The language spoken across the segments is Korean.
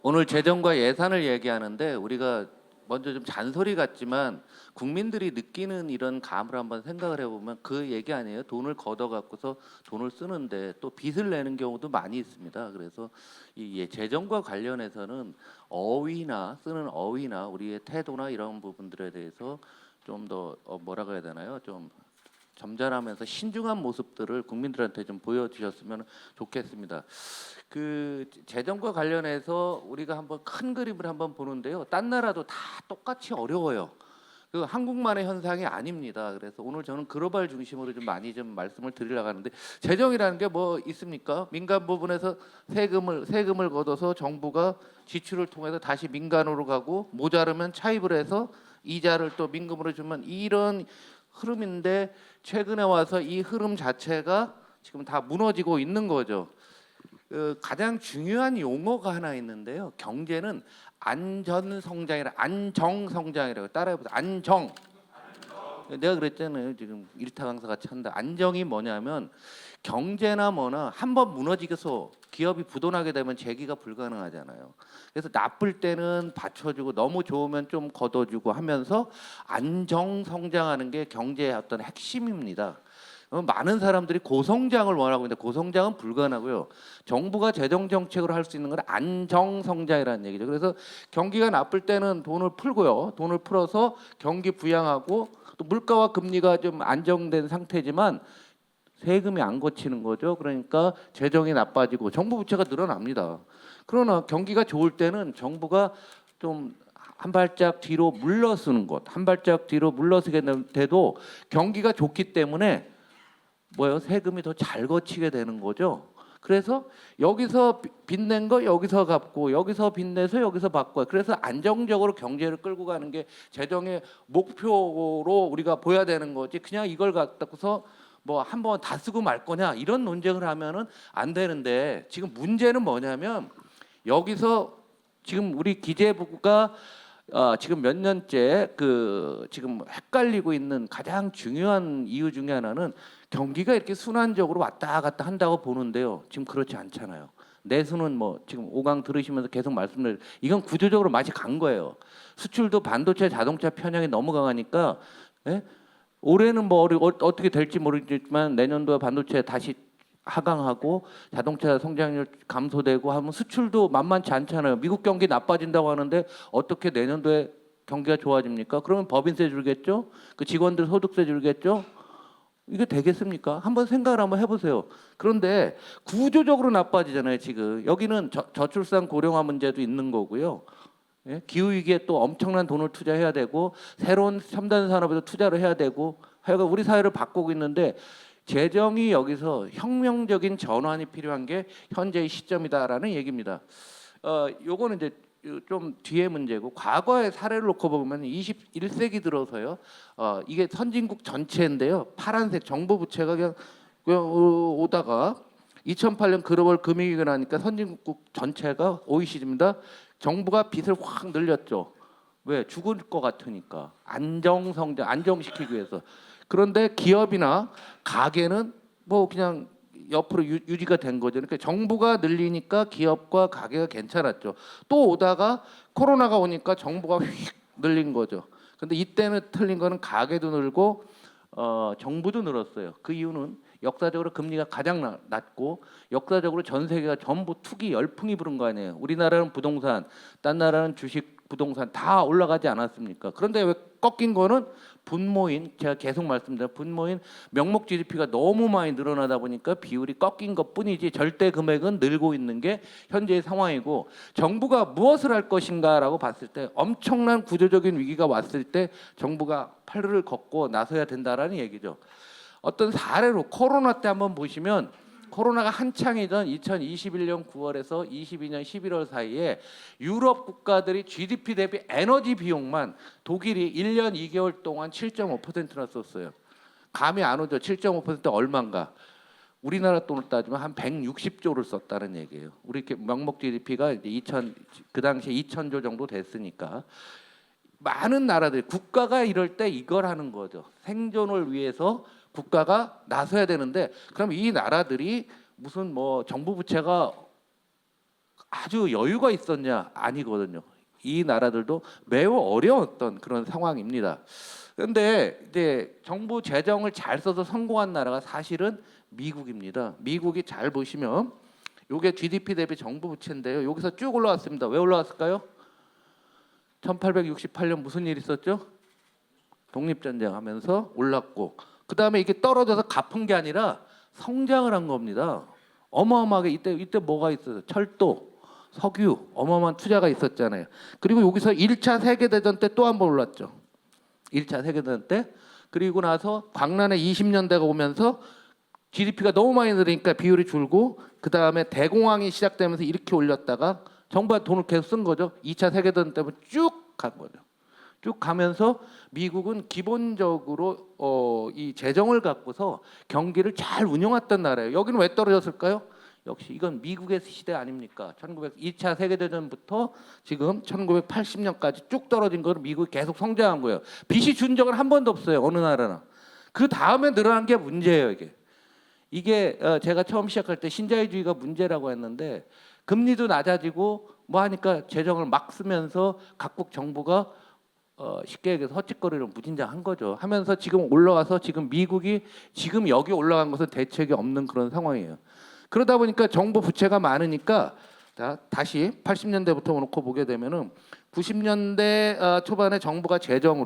오늘 재정과 예산을 얘기하는데 우리가 먼저 좀 잔소리 같지만 국민들이 느끼는 이런 감을 한번 생각을 해보면 그 얘기 아니에요. 돈을 걷어 갖고서 돈을 쓰는데 또 빚을 내는 경우도 많이 있습니다. 그래서 이 재정과 관련해서는 어휘나 쓰는 어휘나 우리의 태도나 이런 부분들에 대해서 좀 더 뭐라고 해야 되나요? 좀 점잖으면서 신중한 모습들을 국민들한테 좀 보여주셨으면 좋겠습니다. 그 재정과 관련해서 우리가 한번 큰 그림을 한번 보는데요. 딴 나라도 다 똑같이 어려워요. 그 한국만의 현상이 아닙니다. 그래서 오늘 저는 글로벌 중심으로 좀 많이 좀 말씀을 드리려고 하는데 재정이라는 게 뭐 있습니까? 민간 부분에서 세금을 걷어서 정부가 지출을 통해서 다시 민간으로 가고 모자르면 차입을 해서 이자를 또 민금으로 주면 이런 흐름인데 최근에 와서 이 흐름 자체가 지금 다 무너지고 있는 거죠. 가장 중요한 용어가 하나 있는데요. 경제는 안정성장이라고 따라해보세요. 안정. 내가 그랬잖아요. 지금 일타 강사 같이 한다. 안정이 뭐냐면 경제나 뭐나 한번 무너지겠어. 기업이 부도나게 되면 재기가 불가능하잖아요. 그래서 나쁠 때는 받쳐주고 너무 좋으면 좀 걷어주고 하면서 안정 성장하는 게 경제의 어떤 핵심입니다. 많은 사람들이 고성장을 원하고 있는데 고성장은 불가능하고요. 정부가 재정 정책으로 할 수 있는 건 안정 성장이라는 얘기죠. 그래서 경기가 나쁠 때는 돈을 풀고요. 돈을 풀어서 경기 부양하고 또 물가와 금리가 좀 안정된 상태지만 세금이 안 거치는 거죠. 그러니까 재정이 나빠지고 정부 부채가 늘어납니다. 그러나 경기가 좋을 때는 정부가 좀 한 발짝 뒤로 물러서는 것, 한 발짝 뒤로 물러서게 돼도 경기가 좋기 때문에 뭐요? 세금이 더 잘 거치게 되는 거죠. 그래서 여기서 빚낸 거 여기서 갚고 여기서 빚내서 여기서 받고 그래서 안정적으로 경제를 끌고 가는 게 재정의 목표로 우리가 보여야 되는 거지. 그냥 이걸 갖다서 뭐 한 번 다 쓰고 말 거냐 이런 논쟁을 하면은 안 되는데 지금 문제는 뭐냐면 여기서 지금 우리 기재부가 지금 몇 년째 지금 헷갈리고 있는 가장 중요한 이유 중에 하나는 경기가 이렇게 순환적으로 왔다 갔다 한다고 보는데요. 지금 그렇지 않잖아요. 내수는 뭐 지금 5강 들으시면서 계속 말씀드린 이건 구조적으로 맛이 간 거예요. 수출도 반도체, 자동차 편향이 너무 강하니까 예? 올해는 뭐 어떻게 될지 모르겠지만 내년도에 반도체 다시 하강하고 자동차 성장률 감소되고 하면 수출도 만만치 않잖아요. 미국 경기 나빠진다고 하는데 어떻게 내년도에 경기가 좋아집니까? 그러면 법인세 줄겠죠? 그 직원들 소득세 줄겠죠? 이게 되겠습니까? 한번 생각을 한번 해보세요. 그런데 구조적으로 나빠지잖아요. 지금 여기는 저출산 고령화 문제도 있는 거고요. 예? 기후 위기에 또 엄청난 돈을 투자해야 되고 새로운 첨단 산업에도 투자를 해야 되고 하여간 우리 사회를 바꾸고 있는데 재정이 여기서 혁명적인 전환이 필요한 게 현재의 시점이다라는 얘기입니다. 요거는 이제 좀 뒤에 문제고 과거의 사례를 놓고 보면 21세기 들어서요. 이게 선진국 전체인데요. 파란색 정부 부채가 그냥 오다가 2008년 글로벌 금융위기가 나니까 선진국 전체가 OECD입니다. 정부가 빚을 확 늘렸죠. 왜? 죽을 것 같으니까 안정시키기 위해서. 그런데 기업이나 가게는 뭐 그냥 옆으로 유지가 된 거죠. 그러니까 정부가 늘리니까 기업과 가게가 괜찮았죠. 또 오다가 코로나가 오니까 정부가 휙 늘린 거죠. 근데 이때는 틀린 거는 가게도 늘고 정부도 늘었어요. 그 이유는 역사적으로 금리가 가장 낮고 역사적으로 전 세계가 전부 투기 열풍이 부른 거 아니에요. 우리나라는 부동산, 딴 나라는 주식, 부동산 다 올라가지 않았습니까? 그런데 왜 꺾인 거는 분모인 제가 계속 말씀드린 분모인 명목 GDP가 너무 많이 늘어나다 보니까 비율이 꺾인 것뿐이지 절대 금액은 늘고 있는 게 현재의 상황이고 정부가 무엇을 할 것인가라고 봤을 때 엄청난 구조적인 위기가 왔을 때 정부가 팔을 걷고 나서야 된다라는 얘기죠. 어떤 사례로 코로나 때 한번 보시면 코로나가 한창이던 2021년 9월에서 22년 11월 사이에 유럽 국가들이 GDP 대비 에너지 비용만 독일이 1년 2개월 동안 7.5%나 썼어요. 감이 안 오죠. 7.5% 얼마인가? 우리나라 돈을 따지면 한 160조를 썼다는 얘기예요. 우리 이렇게 명목 GDP가 이제 그 당시에 2,000조 정도 됐으니까 많은 나라들 국가가 이럴 때 이걸 하는 거죠. 생존을 위해서 국가가 나서야 되는데 그럼 이 나라들이 무슨 뭐 정부 부채가 아주 여유가 있었냐? 아니거든요. 이 나라들도 매우 어려웠던 그런 상황입니다. 그런데 이제 정부 재정을 잘 써서 성공한 나라가 사실은 미국입니다. 미국이 잘 보시면 요게 GDP 대비 정부 부채인데요. 여기서 쭉 올라왔습니다. 왜 올라왔을까요? 1868년 무슨 일 있었죠? 독립전쟁 하면서 올랐고, 그 다음에 이게 떨어져서 갚은 게 아니라 성장을 한 겁니다. 어마어마하게 이때 뭐가 있어요? 철도, 석유, 어마어마한 투자가 있었잖아요. 그리고 여기서 1차 세계대전 때 또 한 번 올랐죠. 1차 세계대전 때. 그리고 나서 광란의 20년대가 오면서 GDP가 너무 많이 늘으니까 비율이 줄고, 그 다음에 대공황이 시작되면서 이렇게 올렸다가 정부가 돈을 계속 쓴 거죠. 2차 세계대전 때문에 쭉 간 거죠. 쭉 가면서 미국은 기본적으로 이 재정을 갖고서 경기를 잘 운영했던 나라예요. 여기는 왜 떨어졌을까요? 역시 이건 미국의 시대 아닙니까? 2차 세계대전부터 지금 1980년까지 쭉 떨어진 거를 미국이 계속 성장한 거예요. 빚이 준 적은 한 번도 없어요. 어느 나라나. 그 다음에 늘어난 게 문제예요. 이게 제가 처음 시작할 때 신자유주의가 문제라고 했는데, 금리도 낮아지고 뭐 하니까 재정을 막 쓰면서 각국 정부가 쉽게 얘기해서 헛짓거리를 무진장한 거죠. 하면서 지금 올라와서 지금 미국이 지금 여기 올라간 것은 대책이 없는 그런 상황이에요. 그러다 보니까 정부 부채가 많으니까 다시 80년대부터 놓고 보게 되면은 90년대 초반에 정부가 재정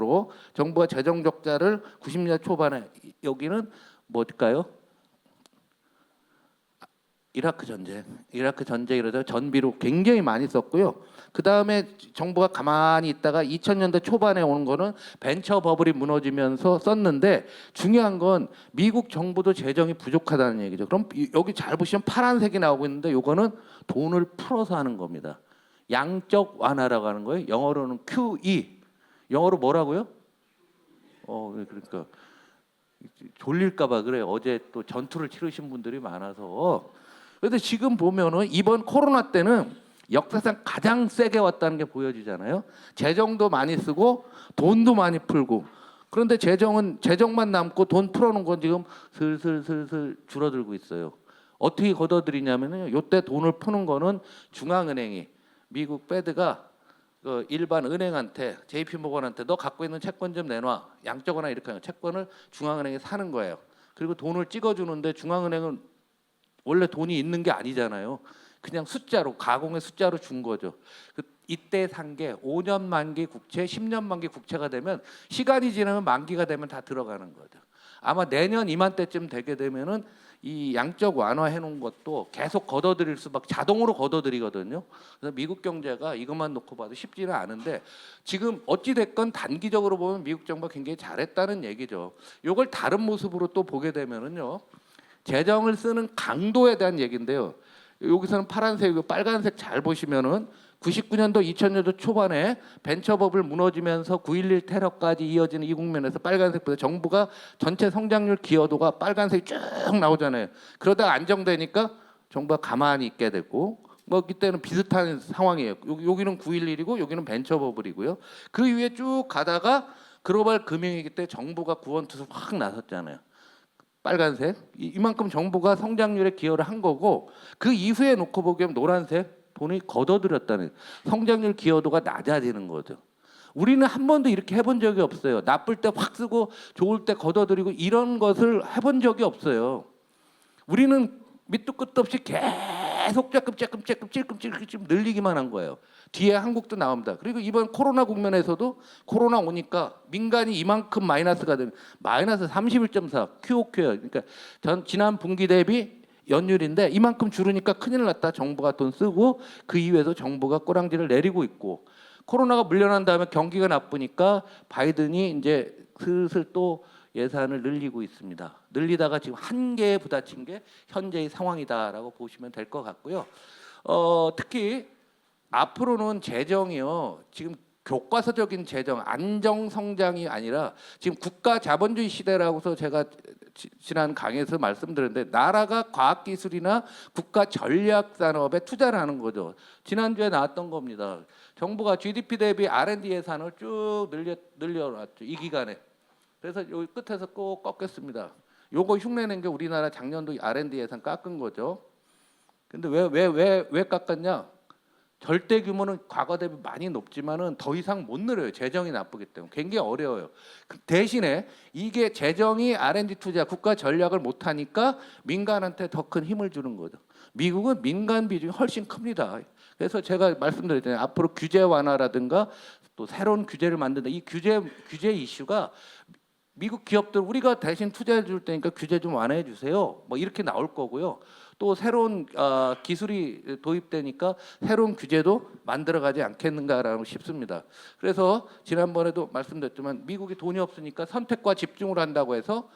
적자를 90년대 초반에, 여기는 뭘까요? 이라크 전쟁이라서 전비로 굉장히 많이 썼고요. 그 다음에 정부가 가만히 있다가 2000년대 초반에 오는 거는 벤처 버블이 무너지면서 썼는데, 중요한 건 미국 정부도 재정이 부족하다는 얘기죠. 그럼 여기 잘 보시면 파란색이 나오고 있는데, 요거는 돈을 풀어서 하는 겁니다. 양적 완화라고 하는 거예요. 영어로는 QE. 영어로 뭐라고요? 그러니까 졸릴까봐 그래요. 어제 또 전투를 치르신 분들이 많아서. 그런데 지금 보면은 이번 코로나 때는 역사상 가장 세게 왔다는 게 보여지잖아요. 재정도 많이 쓰고 돈도 많이 풀고. 그런데 재정만 남고 돈 풀어놓은 건 지금 슬슬 줄어들고 있어요. 어떻게 걷어들이냐면요. 요때 돈을 푸는 거는 중앙은행이, 미국 페드가 일반 은행한테, JP모건한테 너 갖고 있는 채권 좀 내놔. 양적완화 이렇게 하는 채권을 중앙은행이 사는 거예요. 그리고 돈을 찍어주는데, 중앙은행은 원래 돈이 있는 게 아니잖아요. 그냥 숫자로, 가공의 숫자로 준 거죠. 이때 산 게 5년 만기 국채, 10년 만기 국채가 되면, 시간이 지나면 만기가 되면 다 들어가는 거죠. 아마 내년 이맘때쯤 되게 되면은 이 양적 완화해 놓은 것도 계속 걷어들일 수밖에, 자동으로 걷어들이거든요. 그래서 미국 경제가 이것만 놓고 봐도 쉽지는 않은데, 지금 어찌 됐건 단기적으로 보면 미국 정부가 굉장히 잘했다는 얘기죠. 이걸 다른 모습으로 또 보게 되면은요, 재정을 쓰는 강도에 대한 얘기인데요. 여기서는 파란색이고 빨간색 잘 보시면은 99년도 2000년도 초반에 벤처버블 무너지면서 9.11 테러까지 이어지는 이 국면에서 빨간색보다 정부가 전체 성장률 기여도가 빨간색이 쭉 나오잖아요. 그러다가 안정되니까 정부가 가만히 있게 됐고, 뭐 이때는 비슷한 상황이에요. 여기는 9.11이고 여기는 벤처버블이고요. 그 위에 쭉 가다가 글로벌 금융위기 때 정부가 구원투수 확 나섰잖아요. 빨간색, 이만큼 정부가 성장률에 기여를 한 거고, 그 이후에 놓고 보기엔 노란색, 돈이 걷어들였다는, 성장률 기여도가 낮아지는 거죠. 우리는 한 번도 이렇게 해본 적이 없어요. 나쁠 때 확 쓰고 좋을 때 걷어들이고 이런 것을 해본 적이 없어요. 우리는 밑도 끝도 없이 계속 찔끔 늘리기만 한 거예요. 뒤에 한국도 나옵니다. 그리고 이번 코로나 국면에서도 코로나 오니까 민간이 이만큼 마이너스가 되면 마이너스 31.4 QOQ예요. 그러니까 지난 분기 대비 연율인데 이만큼 줄으니까 큰일 났다. 정부가 돈 쓰고 그 이후에도 정부가 꼬랑지를 내리고 있고, 코로나가 물려난 다음에 경기가 나쁘니까 바이든이 이제 슬슬 또 예산을 늘리고 있습니다. 늘리다가 지금 한계에 부딪힌 게 현재의 상황이다라고 보시면 될 것 같고요. 특히 앞으로는 재정이요, 지금 교과서적인 재정, 안정 성장이 아니라 지금 국가 자본주의 시대라고서 제가 지난 강의에서 말씀드렸는데, 나라가 과학기술이나 국가 전략 산업에 투자를 하는 거죠. 지난주에 나왔던 겁니다. 정부가 GDP 대비 R&D 예산을 쭉 늘려놨죠. 이 기간에. 그래서 여기 끝에서 꼭 꺾였습니다. 요거 흉내낸 게 우리나라 작년도 R&D 예산 깎은 거죠. 근데 왜 깎았냐? 절대 규모는 과거 대비 많이 높지만은 더 이상 못 늘어요. 재정이 나쁘기 때문에 굉장히 어려워요. 대신에 이게 재정이 R&D 투자, 국가 전략을 못 하니까 민간한테 더 큰 힘을 주는 거죠. 미국은 민간 비중이 훨씬 큽니다. 그래서 제가 말씀드렸잖아요. 앞으로 규제 완화라든가 또 새로운 규제를 만든다. 이 규제 이슈가 미국 기업들 우리가 대신 투자해 줄 테니까 규제 좀 완화해 주세요. 뭐 이렇게 나올 거고요. 또 새로운 기술이 도입되니까 새로운 규제도 만들어가지 않겠는가라고 싶습니다. 그래서 지난번에도 말씀드렸지만 미국이 돈이 없으니까 선택과 집중을 한다고 해서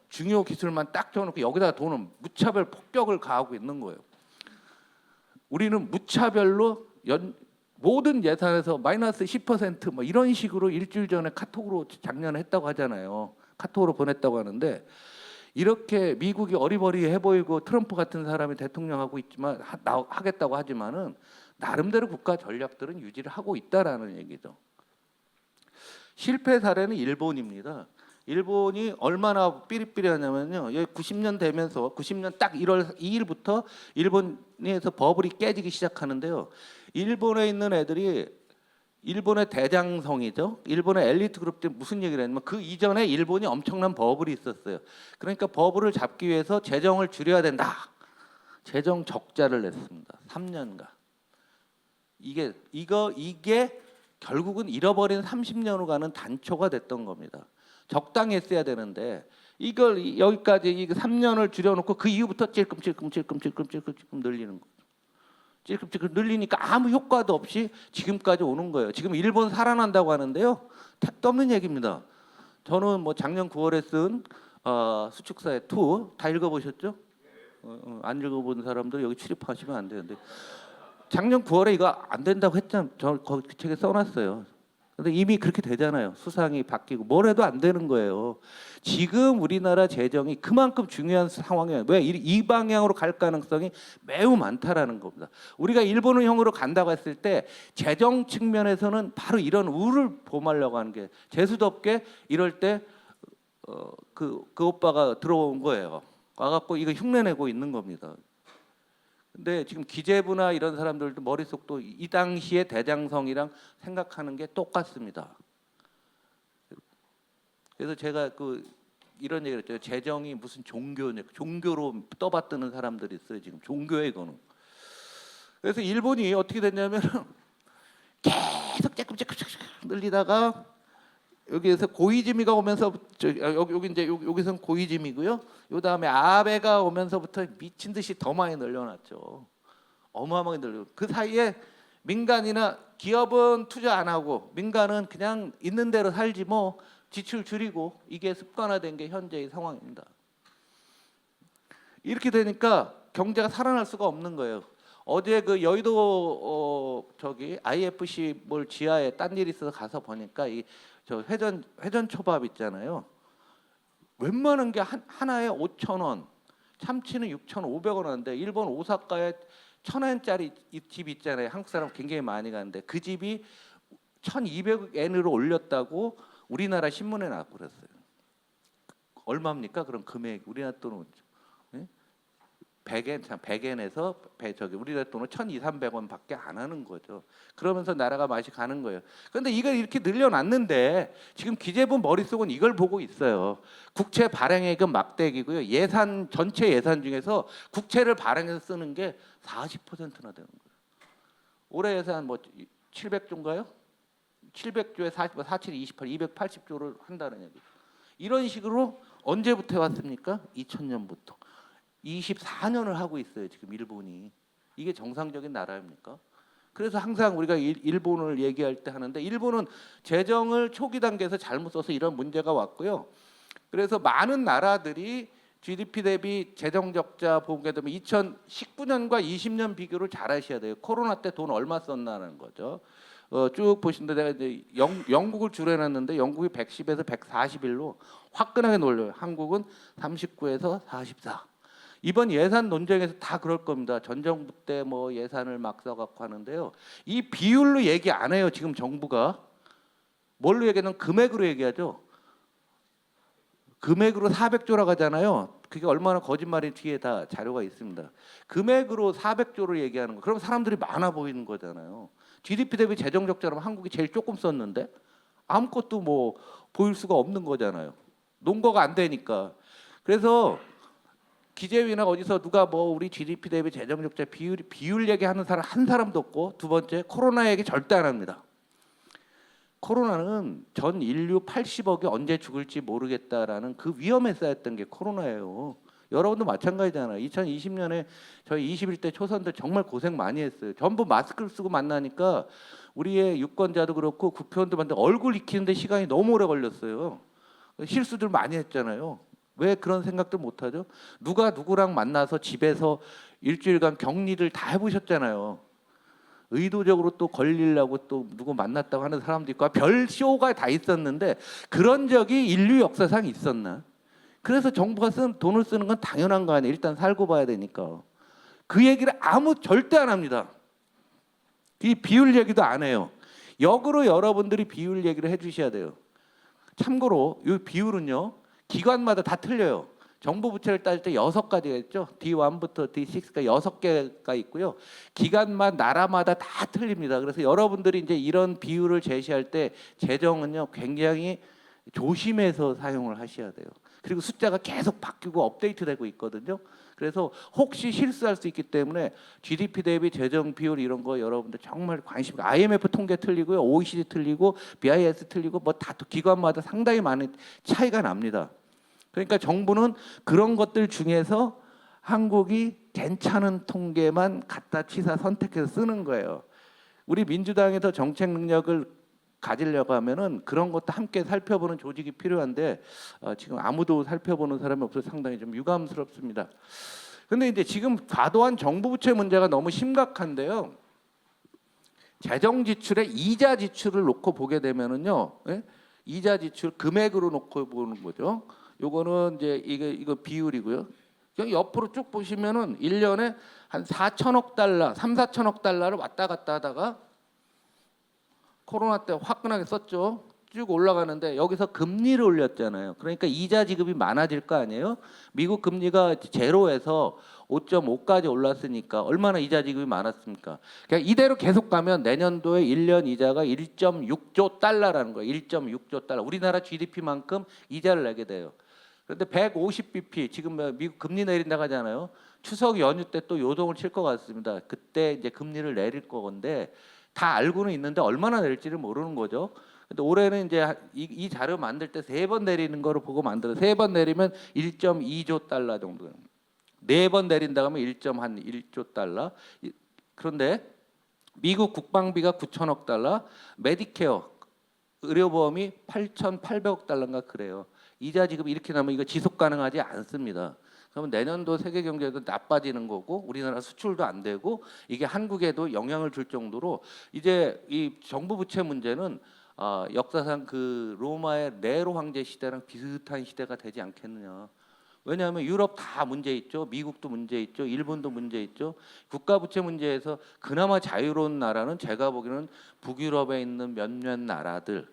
중요 기술만 딱 정해놓고 여기다 돈은 무차별 폭격을 가하고 있는 거예요. 우리는 무차별로 모든 예산에서 마이너스 10%뭐 이런 식으로 일주일 전에 카톡으로 작년에 했다고 하잖아요. 카톡으로 보냈다고 하는데 이렇게 미국이 어리버리해 보이고 트럼프 같은 사람이 대통령하고 있지만 하겠다고 하지만은 나름대로 국가 전략들은 유지를 하고 있다라는 얘기죠. 실패 사례는 일본입니다. 일본이 얼마나 삐리삐리하냐면요. 90년 되면서 90년 딱 1월 2일부터 일본에서 버블이 깨지기 시작하는데요. 일본에 있는 애들이 일본의 대장성이죠. 일본의 엘리트 그룹들이 무슨 얘기를 했냐면 그 이전에 일본이 엄청난 버블이 있었어요. 그러니까 버블을 잡기 위해서 재정을 줄여야 된다. 재정 적자를 냈습니다. 3년간. 이게 결국은 잃어버린 30년으로 가는 단초가 됐던 겁니다. 적당히 했어야 되는데 이걸 여기까지 3년을 줄여놓고 그 이후부터 찔끔찔끔 늘리는 거죠. 찔끔찔끔 늘리니까 아무 효과도 없이 지금까지 오는 거예요. 지금 일본 살아난다고 하는데요. 택도 없는 얘기입니다. 저는 뭐 작년 9월에 쓴 수축사의 2 다 읽어보셨죠? 안 읽어본 사람들 여기 출입하시면 안 되는데 작년 9월에 이거 안 된다고 했잖아요. 저 그 책에 써놨어요. 근데 이미 그렇게 되잖아요. 수상이 바뀌고 뭘 해도 안 되는 거예요. 지금 우리나라 재정이 그만큼 중요한 상황이에요. 왜 이 방향으로 갈 가능성이 매우 많다라는 겁니다. 우리가 일본형으로 간다고 했을 때 재정 측면에서는 바로 이런 우를 범하려고 하는 게 재수도 없게 이럴 때 그 오빠가 들어온 거예요. 와갖고 이거 흉내내고 있는 겁니다. 근데 지금 기재부나 이런 사람들도 머릿속도 이 당시의 대장성이랑 생각하는 게 똑같습니다. 그래서 제가 이런 얘기를 했죠. 재정이 무슨 종교로 떠받드는 사람들이 있어요. 지금 종교에 이거는. 그래서 일본이 어떻게 됐냐면 계속 조금 늘리다가 여기에서 고이즈미가 오면서 여기 이제 여기선 고이즈미고요. 요 다음에 아베가 오면서부터 미친 듯이 더 많이 늘려놨죠. 어마어마하게 늘려. 그 사이에 민간이나 기업은 투자 안 하고 민간은 그냥 있는 대로 살지 뭐 지출 줄이고 이게 습관화된 게 현재의 상황입니다. 이렇게 되니까 경제가 살아날 수가 없는 거예요. 어제 그 여의도 IFC 몰 지하에 딴 일 있어서 가서 보니까 저 회전 초밥 있잖아요. 웬만한 게 하나에 5,000원, 참치는 6,500원 하는데 일본 오사카에 1,000엔짜리 집 있잖아요. 한국 사람 굉장히 많이 가는데 그 집이 1,200엔으로 올렸다고 우리나라 신문에 나왔고 그랬어요. 얼마입니까? 그럼 금액 우리나라 돈은 100엔에서 우리나라 돈은 1,200~1,300원밖에 안 하는 거죠. 그러면서 나라가 맛이 가는 거예요. 그런데 이걸 이렇게 늘려놨는데 지금 기재부 머릿속은 이걸 보고 있어요. 국채 발행액은 막대기고요. 전체 예산 중에서 국채를 발행해서 쓰는 게 40%나 되는 거예요. 올해 예산 뭐 700조인가요? 700조에 47, 28, 280조를 한다는 얘기죠. 이런 식으로 언제부터 해왔습니까? 2000년부터. 24년을 하고 있어요. 지금 일본이. 이게 정상적인 나라입니까? 그래서 항상 우리가 일본을 얘기할 때 하는데 일본은 재정을 초기 단계에서 잘못 써서 이런 문제가 왔고요. 그래서 많은 나라들이 GDP 대비 재정 적자 보게 되면 2019년과 20년 비교를 잘 하셔야 돼요. 코로나 때 돈 얼마 썼나는 거죠. 쭉 보시는데 내가 이제 영국을 줄여놨는데 영국이 110에서 141로 화끈하게 놀려요. 한국은 39에서 44. 이번 예산 논쟁에서 다 그럴 겁니다. 전 정부 때 뭐 예산을 막 써갖고 하는데요. 이 비율로 얘기 안 해요. 지금 정부가. 뭘로 얘기하면 금액으로 얘기하죠. 금액으로 400조라고 하잖아요. 그게 얼마나 거짓말인 뒤에 다 자료가 있습니다. 금액으로 400조를 얘기하는 거. 그럼 사람들이 많아 보이는 거잖아요. GDP 대비 재정 적자라면 한국이 제일 조금 썼는데 아무것도 뭐 보일 수가 없는 거잖아요. 논거가 안 되니까. 그래서 기재위나 어디서 누가 뭐 우리 GDP 대비 재정 적자 비율 얘기하는 사람 한 사람도 없고, 두 번째 코로나 얘기 절대 안 합니다. 코로나는 전 인류 80억이 언제 죽을지 모르겠다라는 그 위험에 쌓였던 게 코로나예요. 여러분도 마찬가지잖아요. 2020년에 저희 21대 초선들 정말 고생 많이 했어요. 전부 마스크를 쓰고 만나니까 우리의 유권자도 그렇고 국회의원도 만데 얼굴 익히는데 시간이 너무 오래 걸렸어요. 실수들 많이 했잖아요. 왜 그런 생각도 못하죠? 누가 누구랑 만나서 집에서 일주일간 격리를 다 해보셨잖아요. 의도적으로 또 걸리려고 또 누구 만났다고 하는 사람도 있고 별 쇼가 다 있었는데 그런 적이 인류 역사상 있었나? 그래서 정부가 돈을 쓰는 건 당연한 거 아니에요. 일단 살고 봐야 되니까. 그 얘기를 절대 안 합니다. 이 비율 얘기도 안 해요. 역으로 여러분들이 비율 얘기를 해주셔야 돼요. 참고로 이 비율은요, 기관마다 다 틀려요. 정부 부채를 따질 때 6가지가 있죠. D1부터 D6가 6개가 있고요. 기관만 나라마다 다 틀립니다. 그래서 여러분들이 이제 이런 비율을 제시할 때 재정은요 굉장히 조심해서 사용을 하셔야 돼요. 그리고 숫자가 계속 바뀌고 업데이트되고 있거든요. 그래서 혹시 실수할 수 있기 때문에 GDP 대비 재정 비율 이런 거 여러분들 정말 관심. IMF 통계 틀리고요, OECD 틀리고, BIS 틀리고, 뭐 다 기관마다 상당히 많은 차이가 납니다. 그러니까 정부는 그런 것들 중에서 한국이 괜찮은 통계만 갖다 치사 선택해서 쓰는 거예요. 우리 민주당에서 정책 능력을 가지려고 하면은 그런 것도 함께 살펴보는 조직이 필요한데 지금 아무도 살펴보는 사람이 없어서 상당히 좀 유감스럽습니다. 근데 이제 지금 과도한 정부 부채 문제가 너무 심각한데요. 재정 지출의 이자 지출을 놓고 보게 되면은요, 예? 이자 지출 금액으로 놓고 보는 거죠. 요거는 이제 이거 비율이고요. 그냥 옆으로 쭉 보시면은 1년에 한 4천억 달러, 3, 4천억 달러를 왔다 갔다 하다가 코로나 때 화끈하게 썼죠. 쭉 올라가는데 여기서 금리를 올렸잖아요. 그러니까 이자 지급이 많아질 거 아니에요. 미국 금리가 제로에서 5.5까지 올랐으니까 얼마나 이자 지급이 많았습니까? 그러니까 이대로 계속 가면 내년도에 1년 이자가 1.6조 달러라는 거예요. 1.6조 달러. 우리나라 GDP만큼 이자를 내게 돼요. 그런데 150bp 지금 미국 금리 내린다고 하잖아요. 추석 연휴 때 또 요동을 칠 것 같습니다. 그때 이제 금리를 내릴 건데 다 알고는 있는데 얼마나 내릴지를 모르는 거죠. 근데 올해는 이제 이 자료 만들 때 3번 내리는 거로 보고 만들어. 3번 내리면 1.2조 달러 정도. 4번 내린다 하면 1.1조 달러. 그런데 미국 국방비가 9천억 달러, 메디케어 의료보험이 8,800억 달러인가 그래요. 이자 지급 이렇게 나면 이거 지속 가능하지 않습니다. 그러면 내년도 세계 경제도 나빠지는 거고 우리나라 수출도 안 되고 이게 한국에도 영향을 줄 정도로 이제 이 정부 부채 문제는 역사상 그 로마의 네로 황제 시대랑 비슷한 시대가 되지 않겠느냐. 왜냐하면 유럽 다 문제 있죠. 미국도 문제 있죠. 일본도 문제 있죠. 국가 부채 문제에서 그나마 자유로운 나라는 제가 보기에는 북유럽에 있는 몇몇 나라들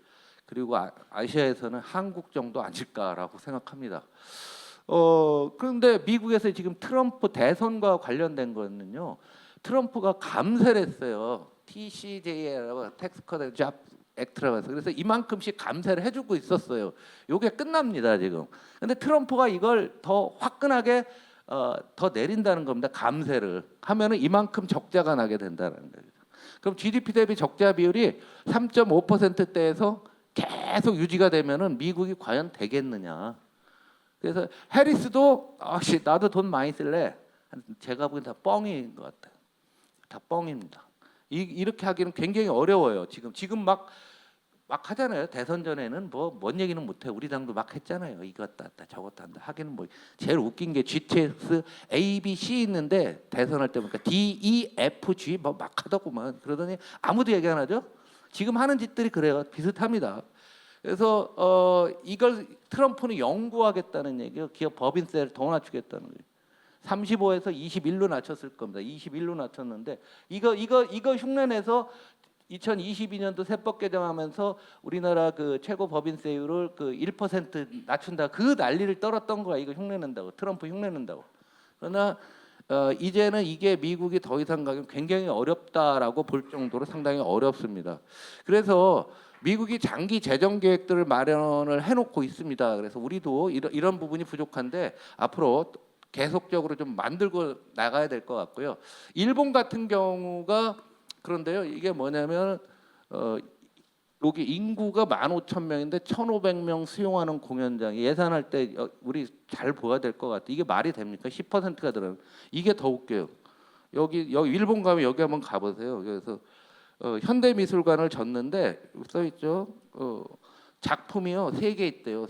그리고 아시아에서는 한국 정도 아닐까라고 생각합니다. 그런데 미국에서 지금 트럼프 대선과 관련된 거는요. 트럼프가 감세를 했어요. TCJA라고 텍스 컷 잡 액트라고 해서 그래서 이만큼씩 감세를 해주고 있었어요. 이게 끝납니다 지금. 근데 트럼프가 이걸 더 화끈하게 더 내린다는 겁니다. 감세를 하면은 이만큼 적자가 나게 된다는 거죠. 그럼 GDP 대비 적자 비율이 3.5%대에서 계속 유지가 되면은 미국이 과연 되겠느냐. 그래서 해리스도 나도 돈 많이 쓸래. 제가 보기엔 다 뻥인 것 같아요. 다 뻥입니다. 이렇게 하기는 굉장히 어려워요. 지금 막 하잖아요. 대선 전에는 뭔 얘기는 못해. 우리 당도 막 했잖아요. 이것 한다 저것 한다. 하기는 뭐 제일 웃긴 게 GTS A, B, C 있는데 대선할 때 보니까 D, E, F, G 뭐 막 하더구만. 그러더니 아무도 얘기 안 하죠. 지금 하는 짓들이 그래요. 비슷합니다. 그래서 이걸 트럼프는 영구하겠다는 얘기예요. 기업 법인세를 더 낮추겠다는 거예요. 35에서 21로 낮췄을 겁니다. 21로 낮췄는데 이거 흉내내서 2022년도 세법 개정하면서 우리나라 그 최고 법인세율을 그 1% 낮춘다. 그 난리를 떨었던 거야. 이거 흉내낸다고. 트럼프 흉내낸다고. 그러나 이제는 이게 미국이 더 이상 가기 굉장히 어렵다라고 볼 정도로 상당히 어렵습니다. 그래서 미국이 장기 재정 계획들을 마련을 해놓고 있습니다. 그래서 우리도 이런 부분이 부족한데 앞으로 계속적으로 좀 만들고 나가야 될 것 같고요. 일본 같은 경우가 그런데요. 이게 뭐냐면 여기 인구가 15,000명인데 1,500명 수용하는 공연장이 예산할 때 우리 잘 보아야 될 것 같아. 이게 말이 됩니까? 10%가 들어. 이게 더 웃겨요. 여기 일본 가면 여기 한번 가보세요. 그래서 현대미술관을 졌는데 써 있죠. 작품이요 3개 있대요.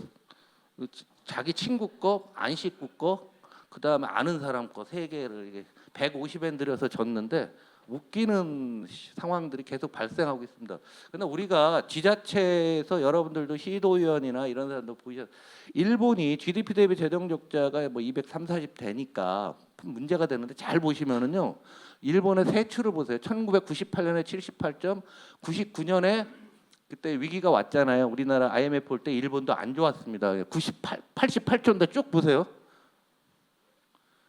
자기 친구 거, 안식구 거, 그 다음에 아는 사람 거 3개를 이게 150엔 들여서 졌는데 웃기는 상황들이 계속 발생하고 있습니다. 그런데 우리가 지자체에서 여러분들도 시도위원이나 이런 사람도 보셔, 일본이 GDP 대비 재정 적자가 뭐 230, 40 되니까 문제가 되는데 잘 보시면은요, 일본의 세출을 보세요. 1998년에 78점, 99년에 그때 위기가 왔잖아요. 우리나라 IMF 올 때 일본도 안 좋았습니다. 88조인데 쭉 보세요.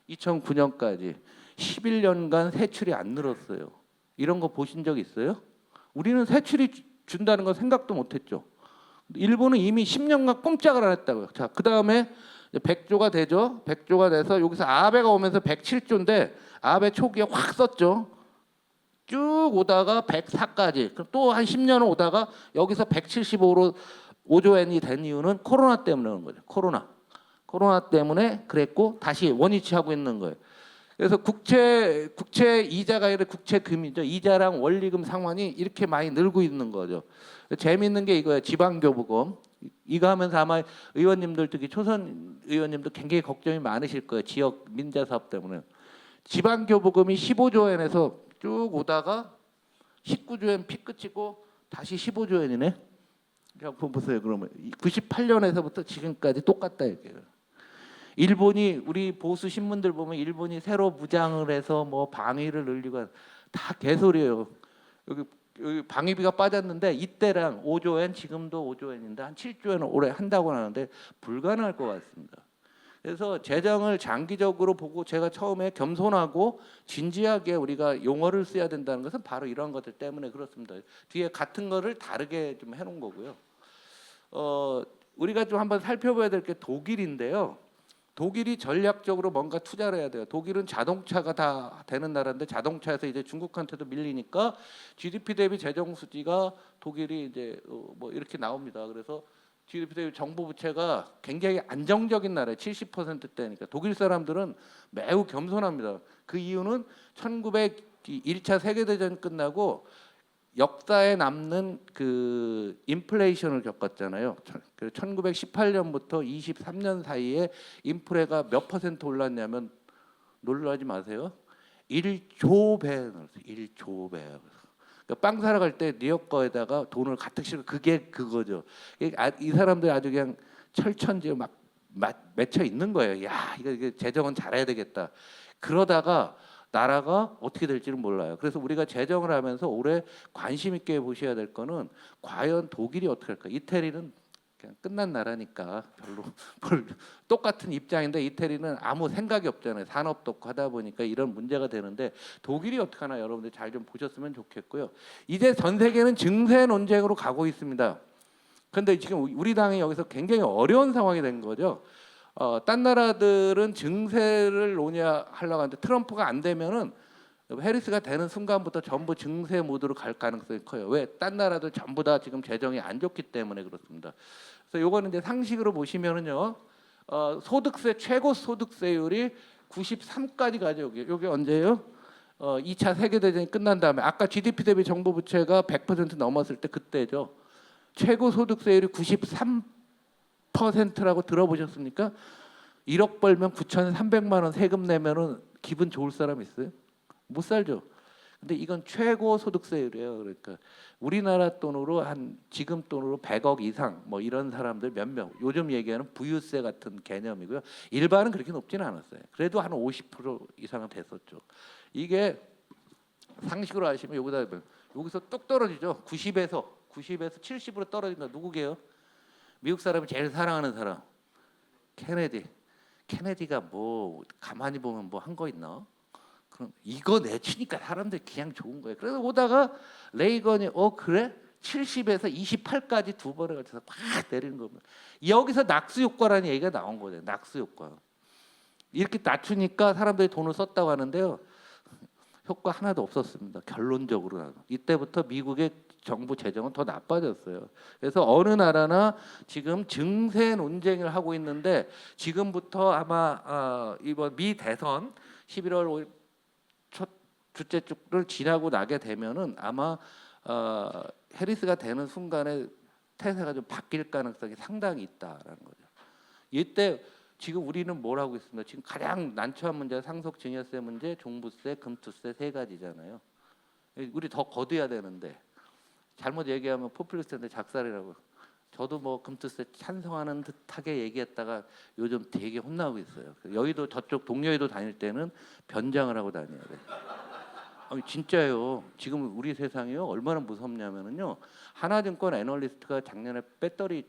2009년까지 11년간 세출이 안 늘었어요. 이런 거 보신 적 있어요? 우리는 세출이 준다는 거 생각도 못했죠. 일본은 이미 10년간 꼼짝을 안 했다고요. 자, 그 다음에 100조가 되죠. 100조가 돼서 여기서 아베가 오면서 107조인데 아베 초기에 확 썼죠. 쭉 오다가 104까지. 그럼 또 한 10년 오다가 여기서 175로 5조 엔이 된 이유는 코로나 때문에 그런 거죠. 코로나 때문에 그랬고 다시 원위치하고 있는 거예요. 그래서 국채 이자가 아니라 국채금이죠. 이자랑 원리금 상환이 이렇게 많이 늘고 있는 거죠. 재미있는 게 이거예요. 지방교부금. 이거 하면서 아마 의원님들 특히 초선 의원님도 굉장히 걱정이 많으실 거예요. 지역 민자 사업 때문에. 지방교부금이 15조 엔에서 쭉 오다가 19조 엔 피 끝이고 다시 15조 엔이네. 그냥 보세요. 그러면 98년에서부터 지금까지 똑같다 이렇게. 일본이 우리 보수 신문들 보면 일본이 새로 무장을 해서 뭐 방위를 늘리고 다 개소리예요. 여기 방위비가 빠졌는데 이때랑 5조 엔 지금도 5조 엔인데 한 7조 엔 올해 한다고 하는데 불가능할 것 같습니다. 그래서 재정을 장기적으로 보고 제가 처음에 겸손하고 진지하게 우리가 용어를 써야 된다는 것은 바로 이런 것들 때문에 그렇습니다. 뒤에 같은 거를 다르게 좀 해놓은 거고요. 우리가 좀 한번 살펴봐야 될 게 독일인데요. 독일이 전략적으로 뭔가 투자를 해야 돼요. 독일은 자동차가 다 되는 나라인데 자동차에서 이제 중국한테도 밀리니까 GDP 대비 재정 수지가 독일이 이제 뭐 이렇게 나옵니다. 그래서 GDP 대비 정부 부채가 굉장히 안정적인 나라예요. 70%대니까 독일 사람들은 매우 겸손합니다. 그 이유는 1차 세계대전 끝나고 역사에 남는 그 인플레이션을 겪었잖아요. 1918년부터 23년 사이에 인플레가 몇 퍼센트 올랐냐면 놀라지 마세요. 1조 배. 1조 배. 그러니까 빵 사러 갈 때 뉴욕 거에다가 돈을 가득 싣고 그게 그거죠. 이 사람들 아주 그냥 철천지에 막 맺혀 있는 거예요. 야, 이거 재정은 잘해야 되겠다. 그러다가 나라가 어떻게 될지는 몰라요. 그래서 우리가 재정을 하면서 올해 관심 있게 보셔야 될 거는 과연 독일이 어떻게 할까? 이태리는 그냥 끝난 나라니까 별로 똑같은 입장인데 이태리는 아무 생각이 없잖아요. 산업도 없고 하다 보니까 이런 문제가 되는데 독일이 어떻게 하나 여러분들 잘 좀 보셨으면 좋겠고요. 이제 전 세계는 증세 논쟁으로 가고 있습니다. 그런데 지금 우리 당이 여기서 굉장히 어려운 상황이 된 거죠. 딴 나라들은 증세를 논의하려고 하는데 트럼프가 안 되면은 해리스가 되는 순간부터 전부 증세 모드로 갈 가능성이 커요. 왜? 딴 나라들 전부 다 지금 재정이 안 좋기 때문에 그렇습니다. 그래서 요거는 이제 상식으로 보시면은요, 소득세 최고 소득세율이 93까지 가죠. 여기 언제예요? 2차 세계대전이 끝난 다음에 아까 GDP 대비 정부 부채가 100% 넘었을 때 그때죠. 최고 소득세율이 93%라고 들어보셨습니까? 1억 벌면 9,300만 원 세금 내면은 기분 좋을 사람 있어요? 못 살죠. 근데 이건 최고 소득세율이에요. 그러니까 우리나라 돈으로 한 지금 돈으로 100억 이상 뭐 이런 사람들 몇 명. 요즘 얘기하는 부유세 같은 개념이고요. 일반은 그렇게 높지는 않았어요. 그래도 한 50% 이상은 됐었죠. 이게 상식으로 하시면 여기다 여기서 뚝 떨어지죠. 90에서 70으로 떨어진다. 누구게요? 미국 사람이 제일 사랑하는 사람. 케네디. 케네디가 뭐 가만히 보면 뭐 한 거 있나? 그럼 이거 내치니까 사람들이 그냥 좋은 거예요. 그래서 오다가 레이건이 그래? 70에서 28까지 두 번에 걸쳐서 팍 내리는 겁니다. 여기서 낙수 효과라는 얘기가 나온 거예요. 낙수 효과. 이렇게 낮추니까 사람들이 돈을 썼다고 하는데요. 효과 하나도 없었습니다. 결론적으로. 이때부터 미국의 정부 재정은 더 나빠졌어요. 그래서 어느 나라나 지금 증세 논쟁을 하고 있는데 지금부터 아마 이번 미 대선 11월 5일 첫 둘째 주를 지나고 나게 되면은 아마 해리스가 되는 순간에 태세가 좀 바뀔 가능성이 상당히 있다라는 거죠. 이때 지금 우리는 뭘 하고 있습니다. 지금 가장 난처한 문제가 상속 증여세 문제, 종부세, 금투세 세 가지잖아요. 우리 더 거둬야 되는데 잘못 얘기하면 포퓰리스트인데 작살이라고. 저도 뭐 금투세 찬성하는 듯하게 얘기했다가 요즘 되게 혼나고 있어요. 여의도 저쪽 동여의도 다닐 때는 변장을 하고 다녀야 돼. 아니, 진짜요. 지금 우리 세상이요 얼마나 무섭냐면은요. 하나증권 애널리스트가 작년에 배터리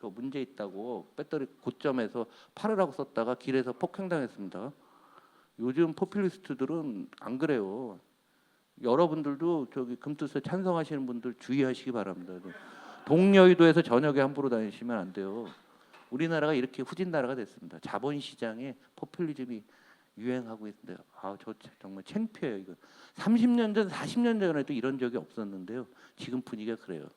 문제 있다고 배터리 고점에서 팔으라고 썼다가 길에서 폭행당했습니다. 요즘 포퓰리스트들은 안 그래요. 여러분들도 저기 금투세 찬성하시는 분들 주의하시기 바랍니다. 동여의도에서 저녁에 함부로 다니시면 안 돼요. 우리나라가 이렇게 후진 나라가 됐습니다. 자본시장에 포퓰리즘이 유행하고 있는데 저 정말 창피해요. 이거 30년 전, 40년 전에도 이런 적이 없었는데요. 지금 분위기가 그래요.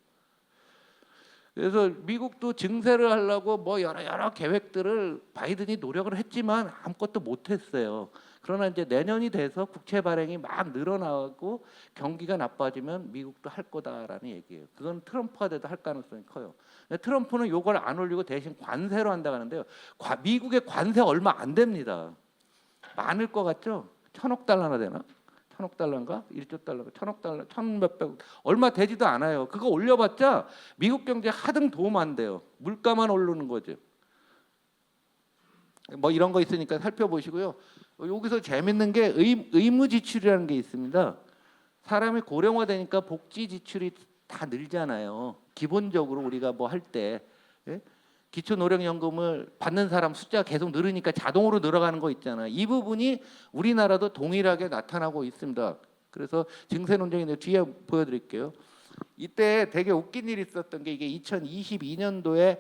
그래서 미국도 증세를 하려고 뭐 여러 계획들을 바이든이 노력을 했지만 아무것도 못했어요. 그러나 이제 내년이 돼서 국채 발행이 막 늘어나고 경기가 나빠지면 미국도 할 거다라는 얘기예요. 그건 트럼프가 돼도 할 가능성이 커요. 근데 트럼프는 이걸 안 올리고 대신 관세로 한다고 하는데요. 미국의 관세 얼마 안 됩니다. 많을 것 같죠? 1,000억 달러나 되나? 1,000억 달러인가? 1조 달러가 1,000억 달러, 1,몇백 얼마 되지도 않아요. 그거 올려봤자 미국 경제 하등 도움 안 돼요. 물가만 오르는 거죠. 뭐 이런 거 있으니까 살펴보시고요. 여기서 재밌는 게 의무 지출이라는 게 있습니다. 사람이 고령화되니까 복지 지출이 다 늘잖아요. 기본적으로 우리가 뭐 할 때 기초노령연금을 받는 사람 숫자가 계속 늘으니까 자동으로 늘어가는 거 있잖아요. 이 부분이 우리나라도 동일하게 나타나고 있습니다. 그래서 증세 논쟁인데 뒤에 보여드릴게요. 이때 되게 웃긴 일이 있었던 게 이게 2022년도에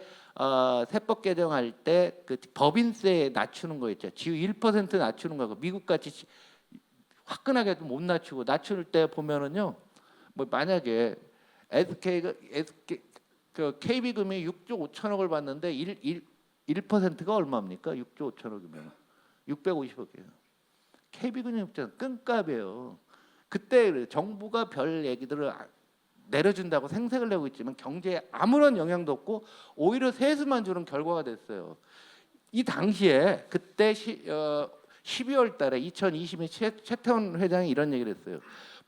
세법 개정할 때 그 법인세 낮추는 거 있죠. 지금 1% 낮추는 거고 미국 같이 화끈하게 못 낮추고 낮출 때 보면은요. 뭐 만약에 KB금이 6조 5천억을 받는데 1%가 얼마입니까? 6조 5천억이면 650억이에요. KB금이 끈값이에요. 그때 정부가 별 얘기들을 내려준다고 생색을 내고 있지만 경제에 아무런 영향도 없고 오히려 세수만 주는 결과가 됐어요. 이 당시에 그때 12월 달에 2020년 최태원 회장이 이런 얘기를 했어요.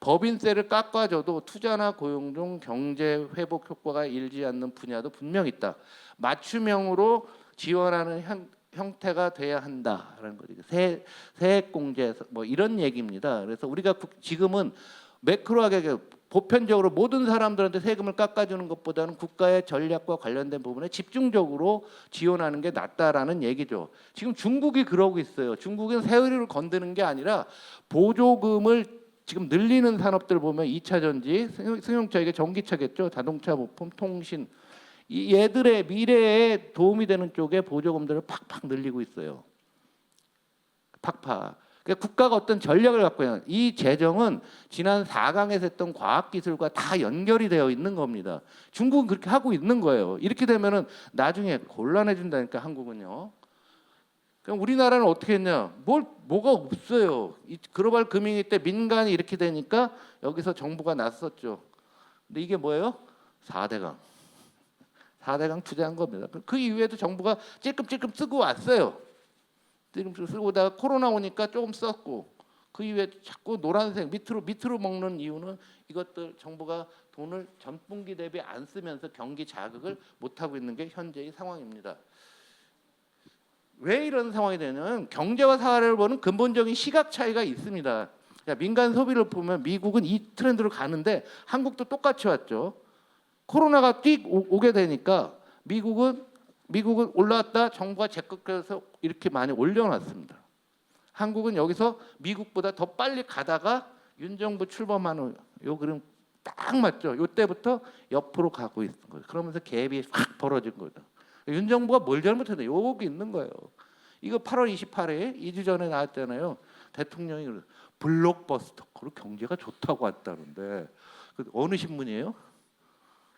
법인세를 깎아줘도 투자나 고용 중 경제 회복 효과가 일지 않는 분야도 분명 있다. 맞춤형으로 지원하는 형태가 돼야 한다라는 거죠. 세액공제 뭐 이런 얘기입니다. 그래서 우리가 지금은 매크로하게 보편적으로 모든 사람들한테 세금을 깎아주는 것보다는 국가의 전략과 관련된 부분에 집중적으로 지원하는 게 낫다라는 얘기죠. 지금 중국이 그러고 있어요. 중국은 세율을 건드는 게 아니라 보조금을 지금 늘리는 산업들 보면 2차 전지, 승용차 이게 전기차겠죠. 자동차 부품, 통신 이 얘들의 미래에 도움이 되는 쪽에 보조금들을 팍팍 늘리고 있어요. 팍팍. 그러니까 국가가 어떤 전략을 갖고 있는 이 재정은 지난 4강에서 했던 과학기술과 다 연결이 되어 있는 겁니다. 중국은 그렇게 하고 있는 거예요. 이렇게 되면은 나중에 곤란해진다니까 한국은요. 그럼 우리나라는 어떻게 했냐? 뭐가 없어요. 이 글로벌 금융위 때 민간이 이렇게 되니까 여기서 정부가 나섰죠. 근데 이게 뭐예요? 4대강. 4대강 투자한 겁니다. 그 이후에도 정부가 찔끔찔끔 쓰고 왔어요. 찔끔 쓰고 오다가 코로나 오니까 조금 썼고 그 이후에 자꾸 노란색 밑으로 먹는 이유는 이것들 정부가 돈을 전분기 대비 안 쓰면서 경기 자극을 못 하고 있는 게 현재의 상황입니다. 왜 이런 상황이 되냐면 경제와 사회를 보는 근본적인 시각 차이가 있습니다. 자, 민간 소비를 보면 미국은 이 트렌드로 가는데 한국도 똑같이 왔죠. 코로나가 띡 오게 되니까 미국은 올라왔다 정부가 적극해서 이렇게 많이 올려놨습니다. 한국은 여기서 미국보다 더 빨리 가다가 윤 정부 출범하는 요 그림 딱 맞죠. 요때부터 옆으로 가고 있는 거예요. 그러면서 갭이 확 벌어진 거죠. 윤 정부가 뭘 잘못했나? 여기 있는 거예요. 이거 8월 28일 2주 전에 나왔잖아요. 대통령이 블록버스터로 경제가 좋다고 왔다는데 그 어느 신문이에요?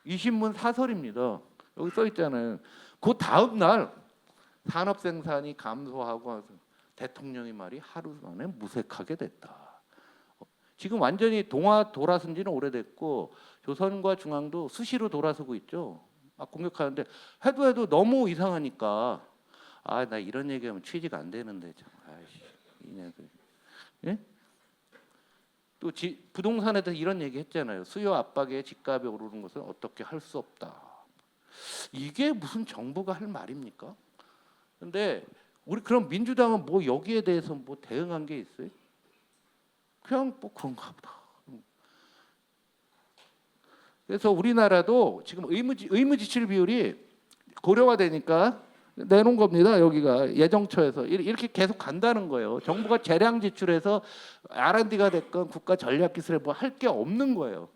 이 신문 사설입니다. 여기 써 있잖아요. 그 다음 날 산업 생산이 감소하고 대통령의 말이 하루 만에 무색하게 됐다. 지금 완전히 동화 돌아선 지는 오래됐고 조선과 중앙도 수시로 돌아서고 있죠. 막 공격하는데 해도 너무 이상하니까 나 이런 얘기하면 취지가 안 되는데 참. 아이씨, 이 녀석. 예? 또 부동산에 대해서 이런 얘기 했잖아요. 수요 압박에 집값이 오르는 것은 어떻게 할 수 없다. 이게 무슨 정부가 할 말입니까? 근데 우리 그럼 민주당은 뭐 여기에 대해서 뭐 대응한 게 있어요? 그냥 뭐 그런가 보다. 그래서 우리나라도 지금 의무지출 비율이 고려가 되니까 내놓은 겁니다. 여기가 예정처에서 이렇게 계속 간다는 거예요. 정부가 재량 지출해서 R&D가 됐건 국가 전략기술에 뭐 할 게 없는 거예요.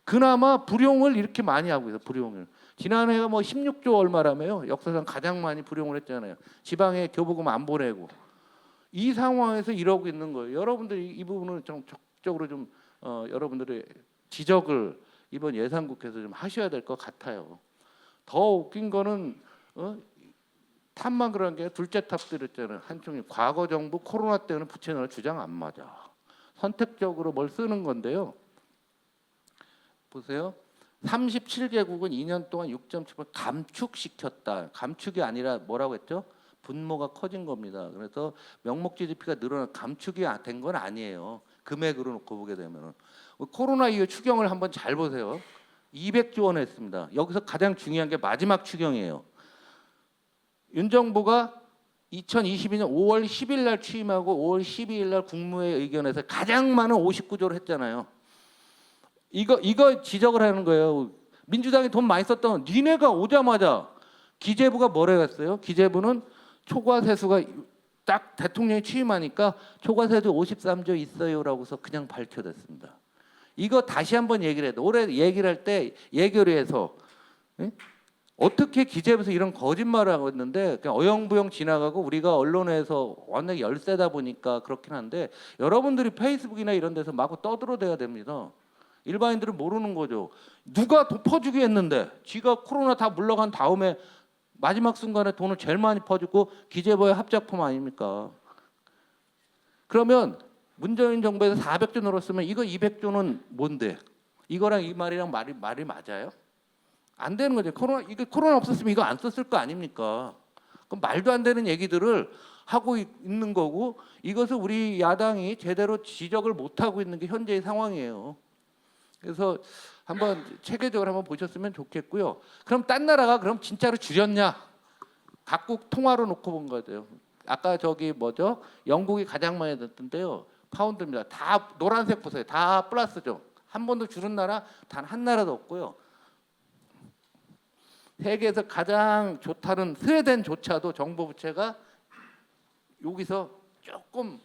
그나마 불용을 이렇게 많이 하고 있어요. 불용을. 지난해가 뭐 16조 얼마라며요. 역사상 가장 많이 불용을 했잖아요. 지방에 교부금 안 보내고. 이 상황에서 이러고 있는 거예요. 여러분들이 이 부분은 좀 적극적으로 좀 여러분들의 지적을 이번 예산국회에서 좀 하셔야 될 것 같아요. 더 웃긴 거는 탑만 그런 게 둘째 탑들 있잖아요. 한쪽이 과거 정부 코로나 때는 부채널 주장 안 맞아. 선택적으로 뭘 쓰는 건데요. 보세요. 37개국은 2년 동안 6.7% 감축시켰다. 감축이 아니라 뭐라고 했죠? 분모가 커진 겁니다. 그래서 명목 GDP가 늘어난 감축이 된 건 아니에요. 금액으로 놓고 보게 되면 코로나 이후 추경을 한번 잘 보세요. 200조 원 했습니다. 여기서 가장 중요한 게 마지막 추경이에요. 윤 정부가 2022년 5월 10일 날 취임하고 5월 12일 날 국무회의 의견에서 가장 많은 59조를 했잖아요. 이거 지적을 하는 거예요. 민주당이 돈 많이 썼던 니네가 오자마자 기재부가 뭐라 했어요? 기재부는 초과세수가 딱 대통령이 취임하니까 초과세수 53조 있어요라고서 그냥 발표됐습니다. 이거 다시 한번 얘기를 해도 올해 얘기를 할 때 예결위에서 어떻게 기재부에서 이런 거짓말을 하고 있는데 그냥 어영부영 지나가고 우리가 언론에서 워낙 열세다 보니까 그렇긴 한데 여러분들이 페이스북이나 이런 데서 마구 떠들어대야 됩니다. 일반인들은 모르는 거죠. 누가 퍼주기 했는데 지가 코로나 다 물러간 다음에 마지막 순간에 돈을 제일 많이 퍼주고 기재부의 합작품 아닙니까? 그러면 문재인 정부에서 400조 늘었으면 이거 200조는 뭔데? 이거랑 이 말이랑 말이 맞아요? 안 되는 거죠. 이게 코로나 없었으면 이거 안 썼을 거 아닙니까? 그럼 말도 안 되는 얘기들을 하고 있는 거고 이것을 우리 야당이 제대로 지적을 못 하고 있는 게 현재의 상황이에요. 그래서 한번 체계적으로 한번 보셨으면 좋겠고요. 그럼 딴 나라가 그럼 진짜로 줄였냐? 각국 통화로 놓고 본 거죠. 아까 저기 뭐죠? 영국이 가장 많이 됐던데요. 파운드입니다. 다 노란색 보세요. 다 플러스죠. 한 번도 줄은 나라 단 한 나라도 없고요. 세계에서 가장 좋다는 스웨덴조차도 정부 부채가 여기서 조금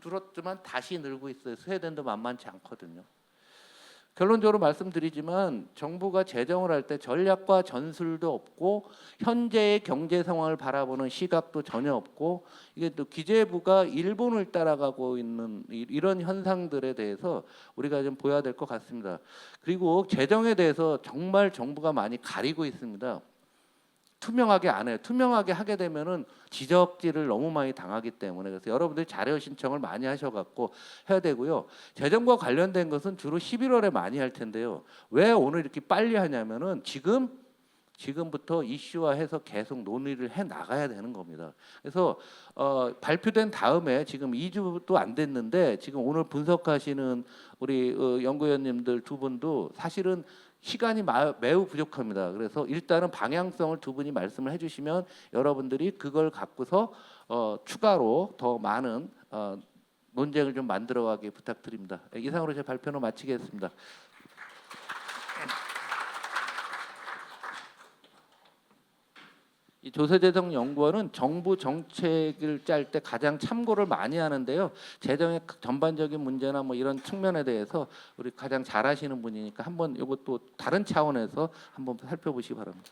줄었지만 다시 늘고 있어요. 스웨덴도 만만치 않거든요. 결론적으로 말씀드리지만 정부가 재정을 할 때 전략과 전술도 없고 현재의 경제 상황을 바라보는 시각도 전혀 없고 이게 또 기재부가 일본을 따라가고 있는 이런 현상들에 대해서 우리가 좀 보여야 될 것 같습니다. 그리고 재정에 대해서 정말 정부가 많이 가리고 있습니다. 투명하게 안 해요. 투명하게 하게 되면은 지적질을 너무 많이 당하기 때문에 그래서 여러분들이 자료 신청을 많이 하셔갖고 해야 되고요. 재정과 관련된 것은 주로 11월에 많이 할 텐데요. 왜 오늘 이렇게 빨리 하냐면은 지금부터 이슈화해서 계속 논의를 해 나가야 되는 겁니다. 그래서 발표된 다음에 지금 2주도 안 됐는데 지금 오늘 분석하시는 우리 연구위원님들 두 분도 사실은 시간이 매우 부족합니다. 그래서 일단은 방향성을 두 분이 말씀을 해주시면 여러분들이 그걸 갖고서 추가로 더 많은 논쟁을 좀 만들어가게 부탁드립니다. 이상으로 제 발표는 마치겠습니다. 이 조세재정연구원은 정부 정책을 짤 때 가장 참고를 많이 하는데요. 재정의 전반적인 문제나 뭐 이런 측면에 대해서 우리 가장 잘하시는 분이니까 한번 이것도 다른 차원에서 한번 살펴보시기 바랍니다.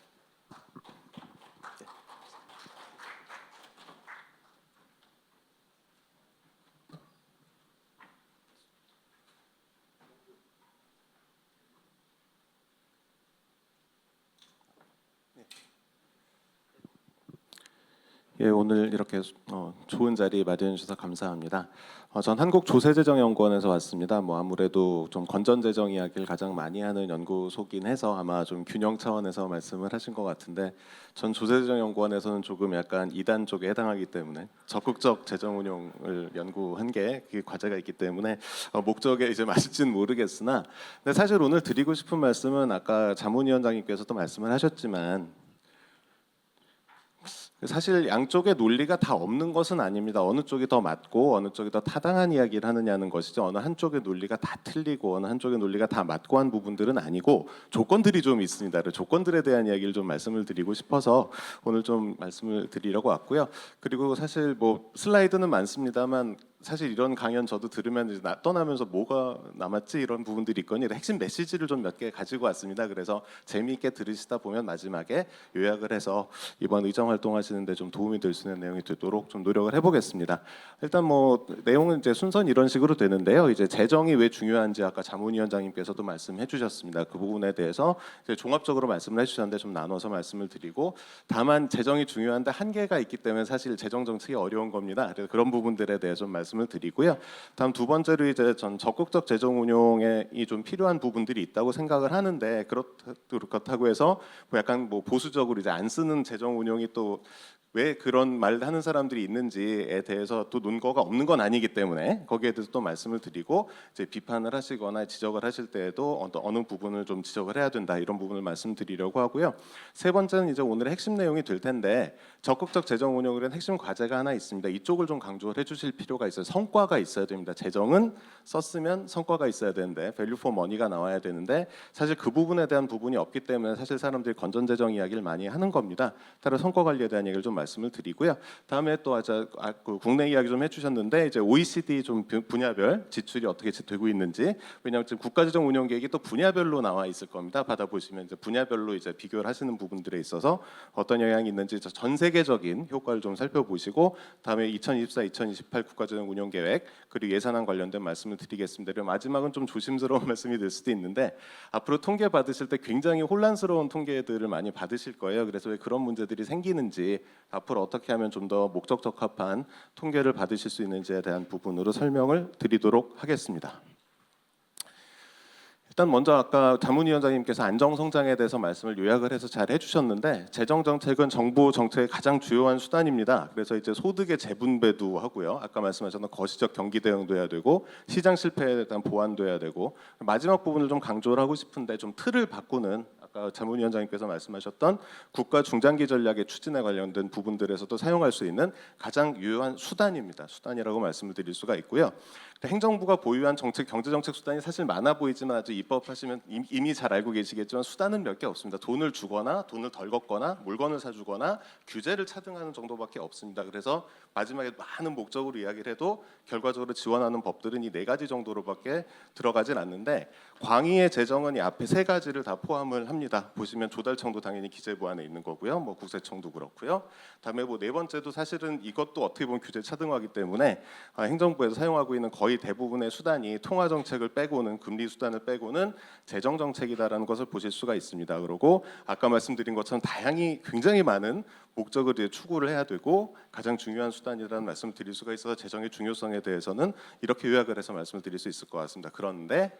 예, 오늘 이렇게 좋은 자리 마련해 주셔서 감사합니다. 전 한국조세재정연구원에서 왔습니다. 뭐 아무래도 좀 건전재정 이야기를 가장 많이 하는 연구소긴 해서 아마 좀 균형 차원에서 말씀을 하신 것 같은데, 전 조세재정연구원에서는 조금 약간 2단 쪽에 해당하기 때문에 적극적 재정 운용을 연구한 게 그 과제가 있기 때문에 목적에 이제 맞을지는 모르겠으나, 근데 사실 오늘 드리고 싶은 말씀은 아까 자문위원장님께서도 말씀을 하셨지만 사실 양쪽의 논리가 다 없는 것은 아닙니다. 어느 쪽이 더 맞고 어느 쪽이 더 타당한 이야기를 하느냐는 것이죠. 어느 한쪽의 논리가 다 틀리고 어느 한쪽의 논리가 다 맞고 한 부분들은 아니고 조건들이 좀 있습니다. 조건들에 대한 이야기를 좀 말씀을 드리고 싶어서 오늘 좀 말씀을 드리려고 왔고요. 그리고 사실 뭐 슬라이드는 많습니다만 사실 이런 강연 저도 들으면 이제 떠나면서 뭐가 남았지 이런 부분들이 있거니 핵심 메시지를 좀 몇 개 가지고 왔습니다. 그래서 재미있게 들으시다 보면 마지막에 요약을 해서 이번 의정 활동하시는데 좀 도움이 될 수 있는 내용이 되도록 좀 노력을 해보겠습니다. 일단 뭐 내용은 이제 순서는 이런 식으로 되는데요. 이제 재정이 왜 중요한지 아까 자문위원장님께서도 말씀해주셨습니다. 그 부분에 대해서 이제 종합적으로 말씀을 해주셨는데 좀 나눠서 말씀을 드리고, 다만 재정이 중요한데 한계가 있기 때문에 사실 재정 정책이 어려운 겁니다. 그래서 그런 부분들에 대해서 좀 말씀을 드리고요. 다음 두 번째로 이제 전 적극적 재정 운용에 좀 필요한 부분들이 있다고 생각을 하는데, 그렇다고 해서 뭐 약간 뭐 보수적으로 이제 안 쓰는 재정 운용이 또 왜 그런 말을 하는 사람들이 있는지에 대해서 또 논거가 없는 건 아니기 때문에 거기에 대해서 또 말씀을 드리고, 이제 비판을 하시거나 지적을 하실 때에도 어느 부분을 좀 지적을 해야 된다 이런 부분을 말씀드리려고 하고요. 세 번째는 이제 오늘의 핵심 내용이 될 텐데, 적극적 재정 운영을 위한 핵심 과제가 하나 있습니다. 이쪽을 좀 강조를 해주실 필요가 있어요. 성과가 있어야 됩니다. 재정은 썼으면 성과가 있어야 되는데 밸류 포 머니가 나와야 되는데 사실 그 부분에 대한 부분이 없기 때문에 사실 사람들이 건전 재정 이야기를 많이 하는 겁니다. 따라 성과 관리에 대한 얘기를 좀 말씀을 드리고요. 다음에 또 그 국내 이야기 좀 해주셨는데 이제 OECD 좀 분야별 지출이 어떻게 되고 있는지, 왜냐하면 지금 국가재정 운영 계획이 또 분야별로 나와 있을 겁니다. 받아보시면 이제 분야별로 이제 비교를 하시는 부분들에 있어서 어떤 영향이 있는지 전 세계적인 효과를 좀 살펴보시고, 다음에 2024-2028 국가재정 운영 계획 그리고 예산안 관련된 말씀을 드리겠습니다. 그리고 마지막은 좀 조심스러운 말씀이 될 수도 있는데, 앞으로 통계 받으실 때 굉장히 혼란스러운 통계들을 많이 받으실 거예요. 그래서 왜 그런 문제들이 생기는지, 앞으로 어떻게 하면 좀 더 목적 적합한 통계를 받으실 수 있는지에 대한 부분으로 설명을 드리도록 하겠습니다. 일단 먼저 아까 자문위원장님께서 안정성장에 대해서 말씀을 요약을 해서 잘 해주셨는데, 재정정책은 정부 정책의 가장 주요한 수단입니다. 그래서 이제 소득의 재분배도 하고요. 아까 말씀하셨던 거시적 경기 대응도 해야 되고 시장 실패에 대한 보완도 해야 되고, 마지막 부분을 좀 강조를 하고 싶은데 좀 틀을 바꾸는 아까 자문위원장님께서 말씀하셨던 국가 중장기 전략의 추진에 관련된 부분들에서도 사용할 수 있는 가장 유효한 수단입니다. 수단이라고 말씀을 드릴 수가 있고요. 행정부가 보유한 정책, 경제정책 수단이 사실 많아 보이지만 아주 입법하시면 이미 잘 알고 계시겠지만 수단은 몇 개 없습니다. 돈을 주거나 돈을 덜 걷거나 물건을 사주거나 규제를 차등하는 정도밖에 없습니다. 그래서 마지막에 많은 목적으로 이야기를 해도 결과적으로 지원하는 법들은 이 네 가지 정도로밖에 들어가진 않는데, 광의의 재정은 이 앞에 세 가지를 다 포함을 합니다. 보시면 조달청도 당연히 기재부 안에 있는 거고요. 뭐 국세청도 그렇고요. 다음에 뭐 네 번째도 사실은 이것도 어떻게 보면 규제 차등화이기 때문에 행정부에서 사용하고 있는 거의 대부분의 수단이 통화 정책을 빼고는, 금리 수단을 빼고는 재정 정책이다라는 것을 보실 수가 있습니다. 그리고 아까 말씀드린 것처럼 다양히 굉장히 많은 목적을 추구를 해야 되고 가장 중요한 수단이라는 말씀을 드릴 수가 있어서 재정의 중요성에 대해서는 이렇게 요약을 해서 말씀을 드릴 수 있을 것 같습니다. 그런데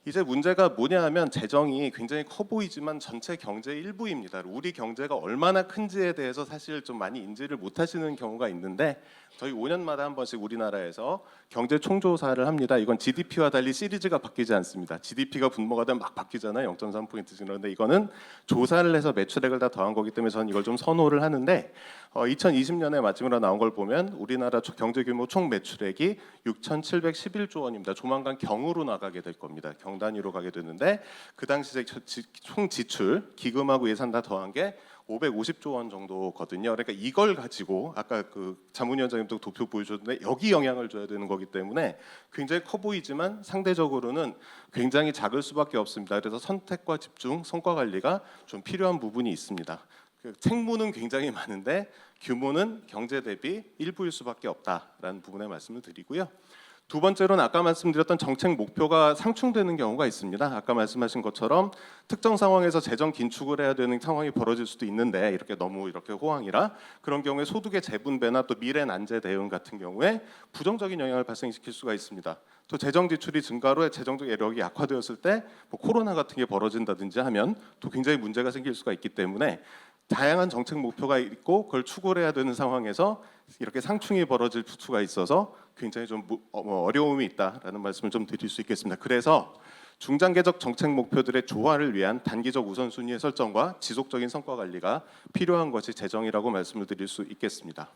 이제 문제가 뭐냐 하면 재정이 굉장히 커 보이지만 전체 경제의 일부입니다. 우리 경제가 얼마나 큰지에 대해서 사실 좀 많이 인지를 못하시는 경우가 있는데 저희 5년마다 한 번씩 우리나라에서 경제 총조사를 합니다. 이건 GDP와 달리 시리즈가 바뀌지 않습니다. GDP가 분모가 되면 막 바뀌잖아요. 0.3포인트씩. 그런데 이거는 조사를 해서 매출액을 다 더한 거기 때문에 저는 이걸 좀 선호를 하는데 2020년에 마침으로 나온 걸 보면 우리나라 경제 규모 총 매출액이 6,711조 원입니다. 조만간 경으로 나가게 될 겁니다. 경 단위로 가게 되는데 그 당시 총 지출 기금하고 예산 다 더한 게 550조 원 정도거든요. 그러니까 이걸 가지고 아까 그 자문위원장님도 도표 보여줬는데 여기 영향을 줘야 되는 거기 때문에 굉장히 커 보이지만 상대적으로는 굉장히 작을 수밖에 없습니다. 그래서 선택과 집중, 성과 관리가 좀 필요한 부분이 있습니다. 그 책무는 굉장히 많은데 규모는 경제 대비 일부일 수밖에 없다라는 부분에 말씀을 드리고요. 두 번째로는 아까 말씀드렸던 정책 목표가 상충되는 경우가 있습니다. 아까 말씀하신 것처럼 특정 상황에서 재정 긴축을 해야 되는 상황이 벌어질 수도 있는데 이렇게 너무 이렇게 호황이라 그런 경우에 소득의 재분배나 또 미래 난제 대응 같은 경우에 부정적인 영향을 발생시킬 수가 있습니다. 또 재정 지출이 증가로 재정적 여력이 약화되었을 때 뭐 코로나 같은 게 벌어진다든지 하면 또 굉장히 문제가 생길 수가 있기 때문에 다양한 정책 목표가 있고 그걸 추구를 해야 되는 상황에서 이렇게 상충이 벌어질 수가 있어서 굉장히 좀 어려움이 있다라는 말씀을 좀 드릴 수 있겠습니다. 그래서 중장기적 정책 목표들의 조화를 위한 단기적 우선순위의 설정과 지속적인 성과 관리가 필요한 것이 재정이라고 말씀을 드릴 수 있겠습니다.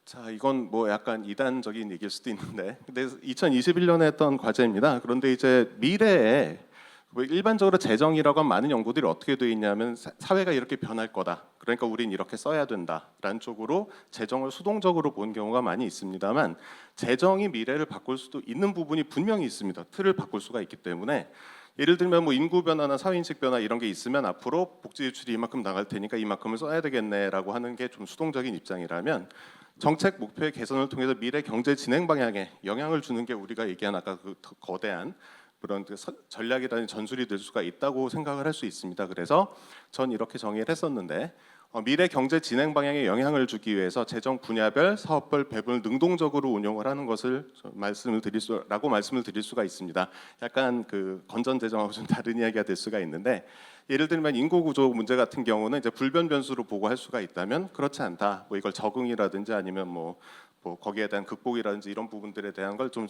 자, 이건 뭐 약간 이단적인 얘기일 수도 있는데, 근데 2021년에 했던 과제입니다. 그런데 이제 미래에 일반적으로 재정이라고 하면 많은 연구들이 어떻게 되어 있냐면 사회가 이렇게 변할 거다. 그러니까 우린 이렇게 써야 된다라는 쪽으로 재정을 수동적으로 본 경우가 많이 있습니다만 재정이 미래를 바꿀 수도 있는 부분이 분명히 있습니다. 틀을 바꿀 수가 있기 때문에 예를 들면 뭐 인구 변화나 사회인식 변화 이런 게 있으면 앞으로 복지 지출이 이만큼 나갈 테니까 이만큼을 써야 되겠네라고 하는 게 좀 수동적인 입장이라면 정책 목표의 개선을 통해서 미래 경제 진행 방향에 영향을 주는 게 우리가 얘기한 아까 그 거대한 그런 전략이라는 전술이 될 수가 있다고 생각을 할 수 있습니다. 그래서 전 이렇게 정의를 했었는데 미래 경제 진행 방향에 영향을 주기 위해서 재정 분야별, 사업별 배분을 능동적으로 운용을 하는 것을 말씀을 드릴 수가 있습니다. 약간 그 건전 재정하고 좀 다른 이야기가 될 수가 있는데 예를 들면 인구 구조 문제 같은 경우는 이제 불변 변수로 보고 할 수가 있다면 그렇지 않다. 뭐 이걸 적응이라든지 아니면 뭐 거기에 대한 극복이라든지 이런 부분들에 대한 걸 좀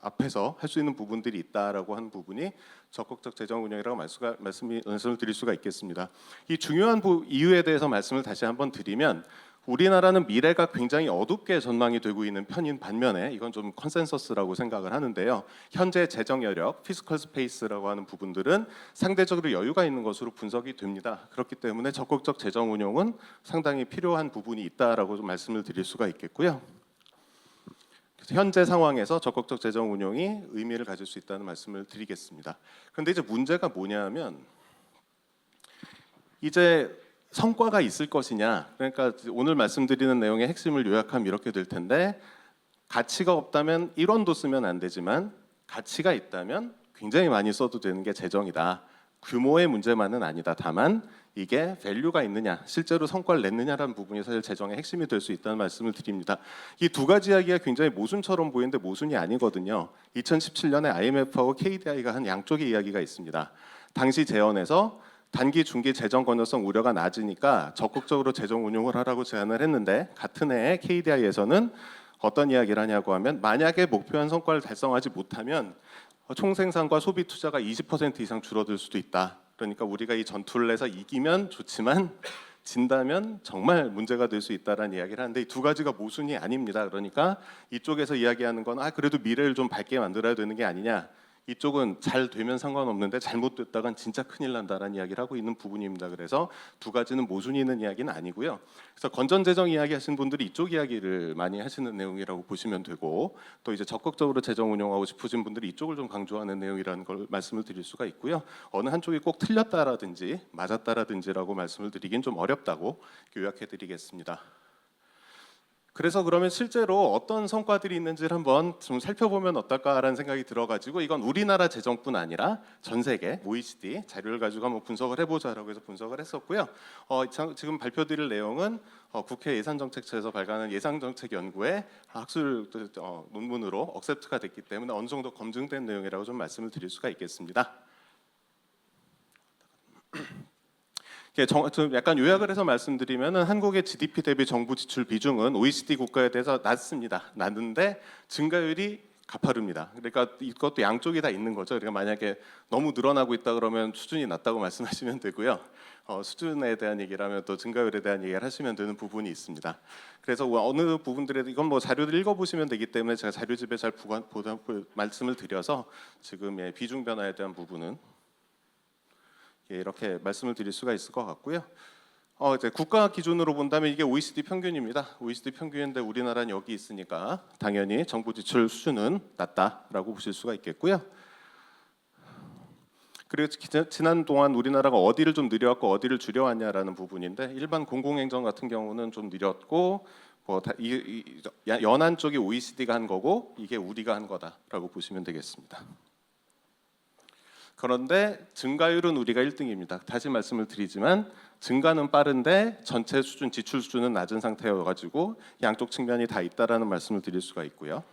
앞에서 할 수 있는 부분들이 있다라고 하는 부분이 적극적 재정 운영이라고 말씀을 드릴 수가 있겠습니다. 이 중요한 이유에 대해서 말씀을 다시 한번 드리면 우리나라는 미래가 굉장히 어둡게 전망이 되고 있는 편인 반면에 이건 좀 컨센서스라고 생각을 하는데요. 현재 재정 여력, 피스컬 스페이스라고 하는 부분들은 상대적으로 여유가 있는 것으로 분석이 됩니다. 그렇기 때문에 적극적 재정 운용은 상당히 필요한 부분이 있다라고 좀 말씀을 드릴 수가 있겠고요. 현재 상황에서 적극적 재정 운용이 의미를 가질 수 있다는 말씀을 드리겠습니다. 그런데 이제 문제가 뭐냐면 이제 성과가 있을 것이냐. 그러니까 오늘 말씀드리는 내용의 핵심을 요약하면 이렇게 될 텐데 가치가 없다면 1원도 쓰면 안 되지만 가치가 있다면 굉장히 많이 써도 되는 게 재정이다. 규모의 문제만은 아니다. 다만 이게 밸류가 있느냐, 실제로 성과를 냈느냐라는 부분이 사실 재정의 핵심이 될 수 있다는 말씀을 드립니다. 이 두 가지 이야기가 굉장히 모순처럼 보이는데 모순이 아니거든요. 2017년에 IMF하고 KDI가 한 양쪽의 이야기가 있습니다. 당시 재원에서 단기, 중기 재정 건전성 우려가 낮으니까 적극적으로 재정 운용을 하라고 제안을 했는데 같은 해에 KDI에서는 어떤 이야기를 하냐고 하면 만약에 목표한 성과를 달성하지 못하면 총생산과 소비 투자가 20% 이상 줄어들 수도 있다. 그러니까 우리가 이 전투를 해서 이기면 좋지만 진다면 정말 문제가 될 수 있다라는 이야기를 하는데 이 두 가지가 모순이 아닙니다. 그러니까 이쪽에서 이야기하는 건 그래도 미래를 좀 밝게 만들어야 되는 게 아니냐. 이쪽은 잘 되면 상관없는데 잘못됐다간 진짜 큰일 난다라는 이야기를 하고 있는 부분입니다. 그래서 두 가지는 모순이 있는 이야기는 아니고요. 그래서 건전재정 이야기 하시는 분들이 이쪽 이야기를 많이 하시는 내용이라고 보시면 되고 또 이제 적극적으로 재정 운용하고 싶으신 분들이 이쪽을 좀 강조하는 내용이라는 걸 말씀을 드릴 수가 있고요. 어느 한쪽이 꼭 틀렸다라든지 맞았다라든지라고 말씀을 드리긴 좀 어렵다고 요약해 드리겠습니다. 그래서 그러면 실제로 어떤 성과들이 있는지를 한번 좀 살펴보면 어떨까라는 생각이 들어가지고 이건 우리나라 재정뿐 아니라 전 세계 OECD 자료를 가지고 한번 분석을 해보자라고 해서 분석을 했었고요. 지금 발표드릴 내용은 국회 예산정책처에서 발간한 예산정책연구의 학술 논문으로 억셉트가 됐기 때문에 어느 정도 검증된 내용이라고 좀 말씀을 드릴 수가 있겠습니다. 좀 약간 요약을 해서 말씀드리면은 한국의 GDP 대비 정부 지출 비중은 OECD 국가에 대해서 낮습니다. 낮은데 증가율이 가파릅니다. 그러니까 이것도 양쪽이 다 있는 거죠. 그러니까 만약에 너무 늘어나고 있다 그러면 수준이 낮다고 말씀하시면 되고요. 수준에 대한 얘기를 하면 또 증가율에 대한 얘기를 하시면 되는 부분이 있습니다. 그래서 어느 부분들에 이건 뭐 자료를 읽어보시면 되기 때문에 제가 자료집에 잘 말씀을 드려서 지금의 비중 변화에 대한 부분은 이렇게 말씀을 드릴 수가 있을 것 같고요. 이제 국가 기준으로 본다면 이게 OECD 평균입니다. OECD 평균인데 우리나라는 여기 있으니까 당연히 정부 지출 수준은 낮다라고 보실 수가 있겠고요. 그리고 지난 동안 우리나라가 어디를 좀 늘려왔고 어디를 줄여왔냐라는 부분인데 일반 공공행정 같은 경우는 좀 늘렸고 연안 쪽이 OECD가 한 거고 이게 우리가 한 거다라고 보시면 되겠습니다. 그런데 증가율은 우리가 1등입니다. 다시 말씀을 드리지만 증가는 빠른데 전체 수준, 지출 수준은 낮은 상태여가지고 양쪽 측면이 다 있다라는 말씀을 드릴 수가 있고요.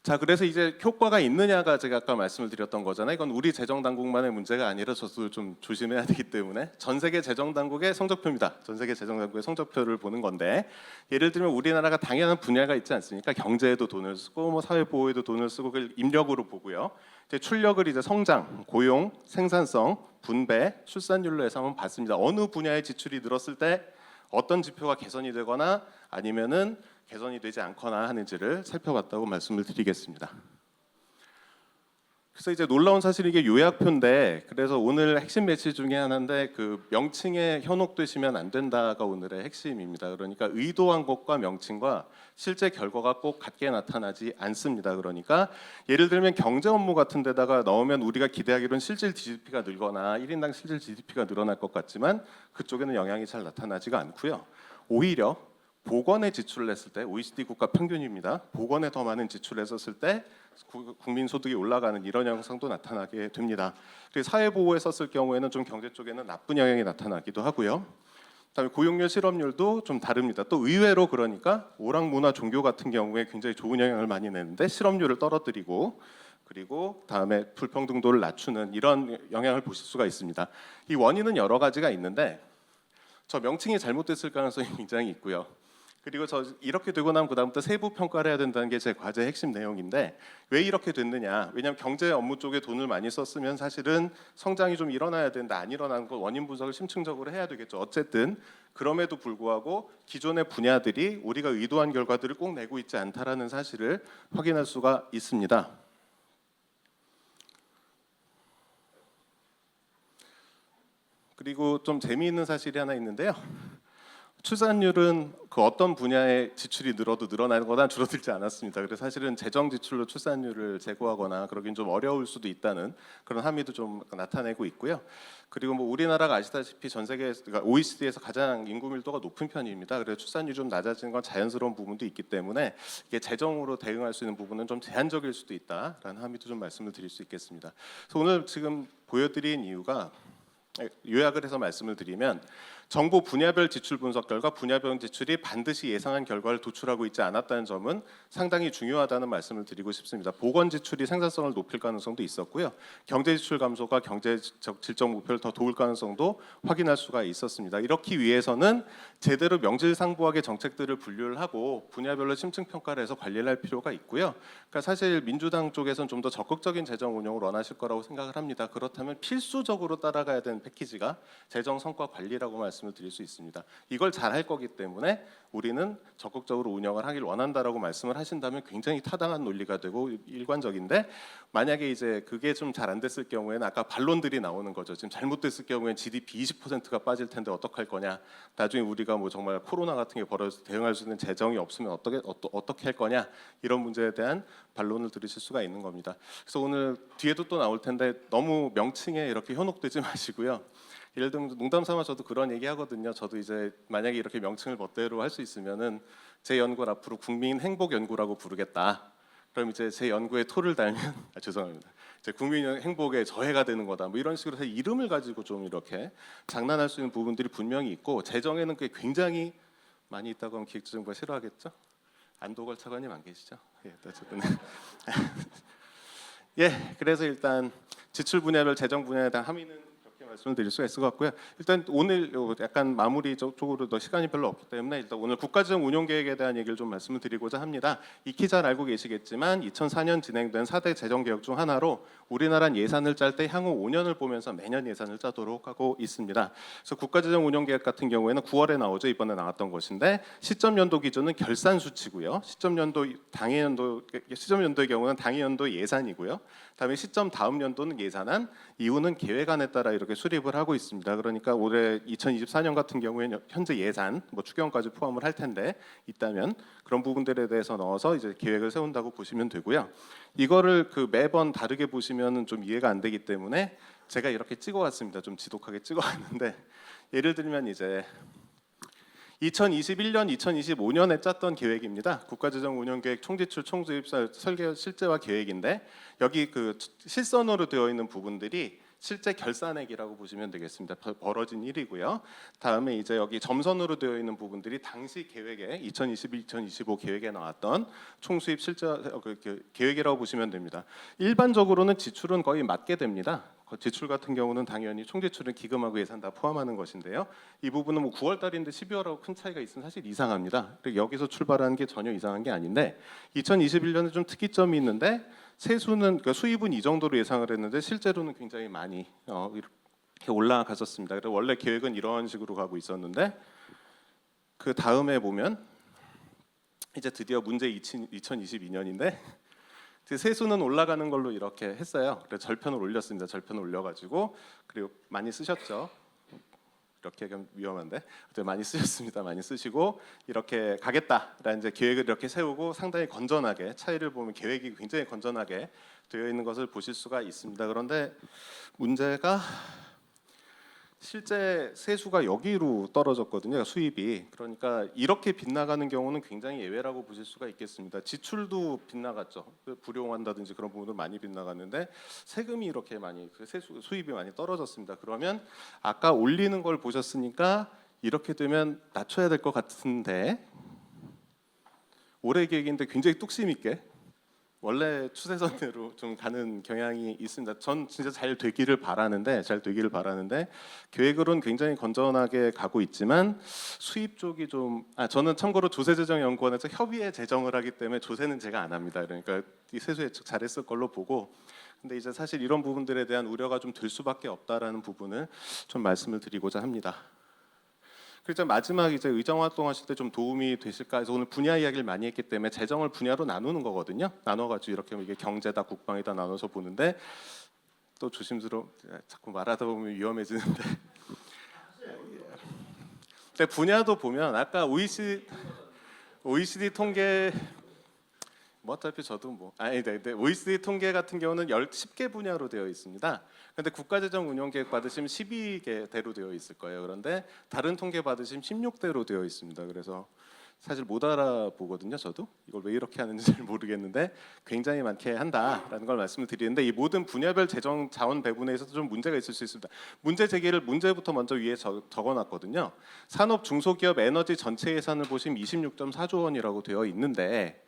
자, 그래서 이제 효과가 있느냐가 제가 아까 말씀을 드렸던 거잖아요. 이건 우리 재정 당국만의 문제가 아니라 저도 좀 조심해야 되기 때문에 전 세계 재정 당국의 성적표입니다. 전 세계 재정 당국의 성적표를 보는 건데 예를 들면 우리나라가 당연한 분야가 있지 않습니까? 경제에도 돈을 쓰고 뭐 사회 보호에도 돈을 쓰고 그걸 입력으로 보고요. 이제 출력을 이제 성장, 고용, 생산성, 분배, 출산율로 해서 한번 봤습니다. 어느 분야의 지출이 늘었을 때 어떤 지표가 개선이 되거나 아니면은 개선이 되지 않거나 하는지를 살펴봤다고 말씀을 드리겠습니다. 그래서 이제 놀라운 사실이 이게 요약표인데 그래서 오늘 핵심 메시지 중에 하나인데 그 명칭에 현혹되시면 안 된다가 오늘의 핵심입니다. 그러니까 의도한 것과 명칭과 실제 결과가 꼭 같게 나타나지 않습니다. 그러니까 예를 들면 경제 업무 같은 데다가 넣으면 우리가 기대하기로는 실질 GDP가 늘거나 1인당 실질 GDP가 늘어날 것 같지만 그쪽에는 영향이 잘 나타나지가 않고요. 오히려 보건에 지출을 했을 때 OECD 국가 평균입니다. 보건에 더 많은 지출을 했었을 때 국민 소득이 올라가는 이런 현상도 나타나게 됩니다. 그리고 사회보호에 썼을 경우에는 좀 경제 쪽에는 나쁜 영향이 나타나기도 하고요. 그다음에 고용률, 실업률도 좀 다릅니다. 또 의외로 그러니까 오락, 문화, 종교 같은 경우에 굉장히 좋은 영향을 많이 내는데 실업률을 떨어뜨리고 그리고 다음에 불평등도를 낮추는 이런 영향을 보실 수가 있습니다. 이 원인은 여러 가지가 있는데 저 명칭이 잘못됐을 가능성이 굉장히 있고요. 그리고 저 이렇게 되고 나면 그다음부터 세부 평가를 해야 된다는 게 제 과제 핵심 내용인데 왜 이렇게 됐느냐? 왜냐하면 경제 업무 쪽에 돈을 많이 썼으면 사실은 성장이 좀 일어나야 되는데 안 일어나는 거 원인 분석을 심층적으로 해야 되겠죠. 어쨌든 그럼에도 불구하고 기존의 분야들이 우리가 의도한 결과들을 꼭 내고 있지 않다라는 사실을 확인할 수가 있습니다. 그리고 좀 재미있는 사실이 하나 있는데요. 출산율은 그 어떤 분야의 지출이 늘어도 늘어나는 거나 줄어들지 않았습니다. 그래서 사실은 재정 지출로 출산율을 제고하거나 그러긴 좀 어려울 수도 있다는 그런 함의도 좀 나타내고 있고요. 그리고 뭐 우리나라가 아시다시피 전 세계 그러니까 OECD에서 가장 인구 밀도가 높은 편입니다. 그래서 출산율이 좀 낮아지는 건 자연스러운 부분도 있기 때문에 이게 재정으로 대응할 수 있는 부분은 좀 제한적일 수도 있다라는 함의도 좀 말씀을 드릴 수 있겠습니다. 그래서 오늘 지금 보여드린 이유가 요약을 해서 말씀을 드리면 정부 분야별 지출 분석 결과 분야별 지출이 반드시 예상한 결과를 도출하고 있지 않았다는 점은 상당히 중요하다는 말씀을 드리고 싶습니다. 보건 지출이 생산성을 높일 가능성도 있었고요. 경제 지출 감소가 경제적 질적 목표를 더 도울 가능성도 확인할 수가 있었습니다. 이렇기 위해서는 제대로 명실상부하게 정책들을 분류를 하고 분야별로 심층 평가를 해서 관리를 할 필요가 있고요. 그러니까 사실 민주당 쪽에서는 좀 더 적극적인 재정 운영을 원하실 거라고 생각을 합니다. 그렇다면 필수적으로 따라가야 되는 패키지가 재정 성과 관리라고 말씀을 드릴 수 있습니다. 이걸 잘 할 거기 때문에 우리는 적극적으로 운영을 하길 원한다라고 말씀을 하신다면 굉장히 타당한 논리가 되고 일관적인데 만약에 이제 그게 좀 잘 안 됐을 경우에는 아까 반론들이 나오는 거죠. 지금 잘못됐을 경우에는 GDP 20%가 빠질 텐데 어떡할 거냐. 나중에 우리가 뭐 정말 코로나 같은 게 벌어져서 대응할 수 있는 재정이 없으면 어떻게 할 거냐. 이런 문제에 대한 반론을 들으실 수가 있는 겁니다. 그래서 오늘 뒤에도 또 나올 텐데 너무 명칭에 이렇게 현혹되지 마시고요. 예를 들면 농담 삼아 저도 그런 얘기 하거든요. 저도 이제 만약에 이렇게 명칭을 멋대로 할 수 있으면은 제 연구를 앞으로 국민 행복 연구라고 부르겠다. 그럼 이제 제 연구에 토를 달면 죄송합니다. 이제 국민 행복의 저해가 되는 거다. 뭐 이런 식으로 해서 이름을 가지고 좀 이렇게 장난할 수 있는 부분들이 분명히 있고 재정에는 그게 굉장히 많이 있다고 하면 기획재정부가 싫어하겠죠? 안도걸 차관님 안 계시죠? 예, 어쨌든 예, 그래서 일단 지출 분야별 재정 분야에 대한 함의는 이렇게 말씀을 드릴 수가 있을 것 같고요. 일단 오늘 요 약간 마무리 쪽으로 더 시간이 별로 없기 때문에 일단 오늘 국가재정 운용 계획에 대한 얘기를 좀 말씀을 드리고자 합니다. 익히 잘 알고 계시겠지만 2004년 진행된 4대 재정 개혁 중 하나로 우리나라는 예산을 짤 때 향후 5년을 보면서 매년 예산을 짜도록 하고 있습니다. 그래서 국가재정 운용 계획 같은 경우에는 9월에 나오죠. 이번에 나왔던 것인데 시점 연도 기준은 결산 수치고요. 시점 연도의 경우는 당해 연도 예산이고요. 다음에 시점 다음 연도는 예산안, 이후는 계획안에 따라 이렇게 수립을 하고 있습니다. 그러니까 올해 2024년 같은 경우에는 현재 예산, 뭐 추경까지 포함을 할 텐데 있다면 그런 부분들에 대해서 넣어서 이제 계획을 세운다고 보시면 되고요. 이거를 그 매번 다르게 보시면은 좀 이해가 안 되기 때문에 제가 이렇게 찍어왔습니다. 좀 지독하게 찍어왔는데 예를 들면 이제 2021년, 2025년에 짰던 계획입니다. 국가재정운용계획 총지출, 총수입 설계 실제화 계획인데 여기 그 실선으로 되어 있는 부분들이 실제 결산액이라고 보시면 되겠습니다. 벌어진 일이고요. 다음에 이제 여기 점선으로 되어 있는 부분들이 당시 계획에 2021, 2025 계획에 나왔던 총수입 실제 계획이라고 보시면 됩니다. 일반적으로는 지출은 거의 맞게 됩니다. 지출 같은 경우는 당연히 총지출은 기금하고 예산 다 포함하는 것인데요. 이 부분은 뭐 9월 달인데 12월하고 큰 차이가 있으면 사실 이상합니다. 여기서 출발하는 게 전혀 이상한 게 아닌데 2021년에 좀 특이점이 있는데 세수는 그러니까 수입은 이 정도로 예상을 했는데 실제로는 굉장히 많이 이렇게 올라갔었습니다. 그래서 원래 계획은 이런 식으로 가고 있었는데 그 다음에 보면 이제 드디어 문제 2022년인데 세수는 올라가는 걸로 이렇게 했어요. 그래서 절편을 올렸습니다. 절편을 올려가지고 그리고 많이 쓰셨죠. 이렇게 하면 위험한데 많이 쓰셨습니다. 많이 쓰시고 이렇게 가겠다라는 이제 계획을 이렇게 세우고 상당히 건전하게 차이를 보면 계획이 굉장히 건전하게 되어 있는 것을 보실 수가 있습니다. 그런데 문제가 실제 세수가 여기로 떨어졌거든요. 수입이. 그러니까 이렇게 빗나가는 경우는 굉장히 예외라고 보실 수가 있겠습니다. 지출도 빗나갔죠. 불용한다든지 그런 부분도 많이 빗나갔는데 세금이 이렇게 많이 수입이 많이 떨어졌습니다. 그러면 아까 올리는 걸 보셨으니까 이렇게 되면 낮춰야 될 것 같은데 올해 계획인데 굉장히 뚝심 있게 원래 추세선대로 좀 가는 경향이 있습니다. 전 진짜 잘 되기를 바라는데 계획으로는 굉장히 건전하게 가고 있지만 수입 쪽이 좀 저는 참고로 조세재정연구원에서 협의회 재정을 하기 때문에 조세는 제가 안 합니다. 그러니까 이 세수 예측 잘했을 걸로 보고 근데 이제 사실 이런 부분들에 대한 우려가 좀 들 수밖에 없다라는 부분을 좀 말씀을 드리고자 합니다. 그래서 마지막 이제 의정 활동하실 때 좀 도움이 되실까 해서 오늘 분야 이야기를 많이 했기 때문에 재정을 분야로 나누는 거거든요. 나눠가지고 이렇게 이게 경제다, 국방이다 나눠서 보는데 또 자꾸 말하다 보면 위험해지는데. 근데 분야도 보면 아까 OECD 통계 뭐 어차피 저도 근데 OECD 통계 같은 경우는 10개 분야로 되어 있습니다. 근데 국가재정 운용계획 받으시면 12개대로 되어 있을 거예요. 그런데 다른 통계 받으시면 16대로 되어 있습니다. 그래서 사실 못 알아보거든요. 저도 이걸 왜 이렇게 하는지 잘 모르겠는데 굉장히 많게 한다라는 걸 말씀을 드리는데 이 모든 분야별 재정 자원 배분에 있어서 좀 문제가 있을 수 있습니다. 문제부터 먼저 위에 적어놨거든요. 산업 중소기업 에너지 전체 예산을 보시면 26.4조 원이라고 되어 있는데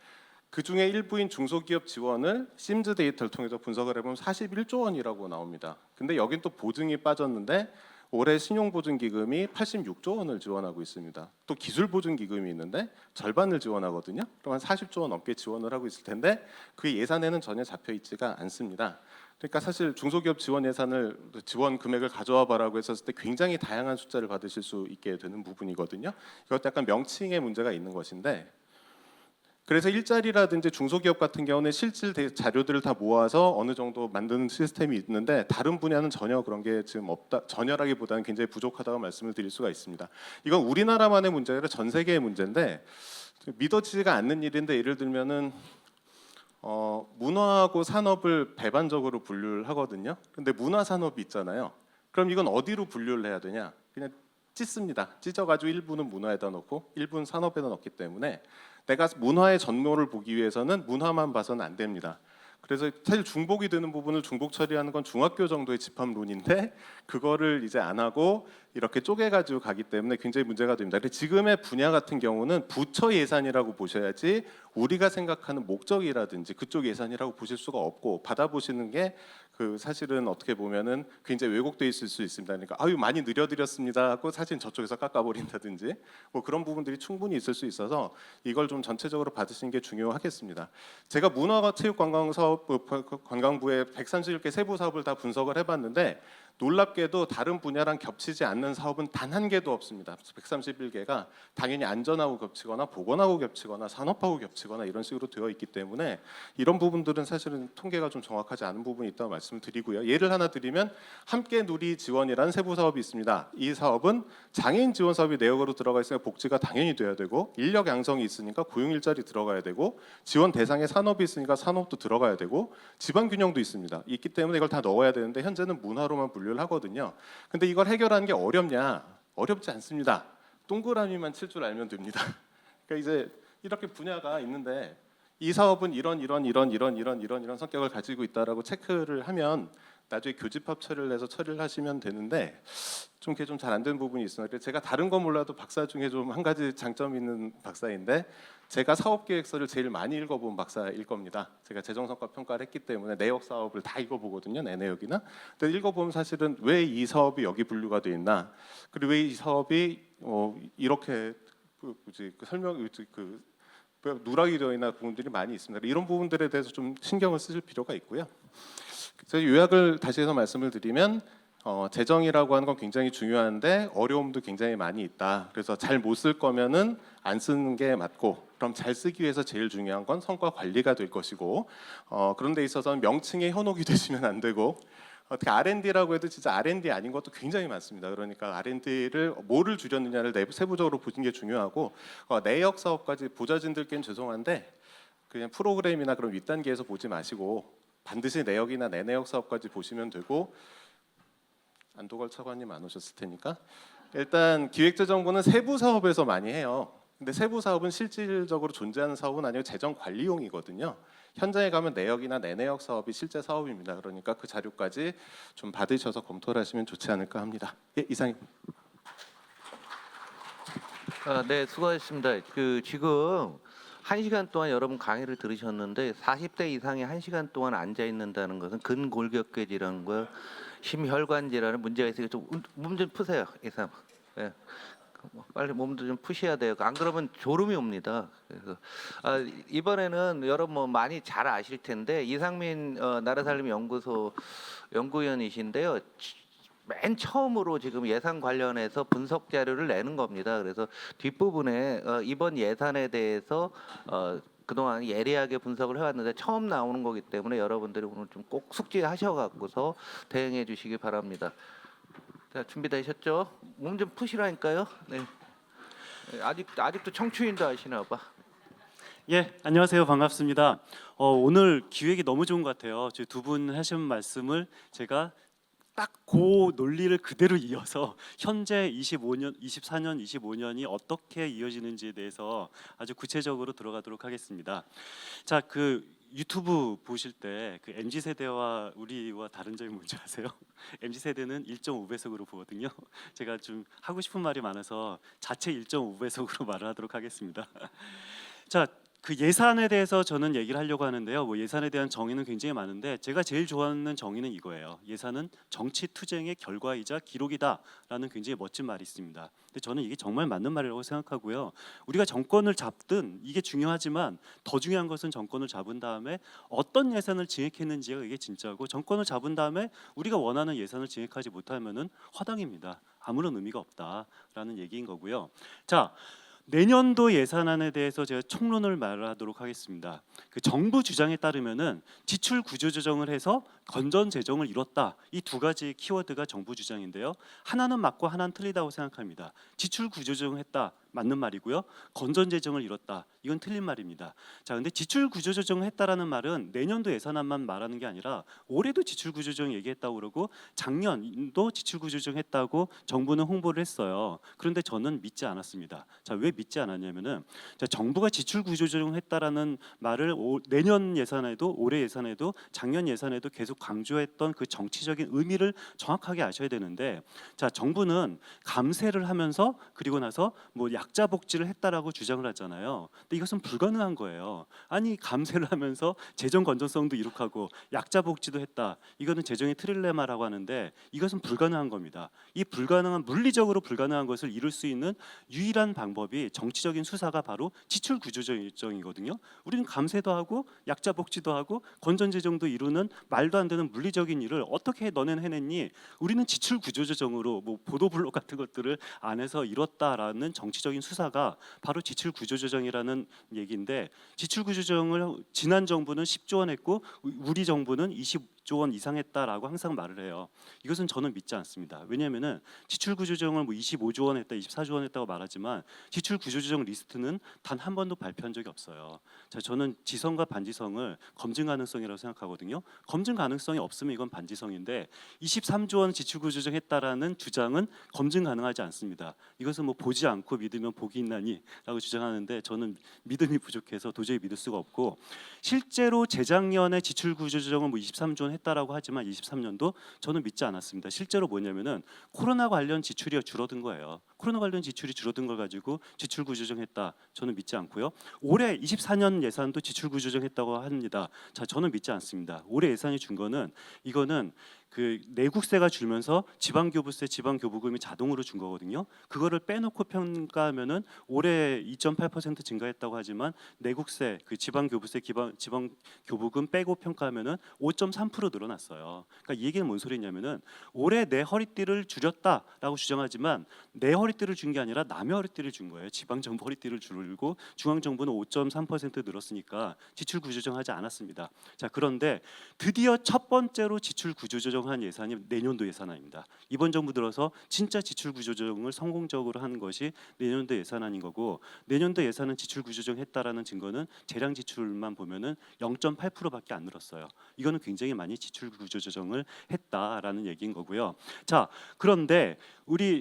그 중에 일부인 중소기업 지원을 심즈 데이터를 통해서 분석을 해보면 41조 원이라고 나옵니다. 근데 여긴 또 보증이 빠졌는데 올해 신용보증기금이 86조 원을 지원하고 있습니다. 또 기술보증기금이 있는데 절반을 지원하거든요. 그럼 한 40조 원 넘게 지원을 하고 있을 텐데 그 예산에는 전혀 잡혀 있지가 않습니다. 그러니까 사실 중소기업 지원 금액을 가져와 봐라고 했었을 때 굉장히 다양한 숫자를 받으실 수 있게 되는 부분이거든요. 이것도 약간 명칭의 문제가 있는 것인데 그래서 일자리라든지 중소기업 같은 경우는 실질 자료들을 다 모아서 어느 정도 만드는 시스템이 있는데 다른 분야는 전혀 그런 게 지금 없다. 전혀라기보다는 굉장히 부족하다고 말씀을 드릴 수가 있습니다. 이건 우리나라만의 문제가 아니라 전 세계의 문제인데 믿어지지가 않는 일인데 예를 들면은 문화하고 산업을 배반적으로 분류를 하거든요. 근데 문화 산업이 있잖아요. 그럼 이건 어디로 분류를 해야 되냐? 그냥 찢습니다. 찢어가지고 일부는 문화에다 넣고 일부는 산업에다 넣기 때문에 내가 문화의 전모를 보기 위해서는 문화만 봐서는 안 됩니다. 그래서 사실 중복이 되는 부분을 중복 처리하는 건 중학교 정도의 집합론인데 그거를 이제 안 하고 이렇게 쪼개가지고 가기 때문에 굉장히 문제가 됩니다. 그래서 지금의 분야 같은 경우는 부처 예산이라고 보셔야지 우리가 생각하는 목적이라든지 그쪽 예산이라고 보실 수가 없고 받아보시는 게 그 사실은 어떻게 보면은 굉장히 왜곡돼 있을 수 있습니다. 그러니까 아유 많이 느려드렸습니다 하고 사진 저쪽에서 깎아버린다든지 뭐 그런 부분들이 충분히 있을 수 있어서 이걸 좀 전체적으로 받으시는 게 중요하겠습니다. 제가 문화체육관광사업 관광부의 131개 세부 사업을 다 분석을 해봤는데 놀랍게도 다른 분야랑 겹치지 않는 사업은 단 한 개도 없습니다. 131개가 당연히 안전하고 겹치거나 보건하고 겹치거나 산업하고 겹치거나 이런 식으로 되어 있기 때문에 이런 부분들은 사실은 통계가 좀 정확하지 않은 부분이 있다고 말씀을 드리고요. 예를 하나 드리면 함께 누리 지원이라는 세부 사업이 있습니다. 이 사업은 장애인 지원 사업이 내역으로 들어가 있으니까 복지가 당연히 돼야 되고 인력 양성이 있으니까 고용 일자리 들어가야 되고 지원 대상에 산업이 있으니까 산업도 들어가야 되고 지방 균형도 있습니다. 있기 때문에 이걸 다 넣어야 되는데 현재는 문화로만 분류를 하거든요. 근데 이걸 해결하는 게 어렵냐? 어렵지 않습니다. 동그라미만 칠 줄 알면 됩니다. 그러니까 이제 이렇게 분야가 있는데 이 사업은 이런 성격을 가지고 있다라고 체크를 하면 나중에 교집합 처리를 해서 처리를 하시면 되는데 좀 그게 좀 잘 안 되는 부분이 있어요. 그래서 제가 다른 건 몰라도 박사 중에 좀 한 가지 장점이 있는 박사인데 제가 사업계획서를 제일 많이 읽어본 박사일 겁니다. 제가 재정성과 평가를 했기 때문에 내역 사업을 다 읽어보거든요. 내 내역이나. 근데 읽어보면 사실은 왜 이 사업이 여기 분류가 돼 있나, 그리고 왜 이 사업이 이렇게 설명 누락이 되어 있는 부분들이 많이 있습니다. 이런 부분들에 대해서 좀 신경을 쓰실 필요가 있고요. 그래서 요약을 다시 해서 말씀을 드리면 재정이라고 하는 건 굉장히 중요한데 어려움도 굉장히 많이 있다. 그래서 잘 못 쓸 거면은 안 쓰는 게 맞고, 그럼 잘 쓰기 위해서 제일 중요한 건 성과 관리가 될 것이고, 그런 데 있어서는 명칭에 현혹이 되시면 안 되고, 어떻게 R&D라고 해도 진짜 R&D 아닌 것도 굉장히 많습니다. 그러니까 R&D를 뭐를 줄였느냐를 세부적으로 보는 게 중요하고, 내역 사업까지 보좌진들께는 죄송한데 그냥 프로그램이나 그런 윗단계에서 보지 마시고 반드시 내역이나 내내역 사업까지 보시면 되고, 안도걸 차관님 안 오셨을 테니까 일단 기획재정부는 세부 사업에서 많이 해요. 근데 세부 사업은 실질적으로 존재하는 사업은 아니고 재정 관리용이거든요. 현장에 가면 내역이나 내내역 사업이 실제 사업입니다. 그러니까 그 자료까지 좀 받으셔서 검토를 하시면 좋지 않을까 합니다. 예, 이상입니다. 네, 수고하셨습니다. 지금 1시간 동안 여러분 강의를 들으셨는데 40대 이상이 1시간 동안 앉아 있는다는 것은 근골격계 질환과 심혈관 질환에 문제가 있으니까 몸 좀 푸세요. 이상. 예. 빨리 몸도 좀 푸셔야 돼요. 안 그러면 졸음이 옵니다. 그래서 이번에는 여러분 뭐 많이 잘 아실 텐데 이상민 나라살림 연구소 연구위원이신데요. 맨 처음으로 지금 예산 관련해서 분석 자료를 내는 겁니다. 그래서 뒷부분에 이번 예산에 대해서 그동안 예리하게 분석을 해왔는데 처음 나오는 거기 때문에 여러분들이 오늘 좀 꼭 숙지하셔갖고서 대응해 주시기 바랍니다. 자, 준비되셨죠? 몸 좀 푸시라니까요. 네. 아직도 청춘인도 아시나 봐. 예, 안녕하세요. 반갑습니다. 오늘 기획이 너무 좋은 것 같아요. 두 분 하신 말씀을 제가 딱 그 논리를 그대로 이어서 현재 24년, 25년이 어떻게 이어지는지에 대해서 아주 구체적으로 들어가도록 하겠습니다. 자, 유튜브 보실 때 MZ 세대와 우리와 다른 점이 뭔지 아세요? MZ 세대는 1.5배속으로 보거든요. 제가 좀 하고 싶은 말이 많아서 자체 1.5배속으로 말을 하도록 하겠습니다. 자, 예산에 대해서 저는 얘기를 하려고 하는데요. 뭐 예산에 대한 정의는 굉장히 많은데 제가 제일 좋아하는 정의는 이거예요. 예산은 정치 투쟁의 결과이자 기록이다라는 굉장히 멋진 말이 있습니다. 근데 저는 이게 정말 맞는 말이라고 생각하고요. 우리가 정권을 잡든 이게 중요하지만 더 중요한 것은 정권을 잡은 다음에 어떤 예산을 증액했는지가 이게 진짜고, 정권을 잡은 다음에 우리가 원하는 예산을 증액하지 못하면은 허당입니다. 아무런 의미가 없다라는 얘기인 거고요. 자, 내년도 예산안에 대해서 제가 총론을 말하도록 하겠습니다. 정부 주장에 따르면은 지출 구조 조정을 해서 건전 재정을 이뤘다. 이 두 가지 키워드가 정부 주장인데요. 하나는 맞고 하나는 틀리다고 생각합니다. 지출 구조조정했다. 맞는 말이고요. 건전 재정을 이뤘다. 이건 틀린 말입니다. 자, 근데 지출 구조조정을 했다라는 말은 내년도 예산안만 말하는 게 아니라 올해도 지출 구조조정 얘기했다고 그러고 작년도 지출 구조조정했다고 정부는 홍보를 했어요. 그런데 저는 믿지 않았습니다. 자, 왜 믿지 않았냐면은 자, 정부가 지출 구조조정했다라는 말을 내년 예산에도 올해 예산에도 작년 예산에도 계속 강조했던 그 정치적인 의미를 정확하게 아셔야 되는데 자, 정부는 감세를 하면서 그리고 나서 뭐 약자 복지를 했다라고 주장을 하잖아요. 근데 이것은 불가능한 거예요. 아니 감세를 하면서 재정 건전성도 이룩하고 약자 복지도 했다. 이거는 재정의 트릴레마라고 하는데 이것은 불가능한 겁니다. 이 불가능한 물리적으로 불가능한 것을 이룰 수 있는 유일한 방법이 정치적인 수사가 바로 지출 구조조정이거든요. 우리는 감세도 하고 약자 복지도 하고 건전 재정도 이루는 말도 안 되는 물리적인 일을 어떻게 너네는 해냈니? 우리는 지출 구조조정으로 뭐 보도블록 같은 것들을 안에서 이뤘다라는 정치적인 수사가 바로 지출 구조조정이라는 얘기인데 지출 구조조정을 지난 정부는 10조 원 했고 우리 정부는 20조 원 이상 했다라고 항상 말을 해요. 이것은 저는 믿지 않습니다. 왜냐하면은 지출 구조조정을 뭐 25조 원 했다, 24조 원 했다고 말하지만 지출 구조조정 리스트는 단 한 번도 발표한 적이 없어요. 자, 저는 지성과 반지성을 검증 가능성이라고 생각하거든요. 검증 가능성이 없으면 이건 반지성인데 23조 원 지출 구조조정했다라는 주장은 검증 가능하지 않습니다. 이것은 뭐 보지 않고 믿으면 복이 있나니라고 주장하는데 저는 믿음이 부족해서 도저히 믿을 수가 없고 실제로 재작년에 지출 구조조정을 뭐 23조 원 했다라고 하지만 23년도 저는 믿지 않았습니다. 실제로 뭐냐면은 코로나 관련 지출이 줄어든 거예요. 코로나 관련 지출이 줄어든 걸 가지고 지출 구조조정했다. 저는 믿지 않고요. 올해 24년 예산도 지출 구조조정했다고 합니다. 자, 저는 믿지 않습니다. 올해 예산이 준 거는 이거는 그 내국세가 줄면서 지방교부세, 지방교부금이 자동으로 준 거거든요. 그거를 빼놓고 평가하면은 올해 2.8% 증가했다고 하지만 내국세, 그 지방교부세, 지방교부금 빼고 평가하면은 5.3% 늘어났어요. 그러니까 이 얘기는 뭔 소리냐면은 올해 내 허리띠를 줄였다라고 주장하지만 내 허리띠를 준 게 아니라 남의 허리띠를 준 거예요. 지방정부 허리띠를 줄이고 중앙정부는 5.3% 늘었으니까 지출 구조조정하지 않았습니다. 자, 그런데 드디어 첫 번째로 지출 구조조정한 예산이 내년도 예산안입니다. 이번 정부 들어서 진짜 지출 구조조정을 성공적으로 한 것이 내년도 예산안인 거고 내년도 예산은 지출 구조조정했다라는 증거는 재량 지출만 보면은 0.8%밖에 안 늘었어요. 이거는 굉장히 많이 지출 구조조정을 했다라는 얘기인 거고요. 자, 그런데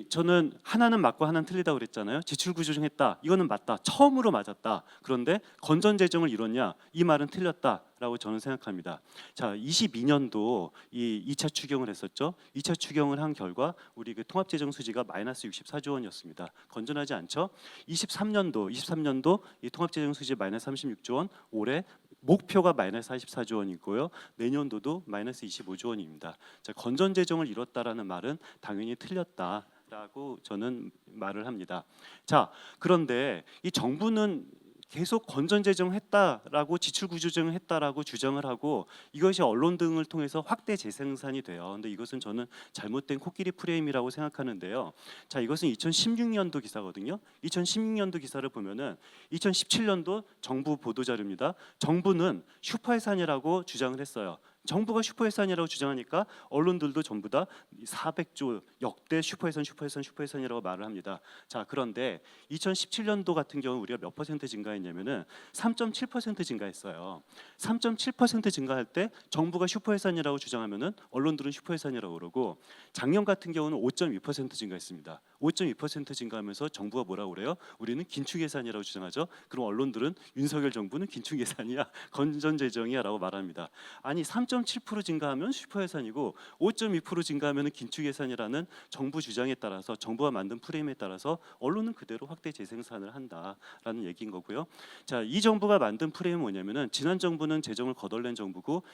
저는 하나는 맞고 하나는 틀리다고 그랬잖아요. 지출 구조조정했다. 이거는 맞다. 처음으로 맞았다. 그런데 건전 재정을 이뤘냐? 이 말은 틀렸다라고 저는 생각합니다. 자, 22년도 이 2차 추경을 했었죠. 2차 추경을 한 결과 우리 그 통합 재정 수지가 마이너스 64조 원이었습니다. 건전하지 않죠? 23년도 이 통합 재정 수지 마이너스 36조 원. 올해 목표가 마이너스 44조 원이고요. 내년도도 마이너스 25조 원입니다. 자, 건전 재정을 이뤘다라는 말은 당연히 틀렸다라고 저는 말을 합니다. 자, 그런데 이 정부는 계속 건전 재정했다라고 지출 구조조정을 했다라고 주장을 하고 이것이 언론 등을 통해서 확대 재생산이 돼요. 근데 이것은 저는 잘못된 코끼리 프레임이라고 생각하는데요. 자, 이것은 2016년도 기사거든요. 2016년도 기사를 보면은 2017년도 정부 보도 자료입니다. 정부는 슈퍼예산이라고 주장을 했어요. 정부가 슈퍼예산이라고 주장하니까 언론들도 전부 다 400조 역대 슈퍼예산이라고 말을 합니다. 자, 그런데 2017년도 같은 경우 우리가 몇 퍼센트 증가했냐면은 3.7% 증가했어요. 3.7% 증가할 때 정부가 슈퍼예산이라고 주장하면은 언론들은 슈퍼예산이라고 그러고 작년 같은 경우는 5.2% 증가했습니다. 5.2% 증가하면서 정부가 뭐라고 그래요? 우리는 긴축예산이라고 주장하죠. 그럼 언론들은 윤석열 정부는 긴축예산이야, 건전재정이야라고 말합니다. 아니 3.7% 증가하면 슈퍼예산이고 5.2% 증가하면 긴축예산이라는 정부 주장에 따라서 정부가 만든 프레임에 따라서 언론은 그대로 확대 재생산을 한다라는 얘기인 거고요. 자, 이 정부가 만든 프레임은 뭐냐면은 지난 정부는 재정을 거덜낸 정부고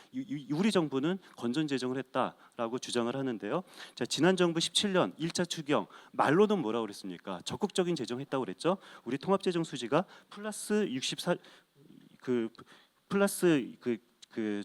우리 정부는 건전재정을 했다라고 주장을 하는데요. 자, 지난 정부 17년 1차 추경 말로는 뭐라고 그랬습니까? 적극적인 재정했다고 그랬죠. 우리 통합재정 수지가 플러스 64 플러스